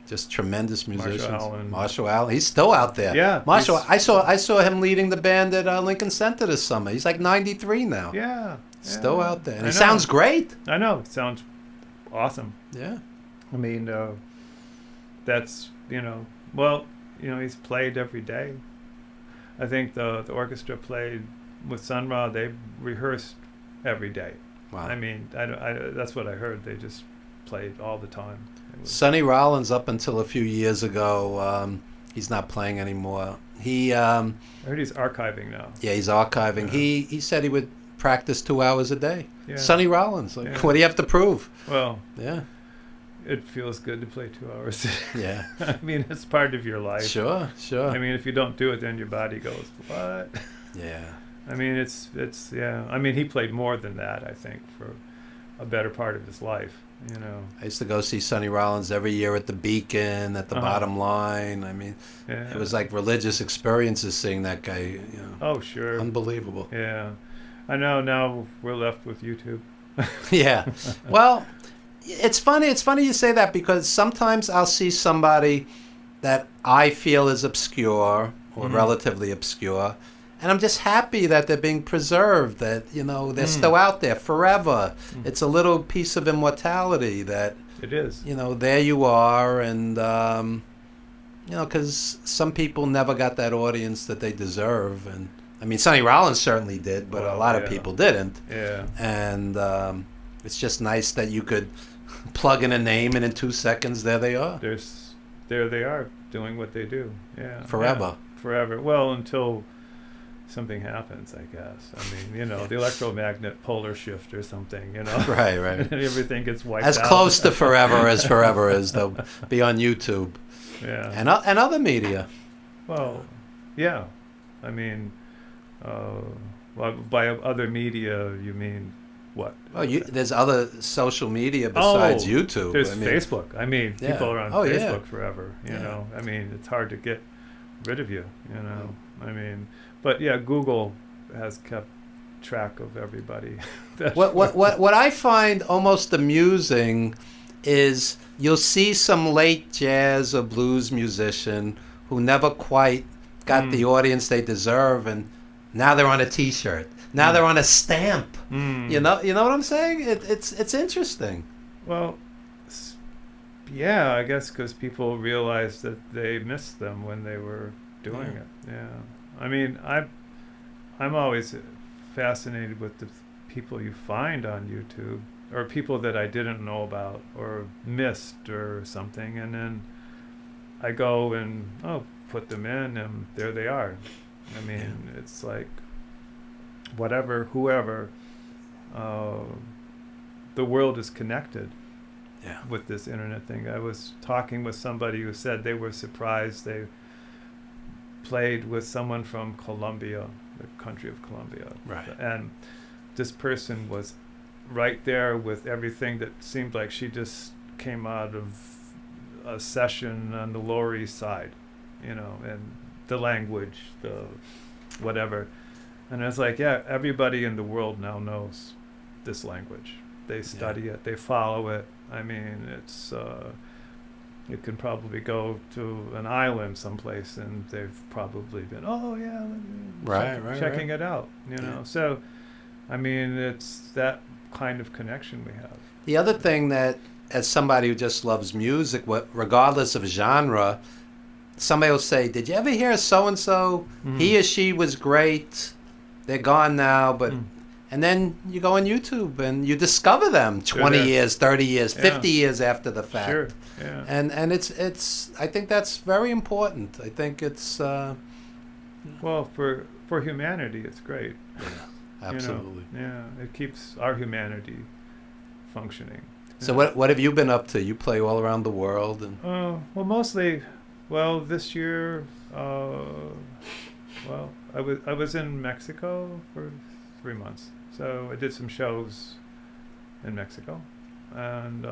just tremendous musicians. Allen. Marshall Allen. He's still out there. Yeah, Marshall. he's- I saw him leading the band at Lincoln Center this summer. He's like 93 now. Yeah. Still yeah. out there. And I he know. sounds great. I know. It sounds awesome. Yeah. I mean, that's he's played every day. I think the orchestra played with Sun Ra. They rehearsed every day. Wow. I mean, that's what I heard. They just played all the time. It was- Sonny Rollins, up until a few years ago, he's not playing anymore. He, I heard he's archiving now. yeah, he's archiving. Yeah. He said he would practice 2 hours a day. Yeah. Sonny Rollins. Like, Yeah. what do you have to prove? Well, Yeah. it feels good to play 2 hours. Yeah. I mean, it's part of your life. Sure. Sure. I mean, if you don't do it, then your body goes, what? yeah. I mean, it's yeah. I mean, he played more than that, I think, for a better part of his life, you know. I used to go see Sonny Rollins every year at the Beacon, at the Uh-huh. Bottom Line. I mean, Yeah. it was like religious experiences seeing that guy. You know, Oh, sure. unbelievable. Yeah. I know now we're left with YouTube. Yeah. Well, it's funny. It's funny you say that because sometimes I'll see somebody that I feel is obscure or Mhm. relatively obscure, and I'm just happy that they're being preserved. That they're still out there forever. It's a little piece of immortality that It is. there you are, and because some people never got that audience that they deserve, and I mean Sonny Rollins certainly did, but a Well, lot of yeah. people didn't. Yeah. And it's just nice that you could plug in a name and in 2 seconds there they are. There they are doing what they do. Yeah. Forever. Yeah, forever. Well, until something happens, I guess. I mean, the electromagnet polar shift or something, Right. and everything gets wiped As out. close to forever as forever is. They'll be on YouTube Yeah. and other media. Well, yeah. I mean, by other media, you mean what? Well, there's other social media besides YouTube. There's I mean, Facebook. I mean, Yeah. people are on Oh, yeah. Facebook forever. You Yeah. know, I mean, it's hard to get rid of you. I mean, but yeah, Google has kept track of everybody. What I find almost amusing is you'll see some late jazz or blues musician who never quite got the audience they deserve, and now they're on a T-shirt. Now they're on a stamp. You know what I'm saying? It's interesting. Well, yeah, I guess because people realized that they missed them when they were doing it. Yeah, I mean, I'm always fascinated with the people you find on YouTube, or people that I didn't know about or missed or something, and then I go and put them in, and there they are. I mean, it's like whoever, the world is connected with this internet thing. I was talking with somebody who said they were surprised they played with someone from Colombia, the country of Colombia. Right. And this person was right there with everything that seemed like she just came out of a session on the Lower East Side, and the language, the whatever. And I was like, yeah, everybody in the world now knows this language. They study it, they follow it. I mean, it's you can probably go to an island someplace and they've probably been, checking it out, So, I mean, it's that kind of connection we have. The other thing that, as somebody who just loves music, regardless of genre, somebody will say, did you ever hear so-and-so? He or she was great. They're gone now, but... And then you go on YouTube and you discover them 20 years, 30 years, 50 years after the fact. Sure, yeah. And it's I think that's very important. I think it's... well, for humanity, it's great. Yeah, absolutely. It keeps our humanity functioning. So what have you been up to? You play all around the world, and well, mostly, this year, I was in Mexico for 3 months. So I did some shows in Mexico, and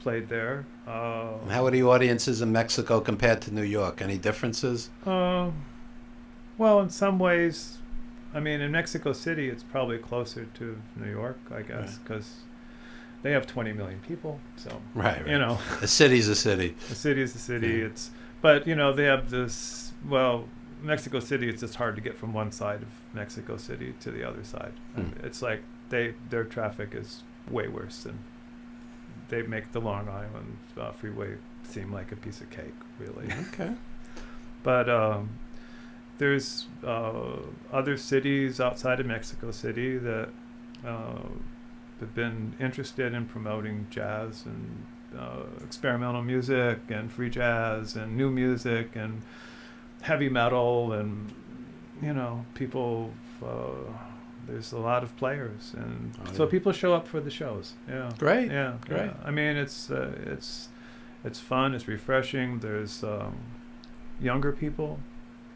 played there. How are the audiences in Mexico compared to New York? Any differences? Well, in some ways, I mean, in Mexico City, it's probably closer to New York, I guess, because they have 20 million people. So, right. A city's a city. A city is a city. Yeah. But they have this, Mexico City, it's just hard to get from one side of Mexico City to the other side. I mean, it's like their traffic is way worse, and they make the Long Island freeway seem like a piece of cake, really. Okay. But there's other cities outside of Mexico City that have been interested in promoting jazz and experimental music and free jazz and new music and heavy metal, and people, there's a lot of players, and so people show up for the shows. Great. Great. Yeah. I mean, it's fun, it's refreshing. There's younger people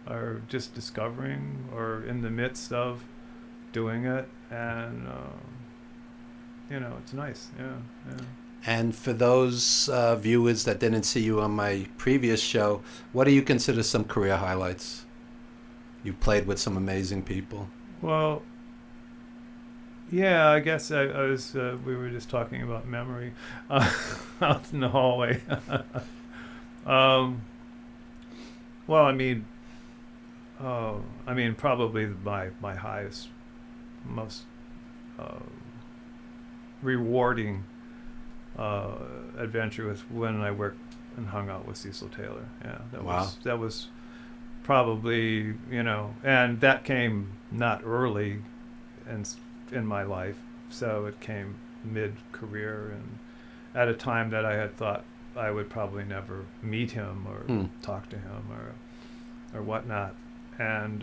are just discovering or in the midst of doing it, and it's nice. And for those viewers that didn't see you on my previous show, what do you consider some career highlights? You played with some amazing people. Well, I guess I was. We were just talking about memory out in the hallway. Well, I mean, probably my highest, most rewarding adventure was when I worked and hung out with Cecil Taylor. That was probably, and that came not early in my life, so it came mid-career and at a time that I had thought I would probably never meet him or talk to him or whatnot, and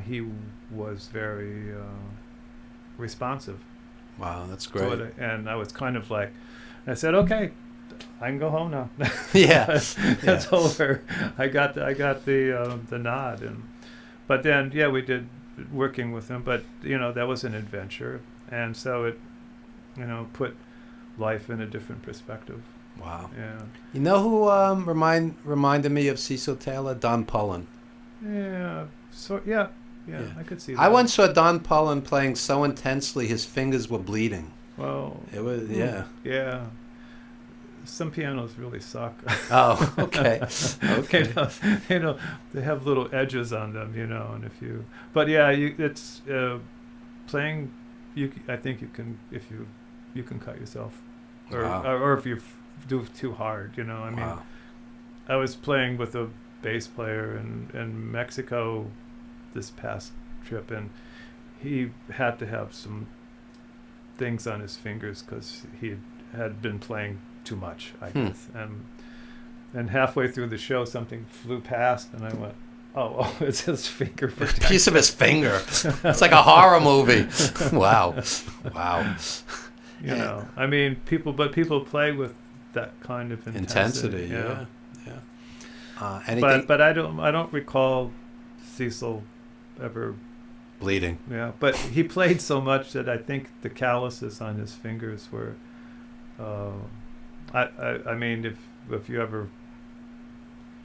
he was very responsive. Wow, that's great. And I was kind of like, I said, okay, I can go home now. That's over. I got the nod, but then we did working with him, but that was an adventure, and so it put life in a different perspective. Wow. Yeah. You know who reminded me of Cecil Taylor? Don Pullen. Yeah. So yeah, I could see that. I once saw Don Pullen playing so intensely his fingers were bleeding. Well, it was Yeah. Some pianos really suck. Oh, okay. Okay. They have little edges on them, and but it's playing. I think you can, if you can cut yourself, or if you do too hard, Wow. I was playing with a bass player in Mexico this past trip, and he had to have some things on his fingers because he had been playing too much, I guess. And halfway through the show, something flew past, and I went, "Oh, it's his finger." A piece of his finger. It's like a horror movie. Wow. You know, I mean, people play with that kind of intensity. Yeah. But I don't recall Cecil ever bleeding. Yeah, but he played so much that I think the calluses on his fingers were. I mean, if you ever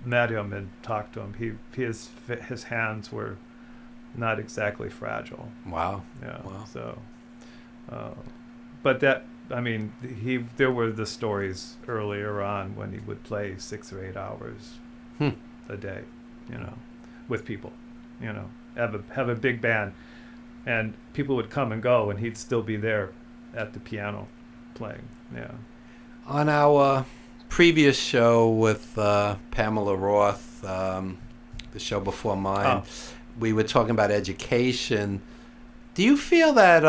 met him and talked to him, his hands were not exactly fragile. Wow. Yeah. Wow. So, but that, I mean, there were the stories earlier on when he would play 6 or 8 hours a day, you know, with people, you know, have a big band, and people would come and go, and he'd still be there at the piano playing. Yeah. On our previous show with Pamela Roth, the show before mine, we were talking about education. Do you feel that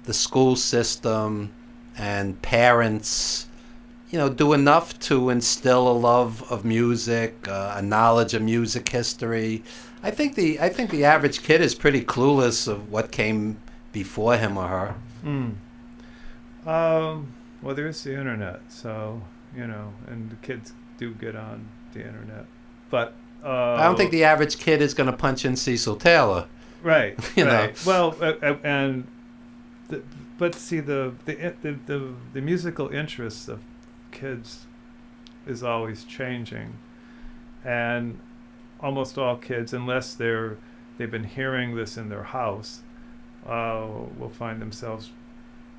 the school system and parents, you know, do enough to instill a love of music, a knowledge of music history? I think the average kid is pretty clueless of what came before him or her. Well, there is the internet, so, you know, and the kids do get on the internet, but I don't think the average kid is going to punch in Cecil Taylor. Right. You right. know. Well, but see, the musical interests of kids is always changing, and almost all kids, unless they've been hearing this in their house, will find themselves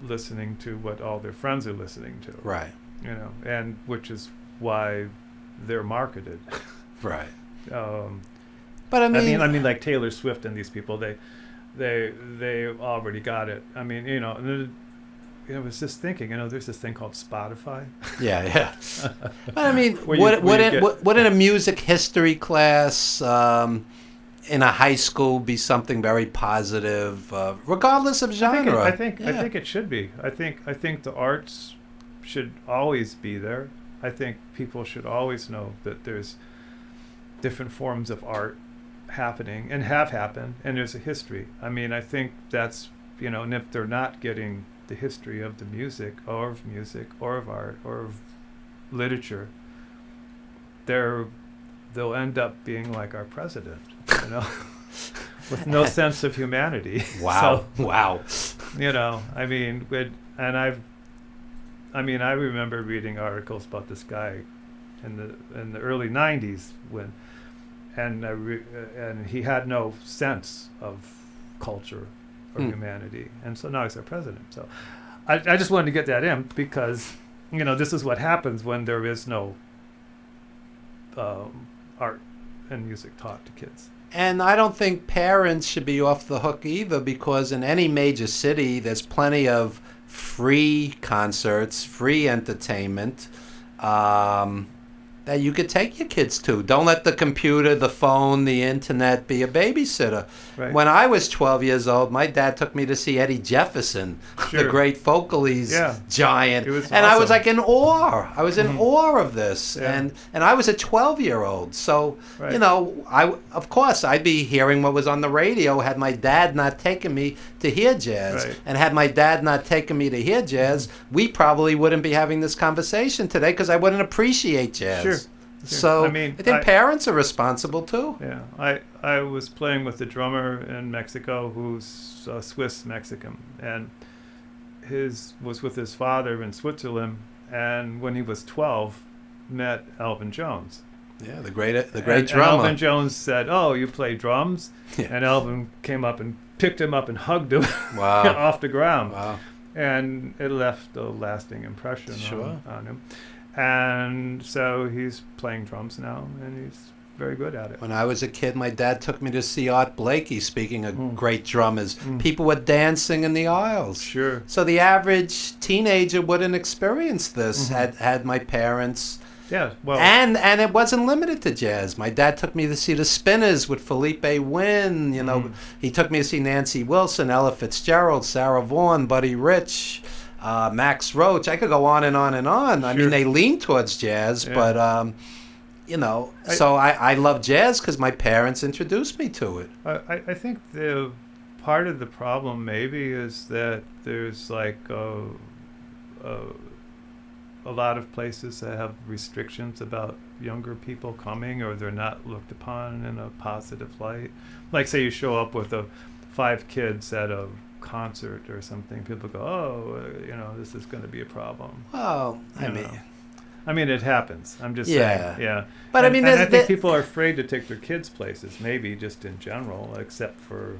listening to what all their friends are listening to. Right. You know, and which is why they're marketed. Right. But I mean, like Taylor Swift and these people, they already got it. I mean, you know, and I was just thinking, you know, there's this thing called Spotify. Yeah. But I mean, wouldn't a music history class in a high school be something very positive, regardless of genre? I think it should be. I think the arts should always be there. I think people should always know that there's different forms of art happening and have happened, and there's a history. I mean, I think that's, you know, and if they're not getting the history of the music or of art or of literature, they'll end up being like our president, you know, with no sense of humanity. Wow. So, wow. You know, I mean, I remember reading articles about this guy in the early '90s and he had no sense of culture or humanity, and so now he's our president. So I just wanted to get that in because, you know, this is what happens when there is no art and music taught to kids. And I don't think parents should be off the hook either, because in any major city there's plenty of free concerts, free entertainment that you could take your kids to. Don't let the computer, the phone, the internet be a babysitter. Right. When I was 12 years old, my dad took me to see Eddie Jefferson, the great vocalese giant. It was and awesome. I was like in awe. I was in awe of this. Yeah. And I was a 12-year-old. So, you know, of course I'd be hearing what was on the radio had my dad not taken me to hear jazz. Right. And had my dad not taken me to hear jazz, we probably wouldn't be having this conversation today, because I wouldn't appreciate jazz. Sure. So I mean, I think parents are responsible too. Yeah, I was playing with a drummer in Mexico who's Swiss Mexican, and was with his father in Switzerland, and when he was 12, met Elvin Jones. Yeah, the great drummer. And Elvin Jones said, "Oh, you play drums?" Yeah. And Elvin came up and picked him up and hugged him Wow. off the ground. Wow. And it left a lasting impression Sure. on him. And so he's playing drums now, and he's very good at it. When I was a kid, my dad took me to see Art Blakey. Speaking of great drummers, people were dancing in the aisles. Sure. So the average teenager wouldn't experience this had my parents, Yeah, well, And it wasn't limited to jazz. My dad took me to see the Spinners with Felipe Wynn. You know, he took me to see Nancy Wilson, Ella Fitzgerald, Sarah Vaughan, Buddy Rich, Max Roach. I could go on and on and on. I mean, they lean towards jazz, but you know, so I love jazz because my parents introduced me to it. I think the part of the problem maybe is that there's like a lot of places that have restrictions about younger people coming, or they're not looked upon in a positive light. Like, say you show up with 5 kids at a concert or something, people go, oh, you know, this is going to be a problem. Well, I mean, it happens. I'm just Yeah. saying, yeah. But And I mean, I think people are afraid to take their kids places, maybe just in general, except for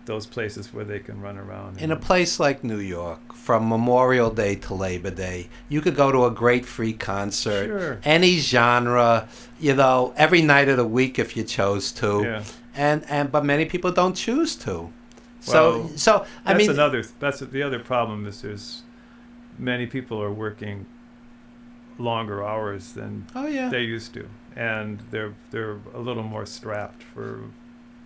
those places where they can run around. in a place like New York, from Memorial Day to Labor Day, you could go to a great free concert, Sure. any genre, you know, every night of the week if you chose to. Yeah. But many people don't choose to. Well, So I mean, that's the other problem is there's many people are working longer hours than oh yeah, they used to, and they're a little more strapped for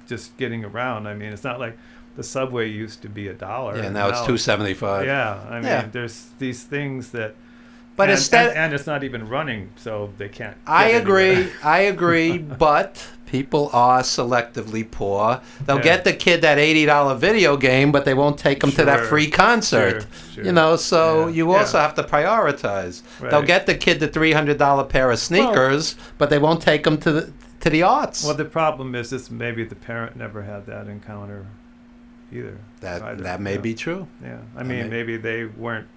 just getting around. I mean, it's not like the subway used to be $1. yeah. Now it's $2.75. Yeah, I mean, Yeah. there's these things that. But instead, and it's not even running, so they can't. I get agree. anywhere. I agree. But people are selectively poor. They'll Yeah. get the kid that $80 video game, but they won't take him to that Sure. free concert. Sure. You know, so Yeah. you also Yeah. have to prioritize. Right. They'll get the kid the $300 pair of sneakers, but they won't take him to the arts. Well, the problem is this: maybe the parent never had that encounter either. either, that may yeah. be true. Yeah, I mean, maybe they weren't.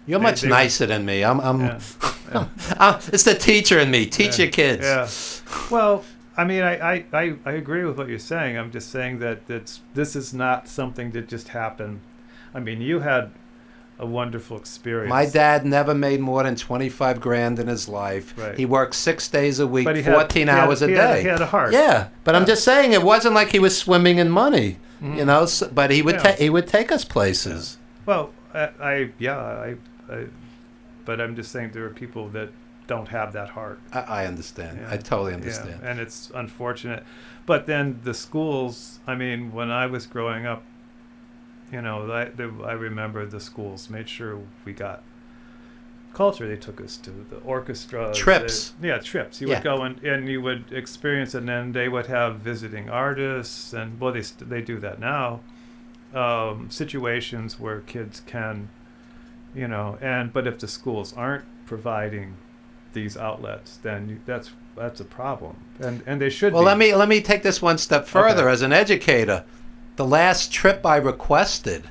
You're much they nicer than me. I'm Yeah. it's the teacher in me. Teach Yeah. your kids. Yeah. Well, I mean, I agree with what you're saying. I'm just saying that this is not something that just happened. I mean, you had a wonderful experience. My dad never made more than 25 grand in his life. Right. He worked 6 days a week, But 14 hours a day. He had a heart. Yeah, but I'm Yeah. just saying it wasn't like he was swimming in money, you know. But he would Yeah. he would take us places. Well, but I'm just saying there are people that don't have that heart. I understand. Yeah. I totally understand. Yeah, and it's unfortunate. But then the schools, I mean, when I was growing up, you know, I remember the schools made sure we got culture. They took us to the orchestra. Trips. Trips. You Yeah. would go and you would experience it, and then they would have visiting artists, and well, they do that now. Situations where kids can, you know, but if the schools aren't providing these outlets, then that's a problem, and they should. Well, be. let me take this one step further. Okay. As an educator, the last trip I requested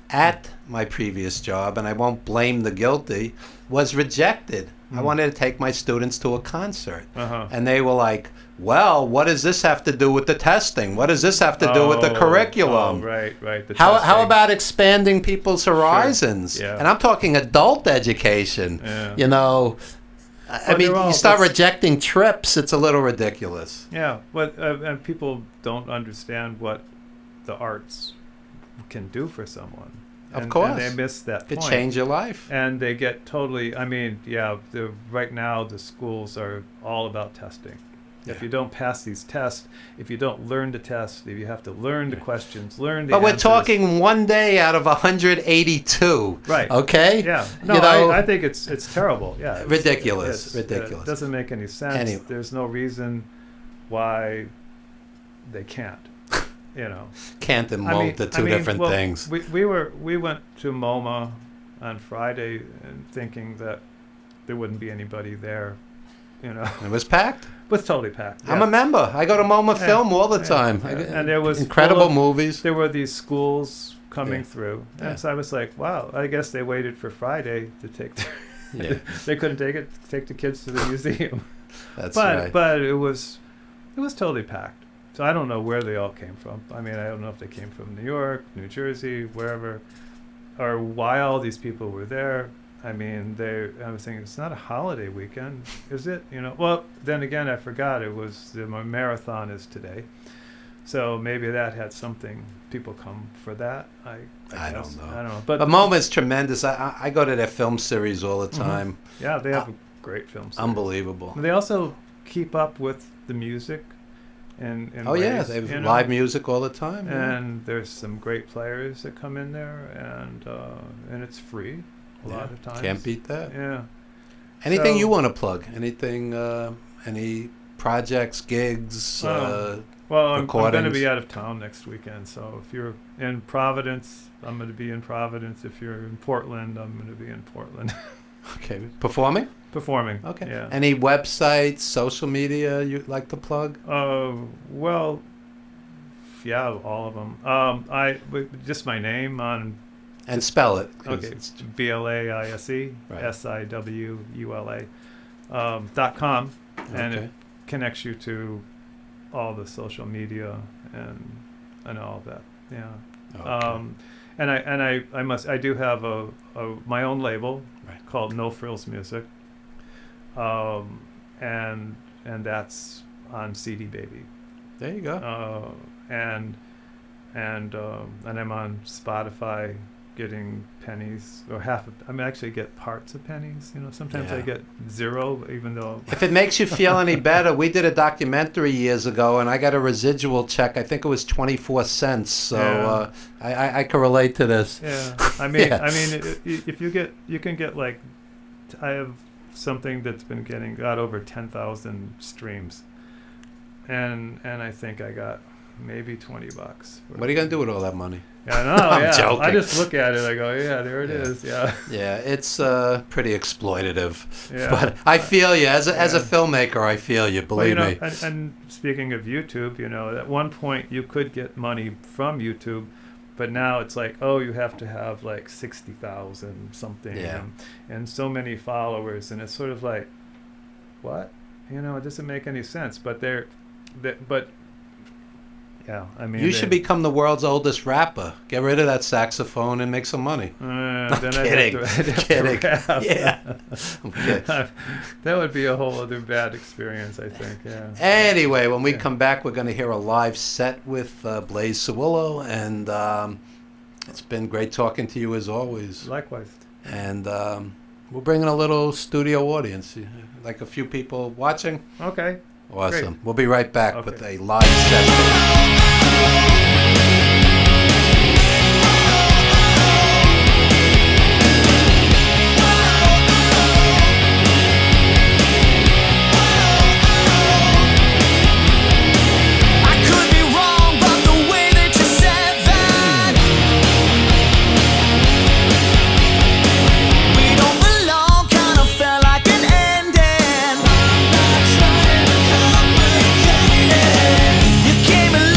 at my previous job, and I won't blame the guilty, was rejected. I wanted to take my students to a concert, and they were like, well, what does this have to do with the testing? What does this have to do with the curriculum? Right. How testing. about expanding people's horizons? Yeah. And I'm talking adult education. Yeah. You know, I Well, mean, they're all- you start that's- rejecting trips, it's a little ridiculous. Yeah, but and people don't understand what the arts can do for someone. Of course. And they miss that Could point. change your life. And they get totally. I mean, yeah. Right now, the schools are all about testing. If you don't pass these tests, if you don't learn to test, if you have to learn the questions, learn the But we're answers. talking one day out of 182. Right. Okay? Yeah. No, You know, I think it's terrible. Yeah. Ridiculous. Ridiculous. It doesn't make any sense. Anyway. There's no reason why they can't. You know. Can't and won't, the two different well, things. We went to MoMA on Friday and thinking that there wouldn't be anybody there. You know. It was packed. It was totally packed. I'm a member. I go to MoMA Yeah. Film all the Yeah. time. Yeah. And there was incredible full of- movies. There were these schools coming through, Yeah. and so I was like, "Wow!" I guess they waited for Friday to take. Yeah. They couldn't take the kids to the museum. That's but right. but it was totally packed. So I don't know where they all came from. I mean, I don't know if they came from New York, New Jersey, wherever, or why all these people were there. I mean, I was thinking, it's not a holiday weekend, is it? You know. Well, then again, I forgot it was the marathon is today, so maybe that had something. People come for that. I I guess. don't know. I don't know. But MoMA's tremendous. I go to their film series all the time. Yeah, they have great film series. Unbelievable. They also keep up with the music. And Oh yeah, ways, they have you know? live music all the time. yeah. And there's some great players that come in there, and it's free a lot of times. Can't beat that. Yeah. Anything So- you want to plug? Anything? Any projects, gigs? Well, I'm going to recordings? be out of town next weekend, so if you're in Providence, I'm going to be in Providence. If you're in Portland, I'm going to be in Portland. Okay, performing. Performing. Okay. Yeah. Any websites, social media you'd like to plug? Well, yeah, all of them. Just my name on. And spell it. 'cause Okay, it's- BLAISE Right. SIWULA .com, and Okay. it connects you to all the social media and all of that. Yeah. Okay. And I do have my own label Right. called No Frills Music, and that's on CD Baby, There you go. and I'm on Spotify, getting pennies or half. I actually get parts of pennies. You know, sometimes I Yeah. get zero, even though. If it makes you feel any better, we did a documentary years ago, and I got a residual check. I think it was 24 cents. So I can relate to this. Yeah, I mean, Yeah. if you can get like, I have something that's been got over 10,000 streams, and I think I got maybe $20. What are you gonna do with all that money? Yeah, I know. I'm Yeah, joking. I just look at it. I go, yeah, there it Yeah. is. Yeah, Yeah, it's pretty exploitative. yeah. But I feel you as a Yeah. filmmaker. I feel you. Well, you Believe know, me. and speaking of YouTube, you know, at one point you could get money from YouTube, but now it's like, oh, you have to have like 60,000 something, Yeah. and so many followers, and it's sort of like, what? You know, it doesn't make any sense. But but yeah, I mean, You should become the world's oldest rapper. Get rid of that saxophone and make some money. Then kidding. I'd have to Kidding. rap. Yeah. Okay. That would be a whole other bad experience, I think. Yeah. Anyway, when we Yeah. come back, we're going to hear a live set with Blaze Sawillo, and it's been great talking to you as always. Likewise. And we're bringing a little studio audience, like a few people watching. Okay. Awesome. Great. We'll be right back Okay. with a live set. I could be wrong, but the way that you said that we don't belong kind of felt like an ending. I'm not trying to complicate it. You came and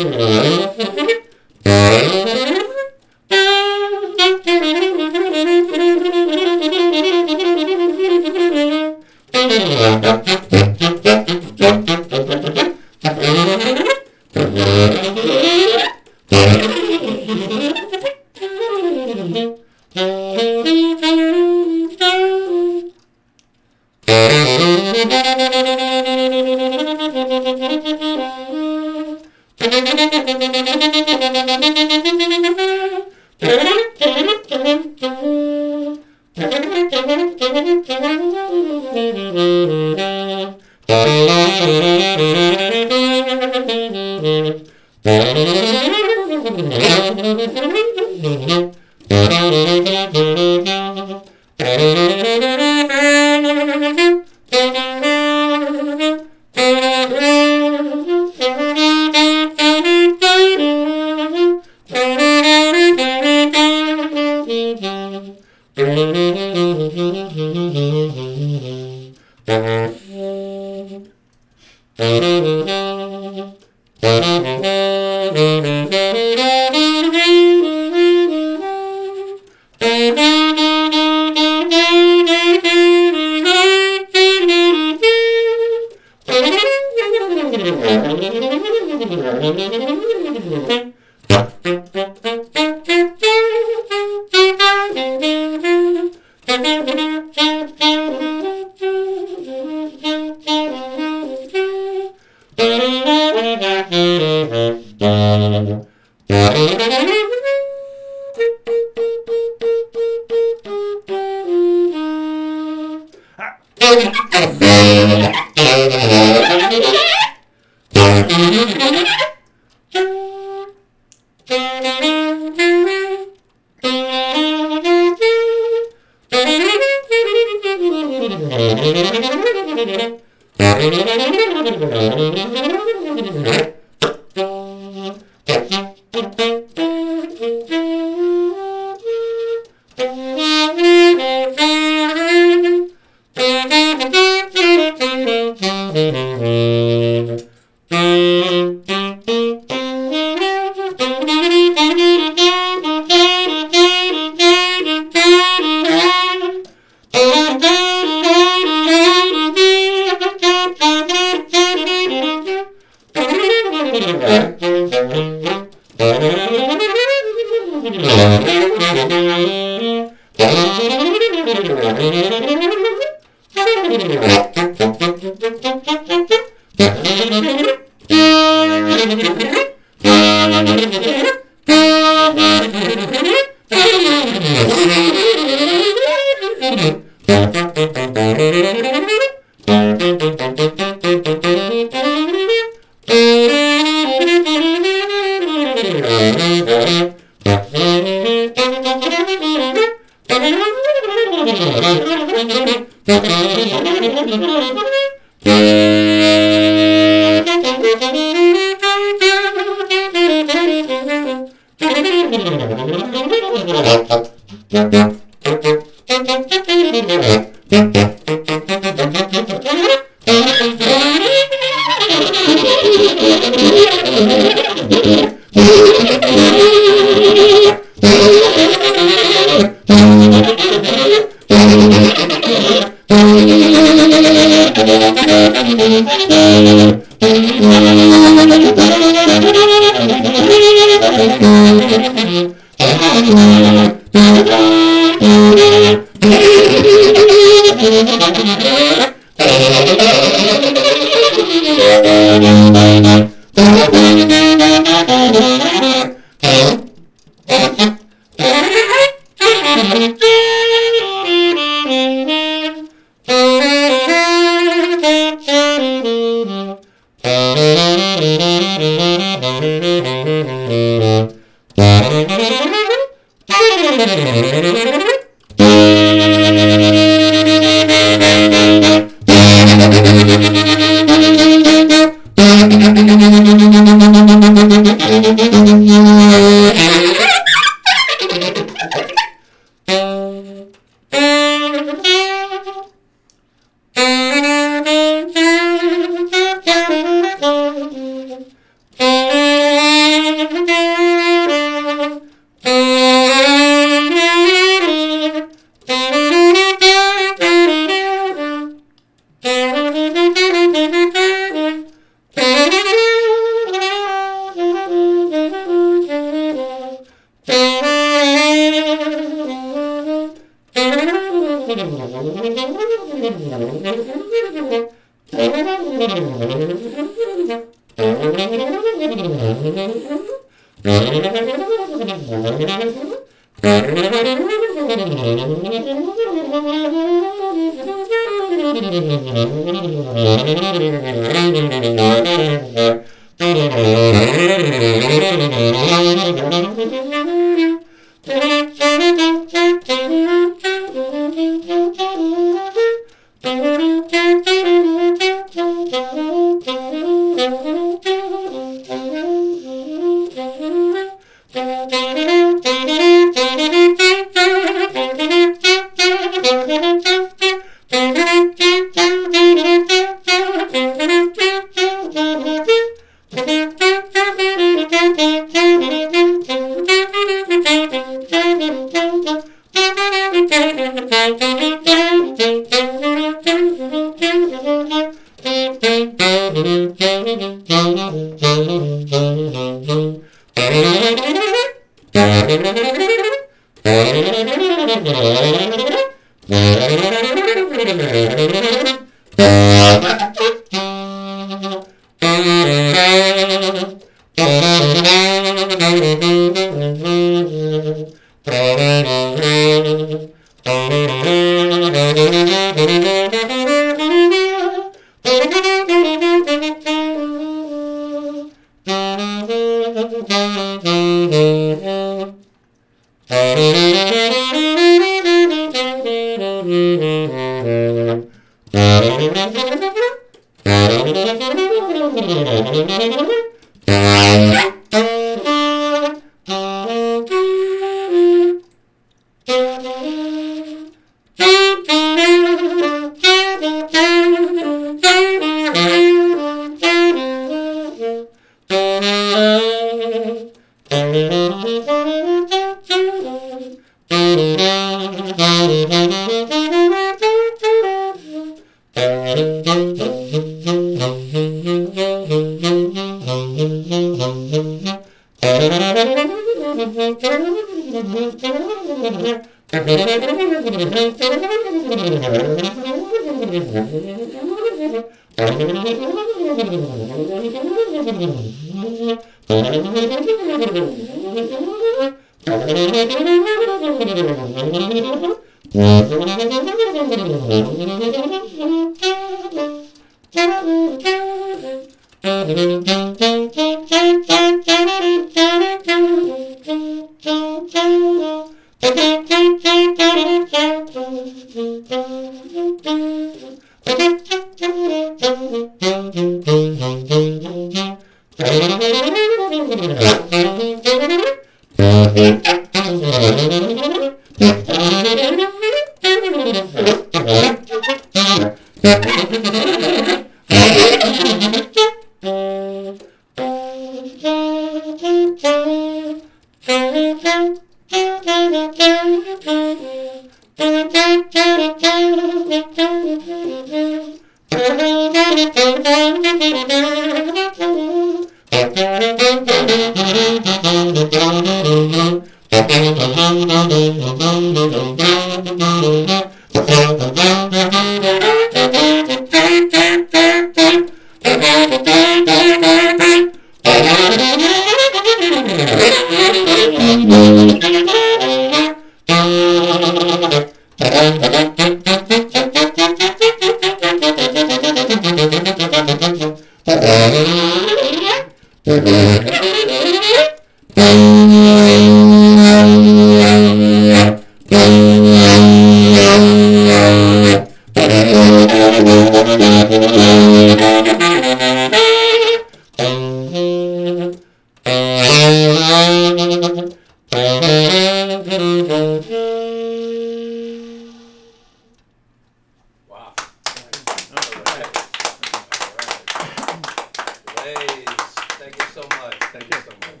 Thank you so much. Thank you so much.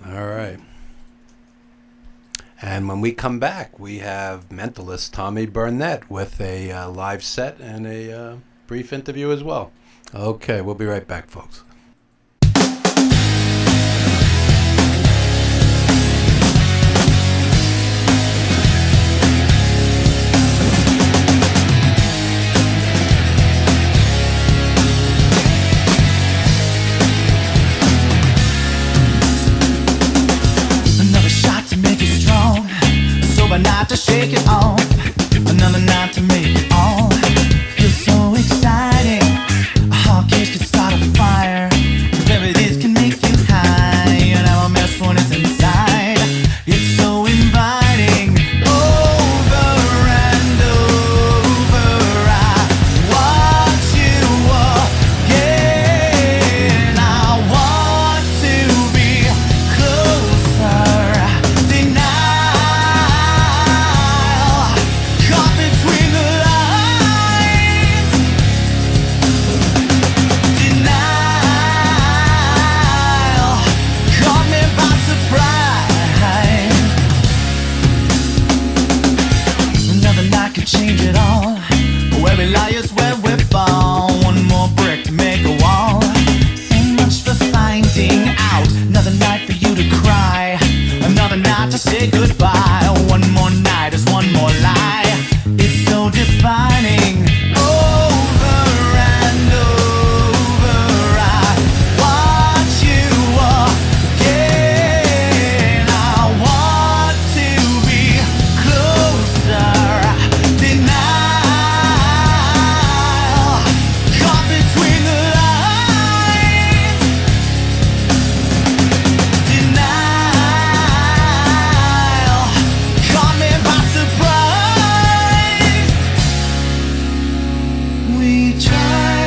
All right. And when we come back, we have mentalist Tommy Burnett with a live set and a brief interview as well. Okay, we'll be right back, folks. Not to shake it off, another night to make it all feel so exciting. A hot kiss could start a fire. Whatever it is can make you high. You never miss when it's inside. It's so inviting. Over and over, I want you again. I want to be closer. Caught between the lines. Denial caught me by surprise. Another night could change it all. Where we lie is where we fall. One more brick to make a wall. So much for finding out. Another night for you to cry. Another night to say goodbye. One more night is one more lie. It's so defining. Over and over, I want you again. I want to be closer. Denial caught between the lines. Denial caught me by surprise. We try,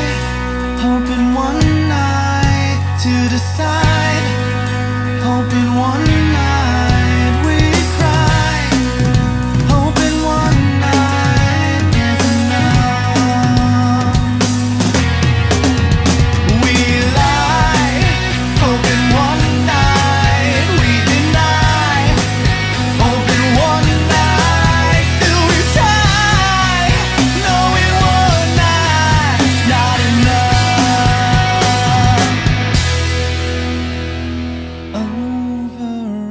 hoping one night to decide. Hoping one night we cry. Hoping one night is enough. We lie, hoping one night we deny. Hoping one night still we try. Knowing one night's not enough. Over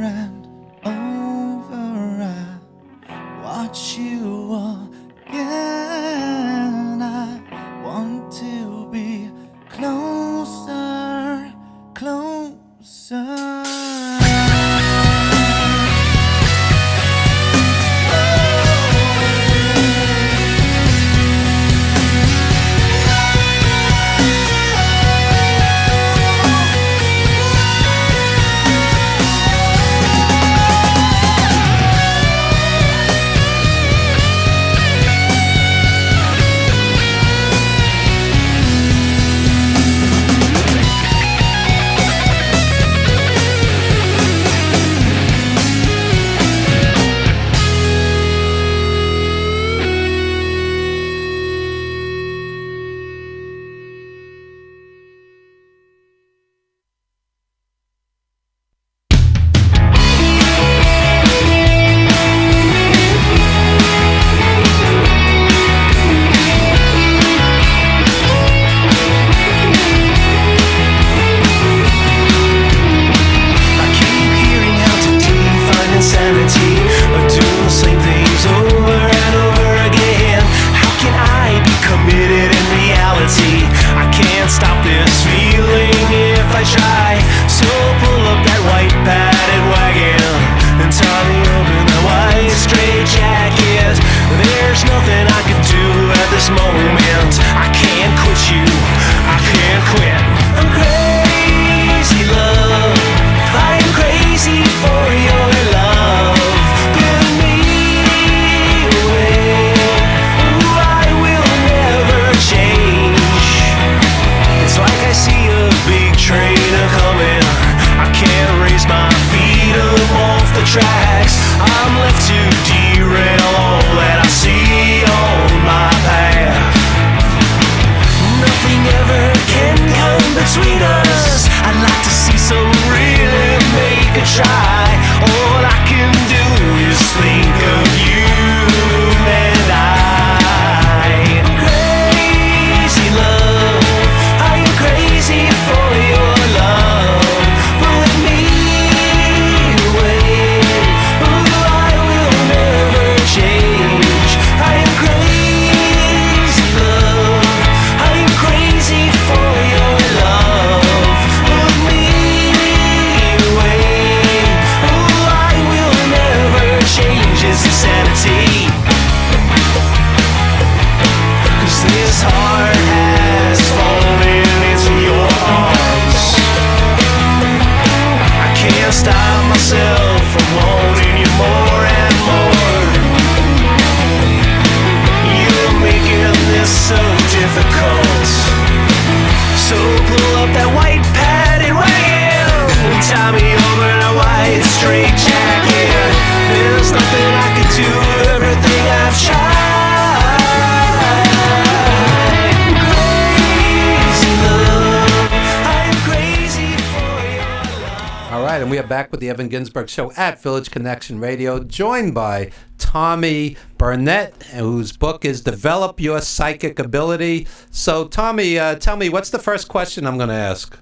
Back with the Evan Ginzburg Show at Village Connection Radio, joined by Tommy Burnett, whose book is Develop Your Psychic Ability. So, Tommy, tell me, what's the first question I'm going to ask?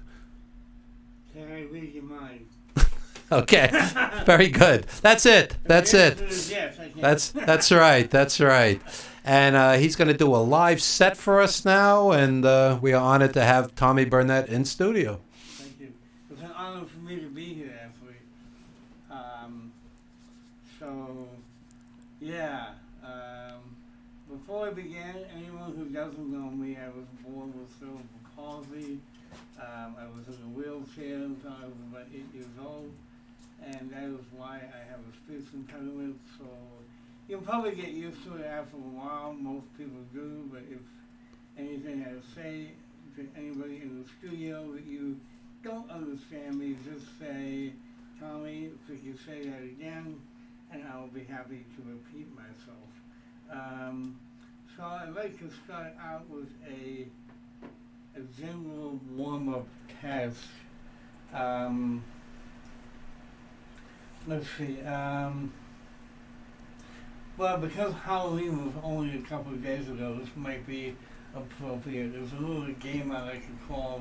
Can I read your mind? Okay, very good. That's it. That's it. Yes, I can. That's right. That's right. And he's going to do a live set for us now, and we are honored to have Tommy Burnett in studio. Thank you. It's an honor for me to be here. Before I began, anyone who doesn't know me, I was born with cerebral palsy. I was in a wheelchair until I was about 8 years old, and that is why I have a speech impediment. So you'll probably get used to it after a while. Most people do, but if anything I say to anybody in the studio that you don't understand me, just say, Tommy, could you say that again? And I'll be happy to repeat myself. So I'd like to start out with a general warm-up test. Let's see. Well, because Halloween was only a couple of days ago, this might be appropriate. There's a little game I like to call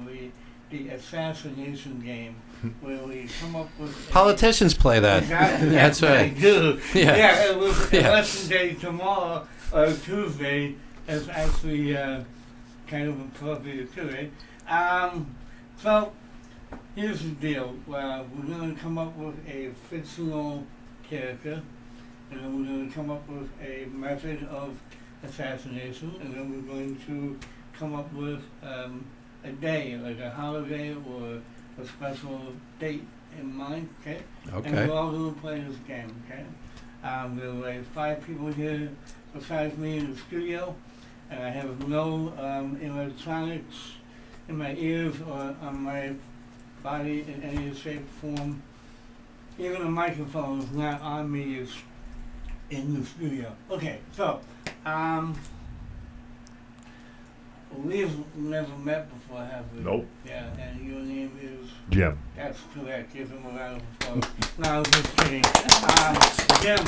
the assassination game, where we come up with... Politicians play that. Exactly. That's right. They do. Yeah. It was election day tomorrow, or Tuesday, is actually kind of appropriate to it. So, here's the deal. We're going to come up with a fictional character, and then we're going to come up with a method of assassination, and then we're going to come up with a day, like a holiday or a special date in mind, okay? And Okay. we're all going to play this game, okay? There are like 5 people here besides me in the studio, and I have no electronics in my ears or on my body in any shape or form. Even the microphone is not on me, it's in the studio. Okay, so, we've never met before, have we? Nope. Yeah, and your name is? Jim. That's correct. Give him a round of applause. No, I'm just kidding. Jim,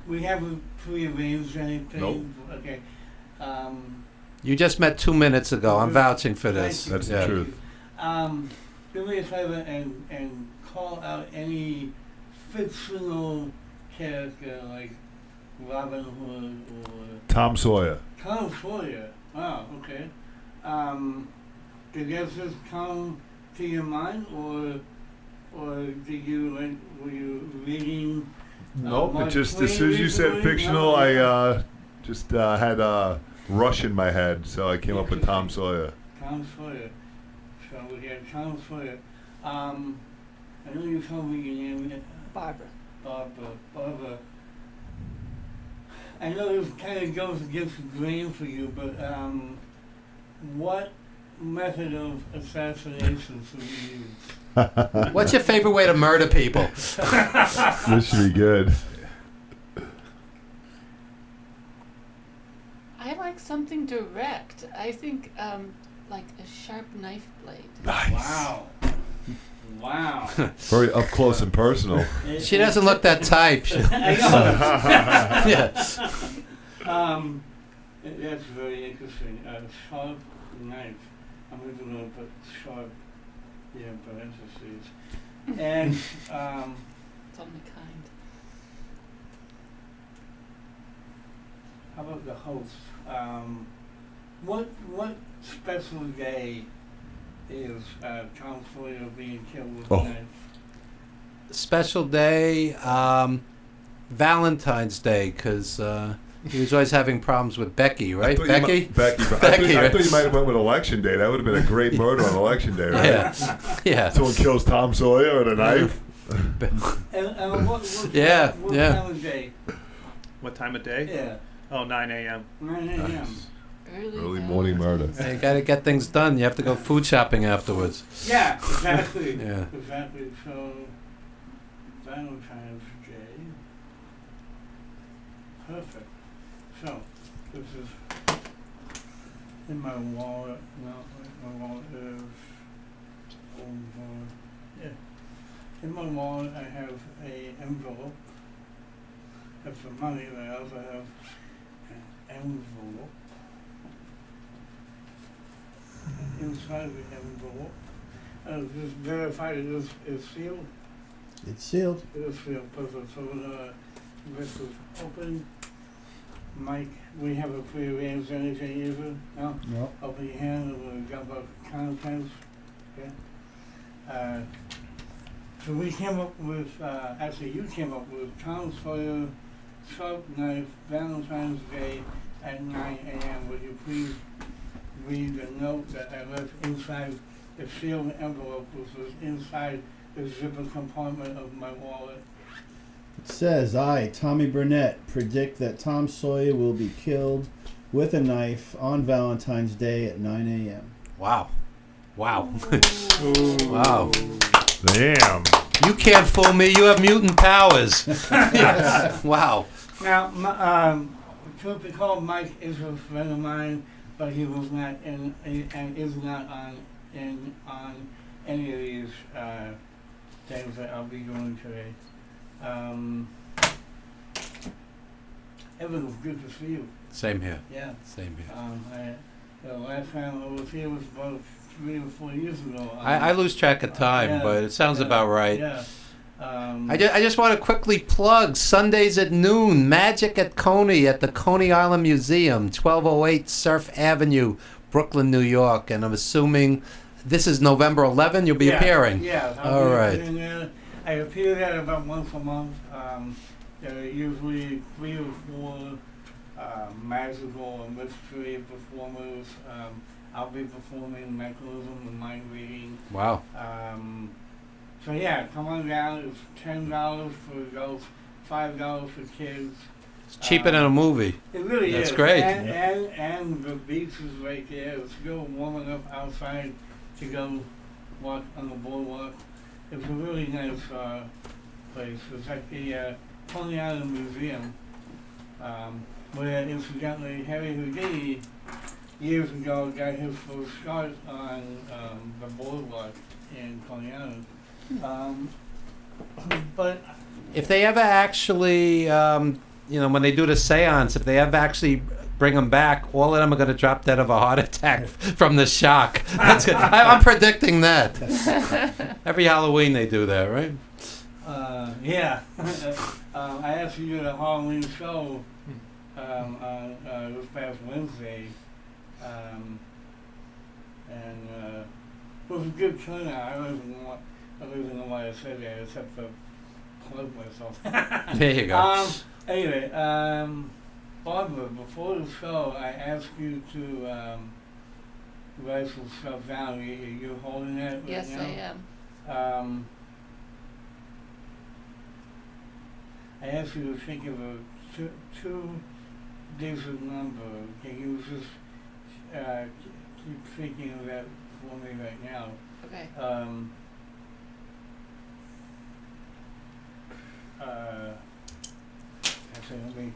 we haven't pre-arranged anything. Nope. Okay. You just met 2 minutes ago. I'm vouching for this. Thank That's you. the Yeah. truth. Do me a favor and call out any fictional character like Robin Hood or Tom Sawyer. Tom Sawyer. Wow. Okay. Did this just come to your mind, or did you were you reading? Nope. It Mark just Twain as soon as you said recently? fictional, No? I just had Rush in my head, so I came up with Tom Sawyer. Tom Sawyer. So we have Tom Sawyer. I know you told me your name. Barbara. Barbara. I know this kind of goes against the grain for you, but what method of assassination should we use? What's your favorite way to murder people? This should be good. I like something direct. I think like a sharp knife blade. Wow. Wow. Very up close and personal. She doesn't look that type. I know. Yeah. That's very interesting. Sharp knife. I'm even going to put sharp in parentheses. And It's only kind. how about the host? What special day is Tom Sawyer being killed with Oh. a knife? Special day, Valentine's Day, because he was always having problems with Becky, right? Becky? Becky. I Becky, thought right? you might have went with Election Day. That would have been a great murder on Election Day, right? Yeah. Yeah. Someone kills Tom Sawyer with a knife. And what Yeah, what yeah. time of day? What time of day? Yeah, Oh, 9 a.m. 9 a.m. Nice. Early Early morning murder. You got to get things done. You have to go food shopping afterwards. Yeah, exactly. Yeah. Exactly. So, Valentine's Day. Perfect. So, this is in my wallet. No, my wallet is over. Yeah. In my wallet, I have a envelope. That's the money, but I also have an envelope. Inside the envelope, just verify that this is sealed. It's sealed. It is sealed, perfect. So this is open. Mike, we have a pre-arranged anything either? No? No. Open your hand and we'll jump up contents. Okay. So we came up with, actually you came up with Tom Sawyer, sharp knife, Valentine's Day at 9 a.m. Would you please read the note that I left inside the sealed envelope, which was inside the zipper compartment of my wallet? It says, I, Tommy Burnett, predict that Tom Sawyer will be killed with a knife on Valentine's Day at 9 a.m. Wow. Wow. Wow. Damn. You can't fool me. You have mutant powers. Wow. Now, truth be told, Mike is a friend of mine, but he was not in, and is not on any of these things that I'll be doing today. Evan, it was good to see you. Same here. Yeah. Same here. The last time I was here was about 3 or 4 years ago. I lose track of time, Yeah, but it sounds yeah, about right. Yeah. I just want to quickly plug Sundays at noon, Magic at Coney at the Coney Island Museum, 1208 Surf Avenue, Brooklyn, New York. And I'm assuming This is November 11. You'll be appearing. Yeah. All right. I appear there about once a month. There are usually 3 or 4 magical and mystery performers. I'll be performing mechanism and mind reading. Wow. So yeah, come on down. It's $10 for adults, $5 for kids. It's cheaper than a movie. It really is. That's great. And the beach is right there. It's still warm enough outside to go walk on the boardwalk. It's a really nice place. It's at the Coney Island Museum, where incidentally Harry Houdini years ago got his first start on the boardwalk in Coney Island. But If they ever actually, when they do the seance, if they ever actually bring them back, all of them are going to drop dead of a heart attack from the shock. That's good. I'm predicting that. Every Halloween they do that, right? Yeah. I actually did a Halloween show this past Wednesday, and it was a good turnout. I don't even know why I said that, except for plug myself. There you go. Anyway, Barbara, before the show, I asked you to write some stuff down. Are you holding that right Yes, now? I am. I asked you to think of a two-digit number. Can you just keep thinking of that for me right now? Okay. Actually, let me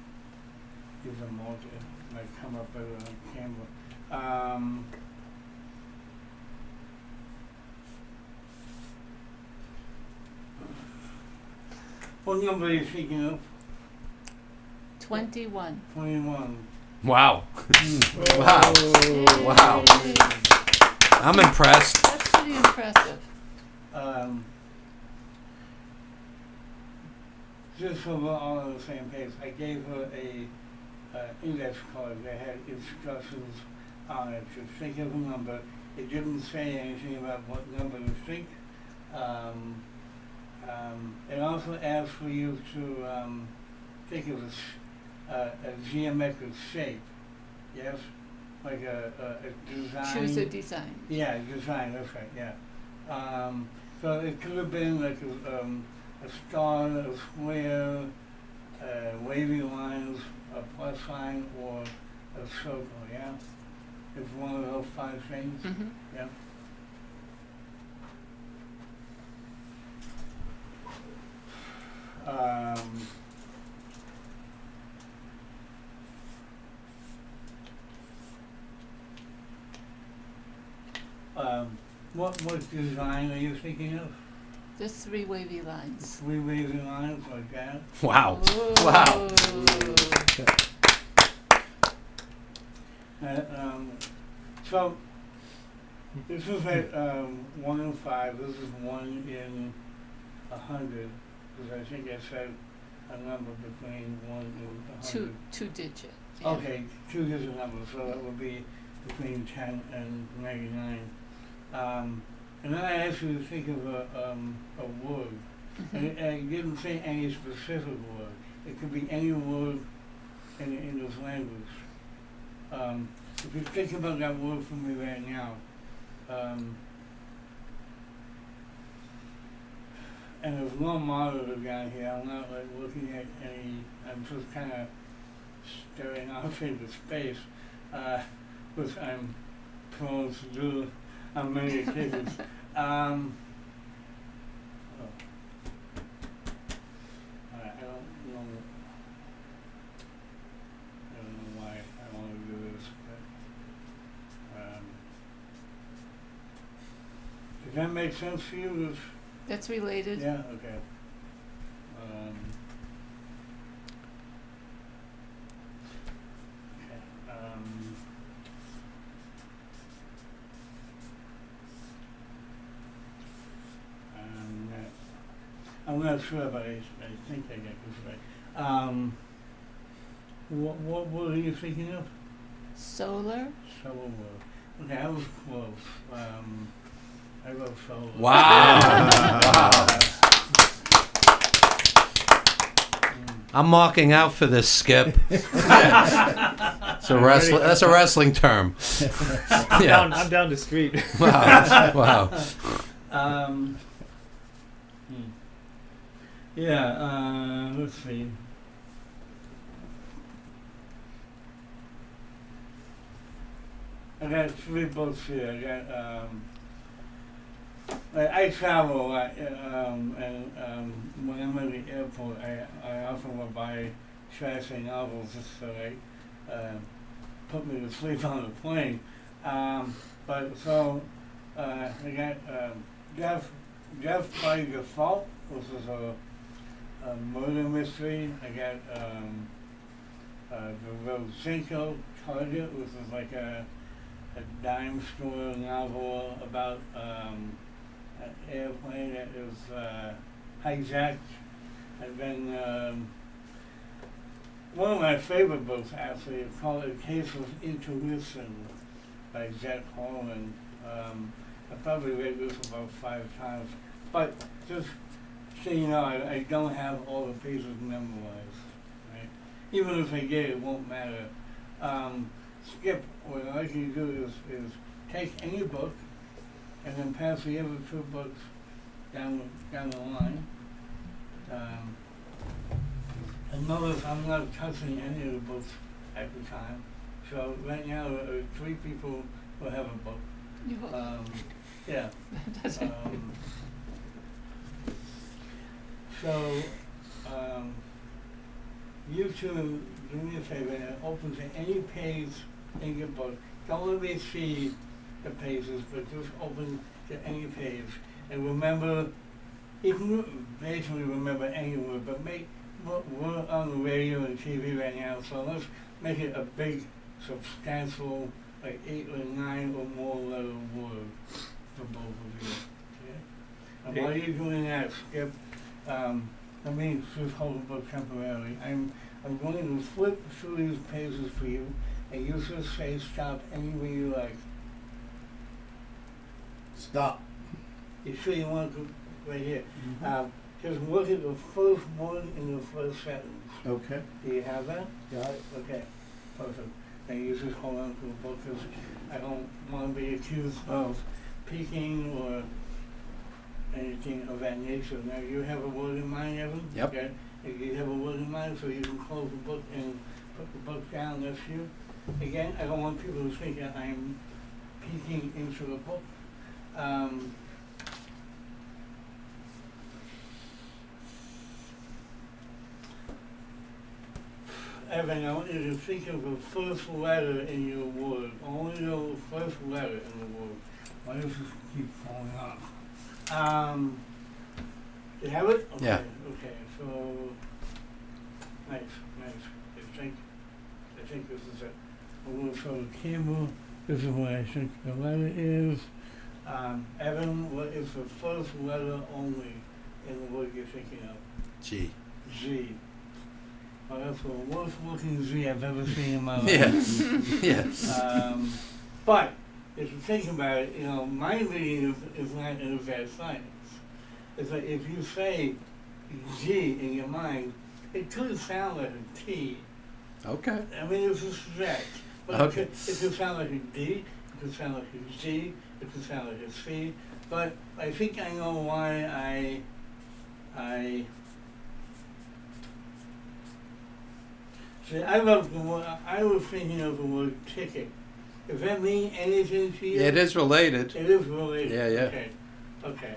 give them all to, might come up better on camera. What number are you thinking of? 21. 21. Wow. Wow. Wow. Yay. I'm impressed. That's pretty impressive. Just so we're all on the same page, I gave her a index card that had instructions on it to think of a number. It didn't say anything about what number to think. It also asked for you to think of a geometric shape. Yes? Like a design. Choose a design. Yeah, design, that's right, yeah. So it could have been like a star, a square, wavy lines, a plus sign, or a circle, yeah? It's one of those 5 things, Mm-hmm. yeah? What design are you thinking of? Just 3 wavy lines. 3 wavy lines like that? Wow. Ooh. Wow. So this is at 1 in 5. This is 1 in 100, because I think I said a number between 1 and 100. Two digit. Yeah. Okay, 2 digit numbers, so that would be between 10 and 99. And then I asked you to think of a word. Mhm. And I didn't say any specific word. It could be any word in this language. If you think about that word for me right now, and there's no monitor down here, I'm not like looking at any, I'm just kind of staring off into space, which I'm prone to do on many occasions. I don't know why I want to do this, but does that make sense to you? That's related. Yeah, okay. I'm not sure, but I think I get this right. What were you thinking of? Solar. Solar. Okay, I was close. I wrote solo. Wow. Wow. I'm marking out for this, Skip. It's a that's a wrestling term. I'm down the street. Wow. Wow. Yeah, let's see. I got 3 books here. I got, I travel a lot, and when I'm at the airport, I often will buy trashy novels just so they put me to sleep on the plane. But so I got Death by Default, which is a murder mystery. I got the Rosinko Target, which is like a dime store novel about an airplane that is hijacked. And then one of my favorite books actually is called A Case of Intuition by Jet Holland. I probably read this about 5 times, but just so you know, I don't have all the pages memorized, right? Even if I get it, won't matter. Skip, what I like you to do is take any book and then pass the other 2 books down the line. And notice I'm not touching any of the books at the time. So right now there are 3 people who have a book. Yeah. So you 2 do me a favor and open to any page in your book. Don't let me see the pages, but just open to any page. And remember, you can basically remember any word, but we're on the radio and TV right now, so let's make it a big, substantial, like 8 or 9 or more letter word for both of you. Okay? And while you're doing that, Skip, let me just hold the book temporarily. I'm going to flip through these pages for you, and you just say stop anywhere you like. Stop. You sure you want to go right here? Just look at the first word in the first sentence. Okay. Do you have that? Got it. Okay, perfect. And you just hold on to the book because I don't want to be accused of peeking or anything of that nature. Now, you have a word in mind, Evan? Yep. Okay. If you have a word in mind, so you can close the book and put the book down, that's you. Again, I don't want people to think that I'm peeking into the book. Evan, I want you to think of the first letter in your word. Only the first letter in the word. Why does this keep falling off? You have it? Okay. Yeah. Okay, so nice. I think this is it. I'm going to show the camera. This is what I think the letter is. Evan, what is the first letter only in the word you're thinking of? G. Z. Oh, that's the worst looking Z I've ever seen in my life. Yeah. Yeah. But if you think about it, you know, mind reading is not an exact science. It's like if you say G in your mind, it could sound like a T. Okay. I mean, it's a stretch. But Okay. it could sound like a D, it could sound like a G, it could sound like a C. But I think I know why see, I love the word, I was thinking of the word ticket. Does that mean anything to you? It is related. It is related. Yeah, yeah. Okay. Okay.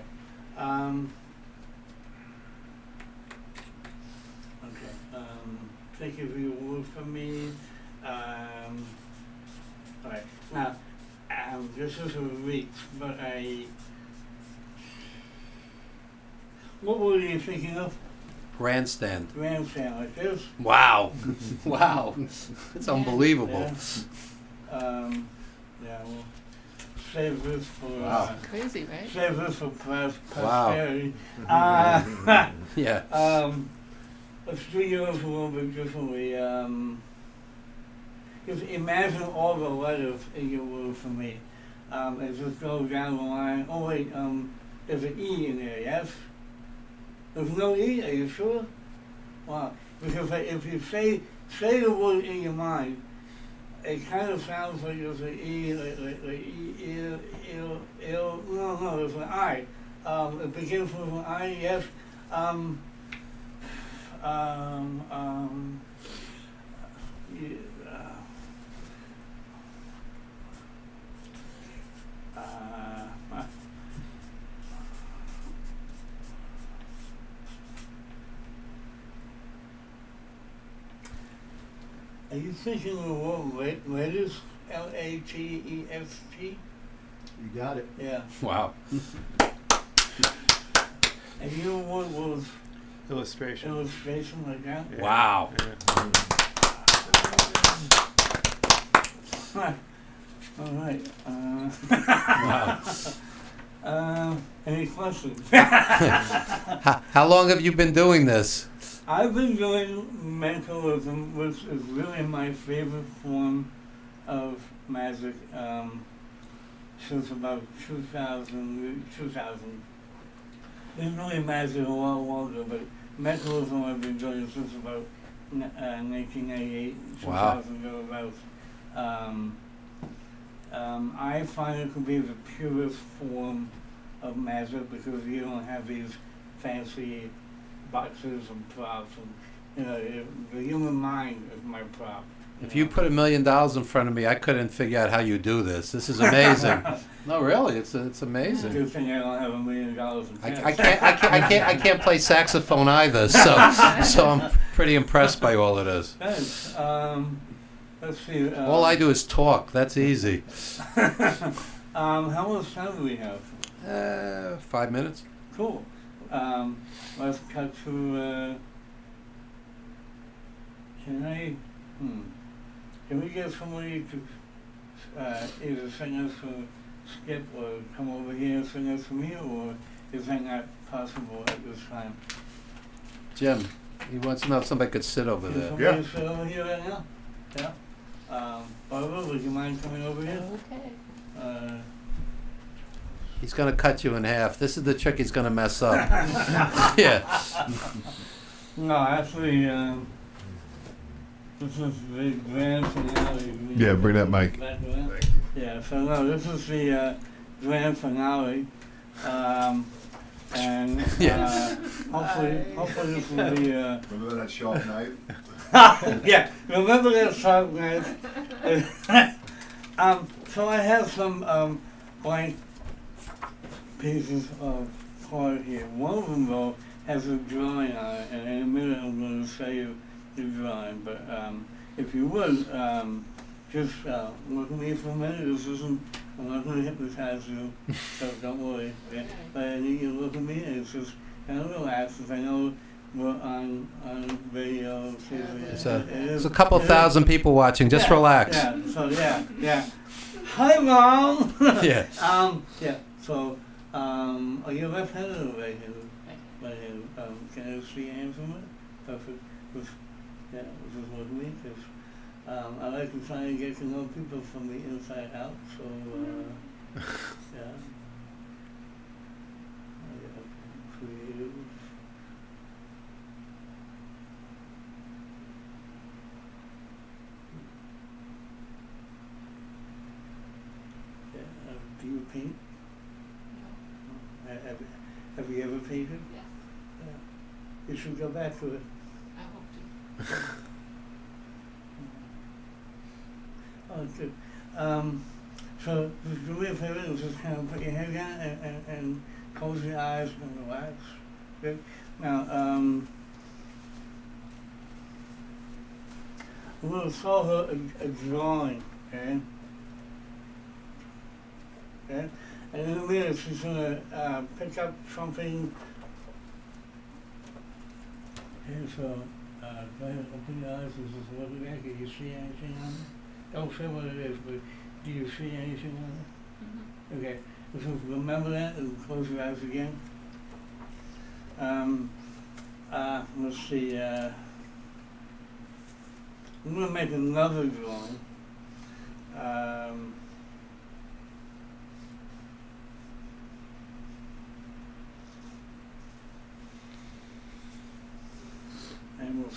Think of your word for me. All right. Now, this is a reach, but what word are you thinking of? Grandstand. Grandstand, like this? Wow. Wow. It's unbelievable. Yeah, we'll save this for Crazy, right? save this for Wow. posterity. Yeah. Let's do yours a little bit differently. Just imagine all the letters in your word for me. It just goes down the line. Oh wait, there's an E in there, yes? There's no E, are you sure? Wow. Because if you say the word in your mind, it kind of sounds like there's an E, like no, there's an I. It begins with an I, yes. Yeah, are you thinking of the word lettuce? Latest? You got it. Yeah. Wow. And you know what was Illustration. illustration like that? Yeah. Wow. Yeah. All right. Wow. Any questions? How long have you been doing this? I've been doing mentalism, which is really my favorite form of magic, since about 2000. Didn't really magic a lot longer, but mentalism I've been doing since about 1998, 2000 Wow. thereabouts. I find it to be the purest form of magic because you don't have these fancy boxes and props, and the human mind is my prop. If you put $1 million in front of me, I couldn't figure out how you do this. This is amazing. No, really, it's amazing. Good thing I don't have $1 million in cash. I can't play saxophone either, so I'm pretty impressed by all of this. Thanks. Let's see. All I do is talk. That's easy. How much time do we have? 5 minutes. Cool. Let's cut to. Can we get somebody to either sing us for Skip or come over here and sing us for me, or is that not possible at this time? Jim, he wants to know if somebody could sit over Can there. somebody Yeah. sit over here right now? Yeah. Barbara, would you mind coming over here? Okay. He's going to cut you in half. This is the trick he's going to mess up. Yeah. No, actually, this is the grand finale. Yeah, bring that mic. Back around. Yeah, so no, this is the grand finale. And Yeah. hopefully this will be. Remember that sharp knife? Yeah, remember that sharp knife? So I have some blank pieces of card here. One of them, though, has a drawing on it, and in a minute I'm going to show you the drawing. But if you would, just look at me for a minute. I'm not going to hypnotize you, so don't worry. But I need you to look at me and just kind of relax, because I know we're on video. There's a couple thousand people watching. Just relax. Yeah, so yeah. Hi, Mom! Yeah. Yeah, so, are you left-handed or right-handed? Right-handed. Can I see your hands from it? Perfect. Yeah, this is what me, because I like to try and get to know people from the inside out, so, yeah. Creative. Do you paint? No. Have you ever painted? Yes. Yeah. You should go back to it. I hope to. Oh, good. So do me a favor and just kind of put your head down and close your eyes and relax. Good. Now, we're going to solve a drawing, okay? Okay? And in a minute, she's going to pick up something. Okay, so go ahead, open your eyes and just look at that. Do you see anything on it? Don't say what it is, but do you see anything on it? Okay, so remember that and close your eyes again. Let's see. I'm going to make another drawing.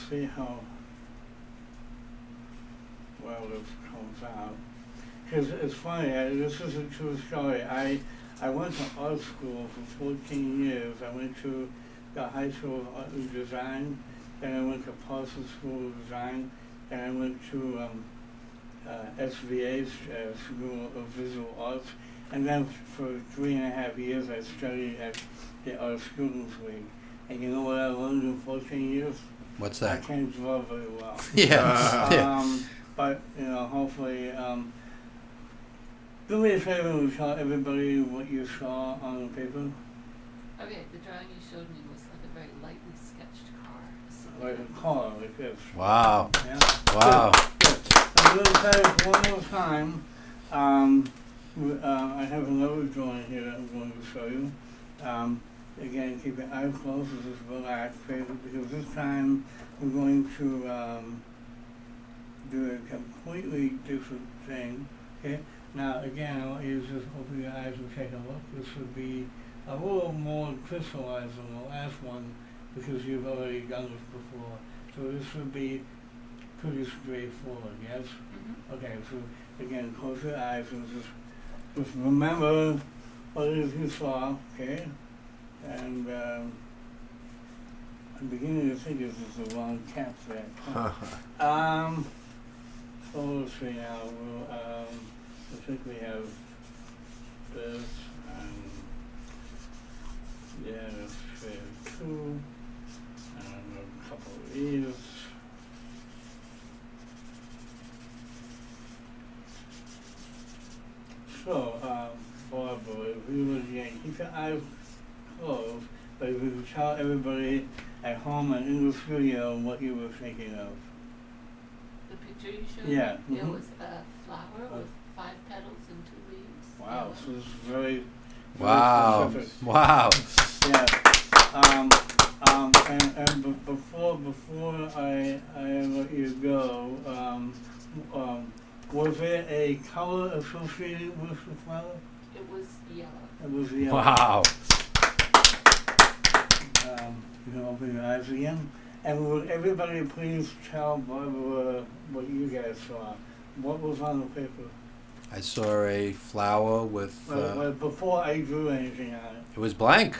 see how well this comes out. Because it's funny, this is a true story. I went to art school for 14 years. I went to the High School of Art and Design, then I went to Parsons School of Design, and I went to SVA's School of Visual Arts, and then for 3.5 years I studied at the Art Students League. And you know what I learned in 14 years? What's I that? can't draw very well. Yeah. But, hopefully, do me a favor and tell everybody what you saw on the paper. Okay, the drawing you showed me was like a very lightly sketched car. Like a car, like this. Wow. Yeah? Wow. Good. I'm going to tell you one more time. I have another drawing here that I'm going to show you. Again, keep your eyes closed, just relax, because this time we're going to do a completely different thing. Okay? Now, again, I want you to just open your eyes and take a look. This would be a little more crystallized than the last one because you've already done this before. So this would be pretty straightforward, yes? Mm-hmm. Okay, so again, close your eyes and just remember what it is you saw, okay? And I'm beginning to think this is the wrong cat there. So let's see now. I think we have this, and yeah, that's fair too, and a couple of these. So, Barbara, if you would again keep your eyes closed, but if you could tell everybody at home and in the studio what you were thinking of. The picture you showed Yeah. me, it Mhm. was a flower with 5 petals and 2 leaves. Wow, so this is very Wow. specific. Wow. Yeah. And before I let you go, was there a color associated with the flower? It was yellow. It was yellow. Wow. You can open your eyes again. And would everybody please tell Barbara what you guys saw? What was on the paper? I saw a flower with. Well, before I drew anything on it, It was blank.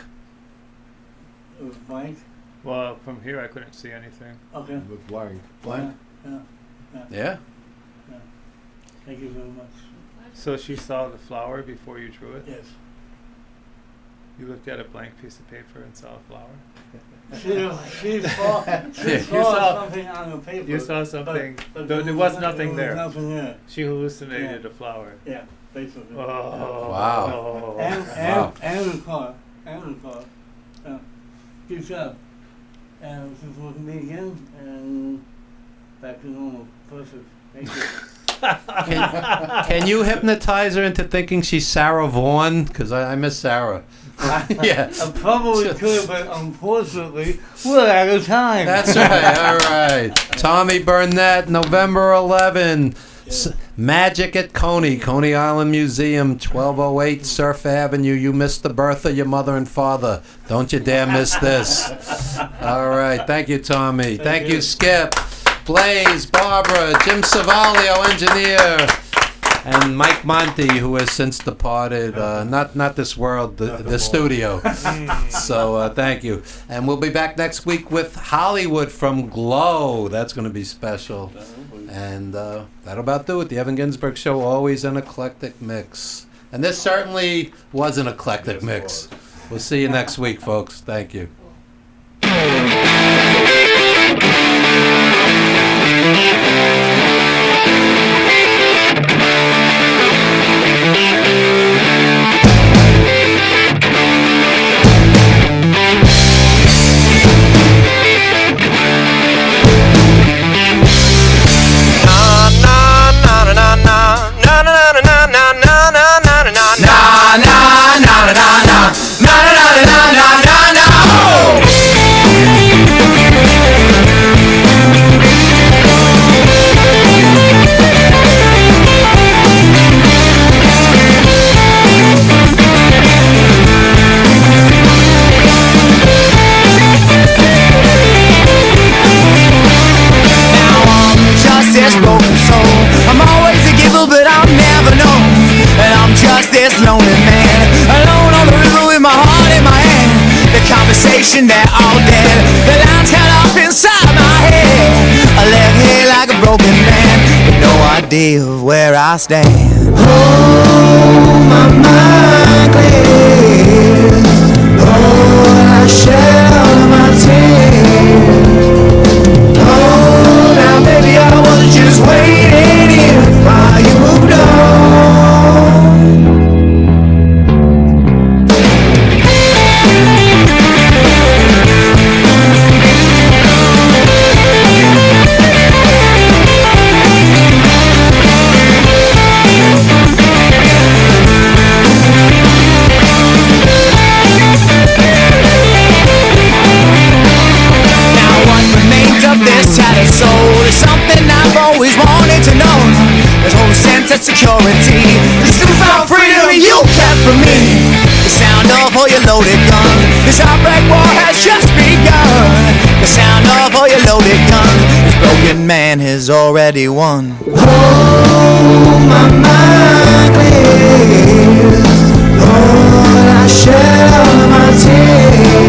it was blank. Well, from here I couldn't see anything. Okay. It looked blank. Yeah. Yeah. Thank you very much. So she saw the flower before you drew it? Yes. You looked at a blank piece of paper and saw a flower? She saw You saw- something on the paper. You saw something. but There was nothing there. Nothing there. She hallucinated a flower. Yeah, basically. Oh. Wow. And Wow. the car. Yeah. Good job. And just look at me again and back to normal. Perfect. Thank you. Can you hypnotize her into thinking she's Sarah Vaughan? Because I miss Sarah. Yeah. I probably could, but unfortunately, we're out of time. That's right. All right. Tommy Burnett, November 11. Magic at Coney Island Museum, 1208 Surf Avenue. You missed the birth of your mother and father. Don't you dare miss this. All right. Thank you, Tommy. Thank you, Skip. Blaze, Barbara, Jim Savalio, engineer, and Mike Monty, who has since departed, not this world, the studio. So thank you. And we'll be back next week with Hollywood from Glow. That's going to be special. And that'll about do it. The Evan Ginzburg Show, always an eclectic mix. And this certainly was an eclectic mix. We'll see you next week, folks. Thank you. Na na na na na na na na na na na na na na. conversation, they're all dead. The lines cut off inside my head. I left here like a broken man with no idea of where I stand. Oh, my mind clears. Lord, I shed all of my tears. Oh, now maybe I was just waiting here while you moved on. Soul is something I've always wanted to know. This whole sense of security, this newfound freedom you kept from me. The sound of all your loaded gun, this heartbreak war has just begun. The sound of all your loaded gun, this broken man has already won. Oh, my mind clears. Lord, I shed all of my tears.